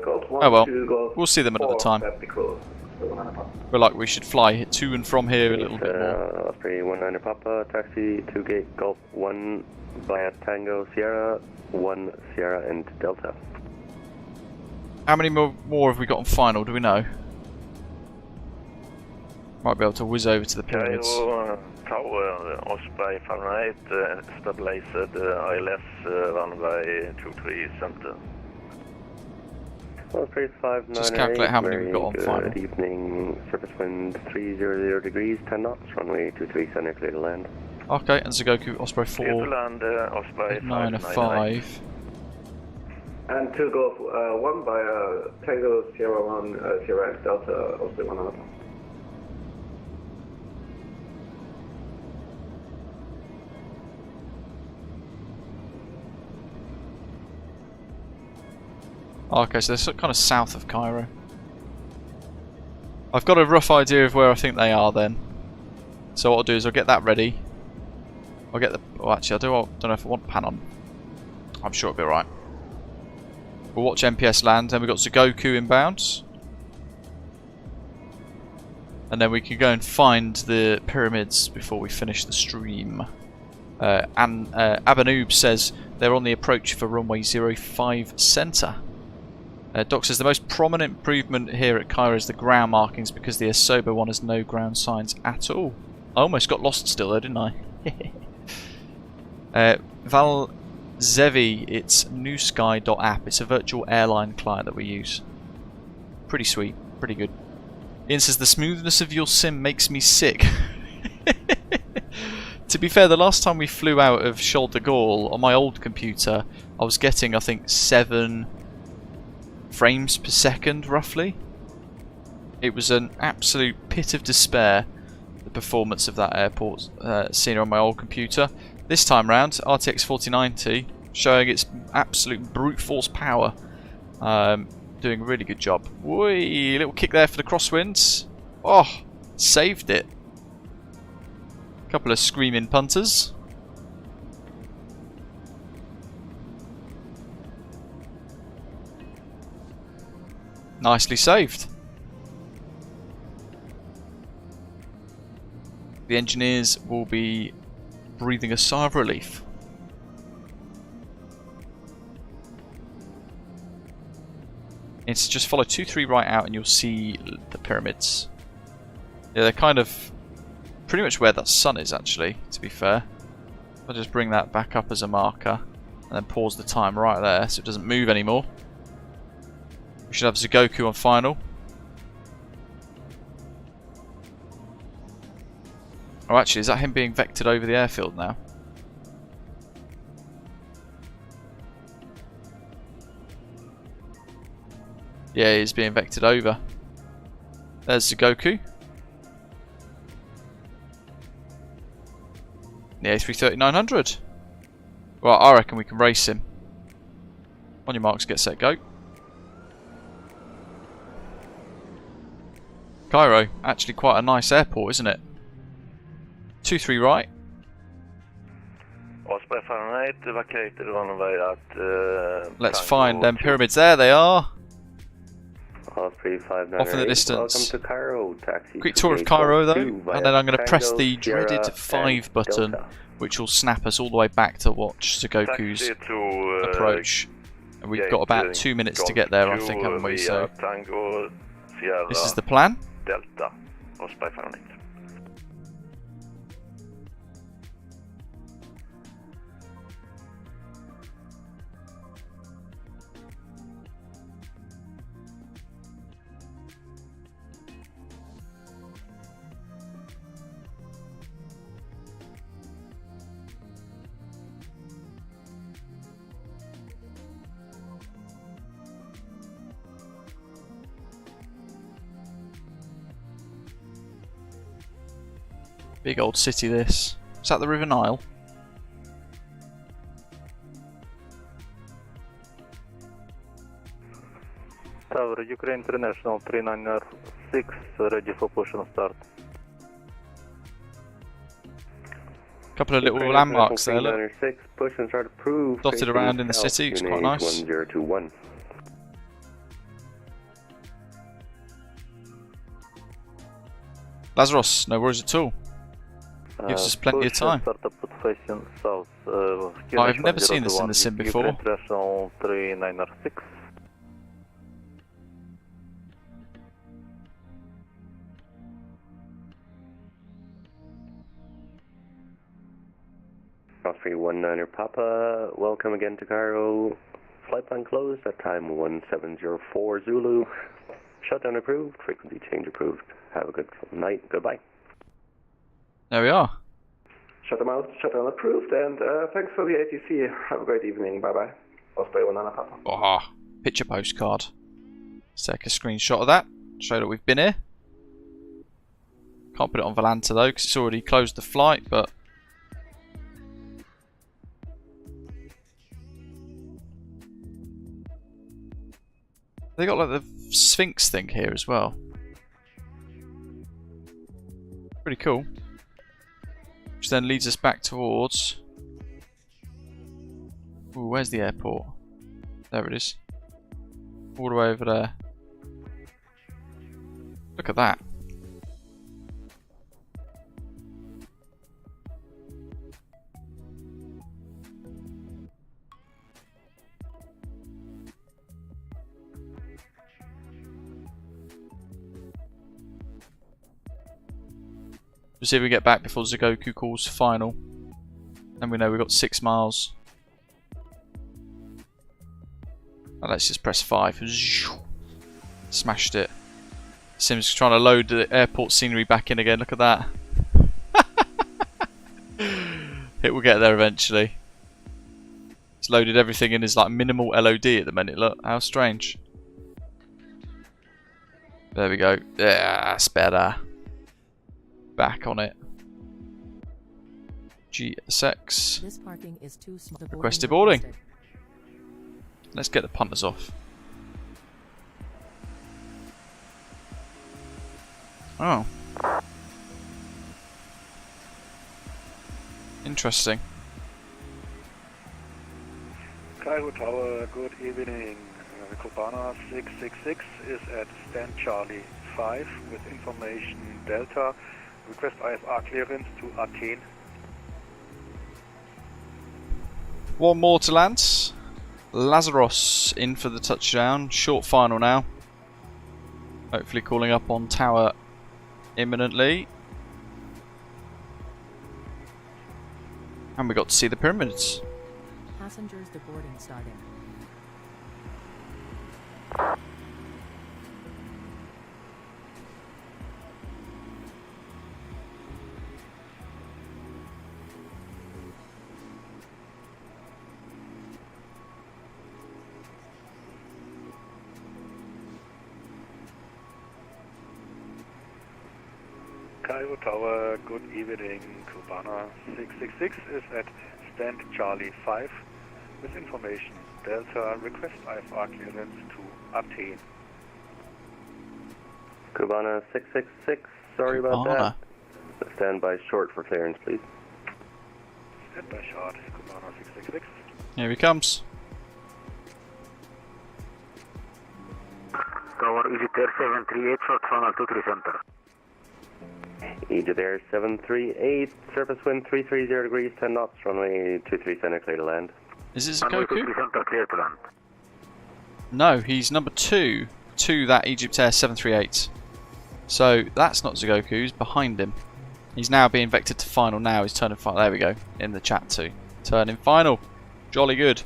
Golf 1 Oh well, to Golf we'll see them another 4, time. that'd be cool. Feel like we should fly to and from here a little bit more. Osprey 19er Papa, taxi to gate Golf 1 via Tango Sierra, 1 Sierra and Delta. How many more have we got on final, do we know? Might be able to whiz over to the pyramids. Cairo Tower, Osprey Fahrenheit, stabilized ILS runway 23 center. Osprey 598. Just calculate how many we've got on final. Good evening, surface wind 300 degrees, 10 knots, runway 23 center, clear to land. Okay, and Zagoku Osprey 4, Clear to land, Osprey 905. And to Golf 1 by Tango Sierra 1, Sierra and Delta, Osprey 100. Okay, so they're kind of south of Cairo. I've got a rough idea of where I think they are then. So what I'll do is I'll get that ready. I'll get the... Oh, actually, I don't know if I want pan on. I'm sure it'll be alright. We'll watch MPS land. Then we've got Zagoku inbound. And then we can go and find the pyramids before we finish the stream. And Abanoob says they're on the approach for runway 05 centre. Doc says the most prominent improvement here at Cairo is the ground markings because the Asoba one has no ground signs at all. I almost got lost still there, didn't I? Val Zevi, it's newsky.app. It's a virtual airline client that we use. Pretty sweet, pretty good. Ian says the smoothness of your sim makes me sick. To be fair, the last time we flew out of Charles de Gaulle on my old computer, I was getting, I think, 7 frames per second, roughly. It was an absolute pit of despair, the performance of that airport scenery on my old computer. This time round, RTX4090, showing its absolute brute force power. Doing a really good job. Whee! Little kick there for the crosswinds. Oh, saved it. Couple of screaming punters. Nicely saved. The engineers will be breathing a sigh of relief. It's just follow 23 right out and you'll see the pyramids. Yeah, they're kind of pretty much where the sun is actually, to be fair. I'll just bring that back up as a marker and then pause the time right there so it doesn't move anymore. We should have Zagoku on final. Oh, actually, is that him being vectored over the airfield now? Yeah, he's being vectored over. There's Zagoku. The A330-900. Well, I reckon we can race him. On your marks, get set, go. Cairo, actually quite a nice airport, isn't it? 23 right. Osprey Fahrenheit, vacated runway at... Let's find them pyramids. There they are. Osprey 598. Off in the distance. Welcome to Cairo, taxi. Quick tour of Cairo though, and then I'm going to press the dreaded 5 button, which will snap us all the way back to watch Zagoku's approach. And we've got about 2 minutes to get there, I think, haven't we? So this is the plan. Delta, Osprey Fahrenheit. Big old city this. Is that the River Nile? Tower, Ukraine International 396, ready for push and start. Couple of little landmarks there, look. Push and start approved. Dotted around in the city, it's quite nice. 1021. Lazarus, no worries at all. Gives us plenty of time. I've never seen this in the sim before. International 396. Osprey 19er Papa, welcome again to Cairo. Flight plan closed at time 1704 Zulu. Shutdown approved, frequency change approved. Have a good night, goodbye. There we are. Shut them out, shutdown approved, and thanks for the ATC. Have a great evening, bye bye. Osprey 19er Papa. Oh, picture postcard. Let's take a screenshot of that, show that we've been here. Can't put it on Volanta though, because it's already closed the flight, but they got like the Sphinx thing here as well. Pretty cool. Which then leads us back towards... Ooh, where's the airport? There it is. All the way over there. Look at that. We'll see if we get back before Zagoku calls final. And we know we've got 6 miles. And let's just press 5. Smashed it. Sim's trying to load the airport scenery back in again. Look at that. It will get there eventually. It's loaded everything in as like minimal LOD at the minute. Look, how strange. There we go. Yeah, that's better. Back on it. GSX. This parking is too small. Requested boarding. Let's get the punters off. Oh. Interesting. Cairo Tower, good evening. Cubana 666 is at stand Charlie 5 with information Delta. Request IFR clearance to Athens. One more to land. Lazarus in for the touchdown. Short final now. Hopefully calling up on tower imminently. And we got to see the pyramids. Passengers deboarding starting. Cairo Tower, good evening. Cubana 666 is at stand Charlie 5 with information Delta. Request IFR clearance to Athens. Cubana 666, sorry about that. Stand by short for clearance, please. Stand by short, Cubana 666. Here he comes. Tower Egyptair 738, short final 23 center. Egyptair 738, surface wind 330 degrees, 10 knots, runway 23 center, clear to land. Is this Zagoku? 23 center, clear to land. No, he's number 2 to that Egyptair 738. So that's not Zagoku, he's behind him. He's now being vectored to final now, he's turning final. There we go, in the chat too. Turning final. Jolly good.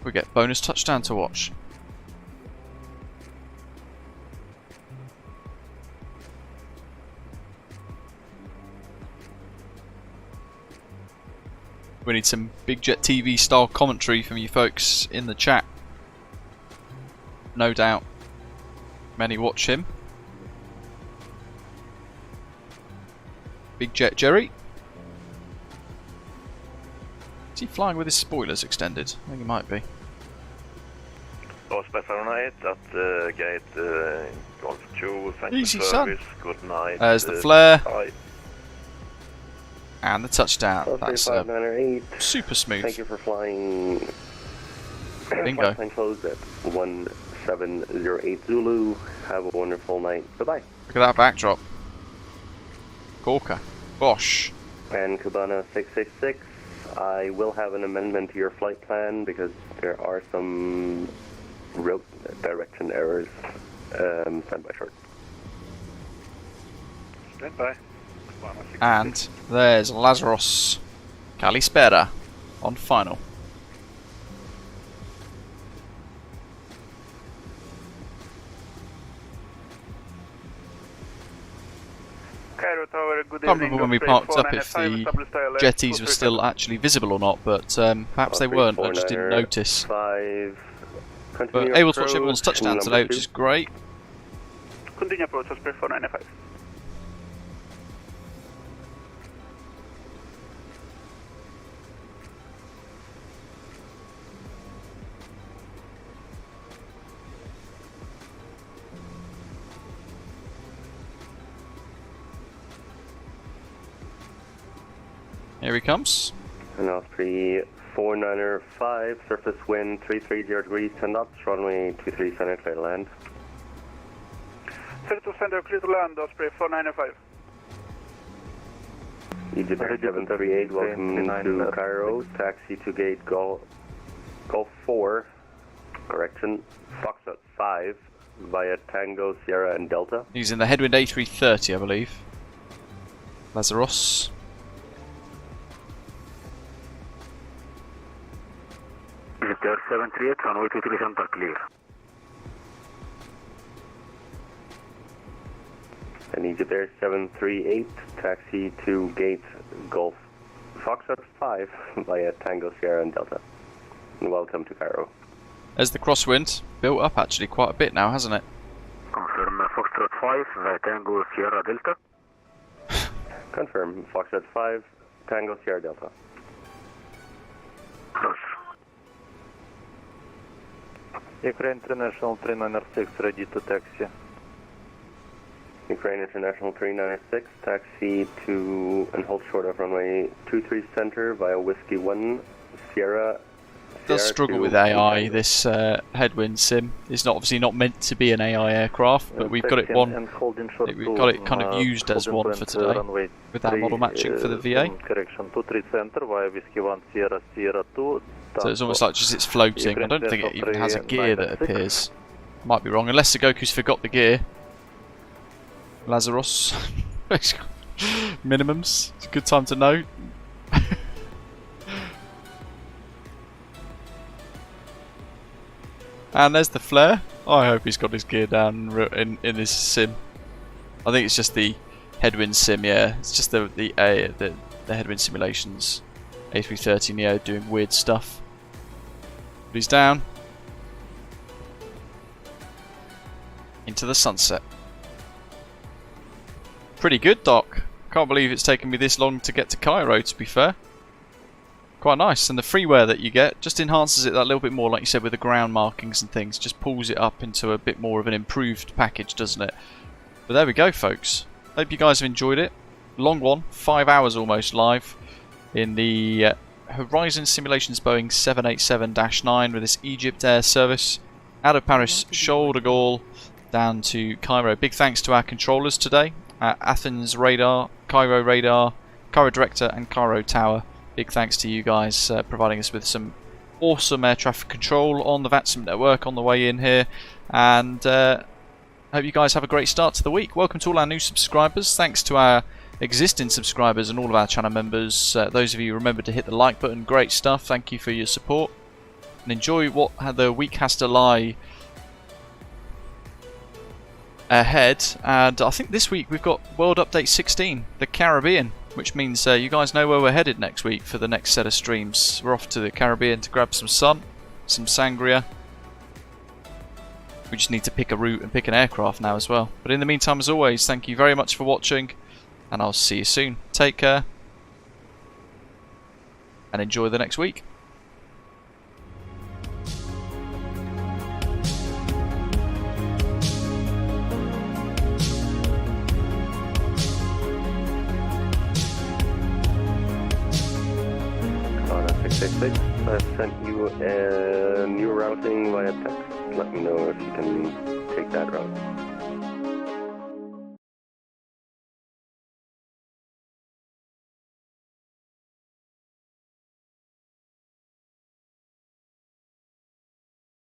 We get bonus touchdown to watch. We need some Big Jet TV style commentary from you folks in the chat. No doubt. Many watch him. Big Jet Jerry. Is he flying with his spoilers extended? I think he might be. Osprey Fahrenheit at gate Golf 2. Thank Easy, you for son. service. Good night. There's the flare. Bye. And the touchdown. Osprey That's 598. super smooth. Thank you for flying. Bingo. Flight plan closed at 1708 Zulu. Have a wonderful night. Bye-bye. Look at that backdrop. Gorka. Bosh. And Cubana 666, I will have an amendment to your flight plan because there are some route direction errors. Stand by short. Stand by. And there's Lazarus Kalispera on final. Cairo Tower, good I can't evening. remember when we parked up if the jetties were still actually visible or not, but perhaps they weren't, I just didn't notice. But able to watch everyone's touchdown today, which is great. Continue approach, Osprey 495. Here he comes. And Osprey 495, surface wind 330 degrees, 10 knots, runway 23 center, clear to land. 32 center, clear to land, Osprey 495. Egyptair 738, welcome to Cairo, taxi to gate Golf 4, correction, Foxtrot 5, via Tango, Sierra and Delta. He's in the headwind A330, I believe. Lazarus. Egyptair 738, runway 23 center, clear. And Egyptair 738, taxi to gate Golf Foxtrot 5 via Tango, Sierra and Delta. And welcome to Cairo. There's the crosswind. Built up actually quite a bit now, hasn't it? Confirm Foxtrot 5 via Tango, Sierra, Delta. Confirm Foxtrot 5, Tango, Sierra, Delta. Close. Ukraine International 396, ready to taxi. Ukraine International 396, taxi to and hold short of runway 23 center via Whiskey 1, Sierra. It does struggle with AI, this headwind sim. It's not obviously not meant to be an AI aircraft, but we've got it we've got it kind of used as one for today, with that model matching for the VA. Correction, 23 center via Whiskey 1, Sierra, Sierra 2. So it's almost like just it's floating. I don't think it even has a gear that appears. Might be wrong, unless Sagoku's forgot the gear. Lazarus. Minimums. It's a good time to know. And there's the flare. I hope he's got his gear down in this sim. I think it's just the headwind sim, yeah. It's just the headwind simulations. A330 Neo doing weird stuff. But he's down. Into the sunset. Pretty good, Doc. Can't believe it's taken me this long to get to Cairo, to be fair. Quite nice, and the freeware that you get just enhances it that little bit more, like you said, with the ground markings and things. Just pulls it up into a bit more of an improved package, doesn't it? But there we go, folks. Hope you guys have enjoyed it. Long one, 5 hours almost live in the Horizon Simulations Boeing 787-9 with this Egyptair service out of Paris Charles de Gaulle down to Cairo. Big thanks to our controllers today. Athens Radar, Cairo Director and Cairo Tower. Big thanks to you guys providing us with some awesome air traffic control on the VATSIM network on the way in here. And hope you guys have a great start to the week. Welcome to all our new subscribers. Thanks to our existing subscribers and all of our channel members. Those of you who remember to hit the like button, great stuff. Thank you for your support. And enjoy what the week has to lie ahead. And I think this week we've got World Update 16, the Caribbean, which means you guys know where we're headed next week for the next set of streams. We're off to the Caribbean to grab some sun, some sangria. We just need to pick a route and pick an aircraft now as well. But in the meantime, as always, thank you very much for watching, and I'll see you soon. Take care and enjoy the next week. I've sent you a new routing via text. Let me know if you can take that route.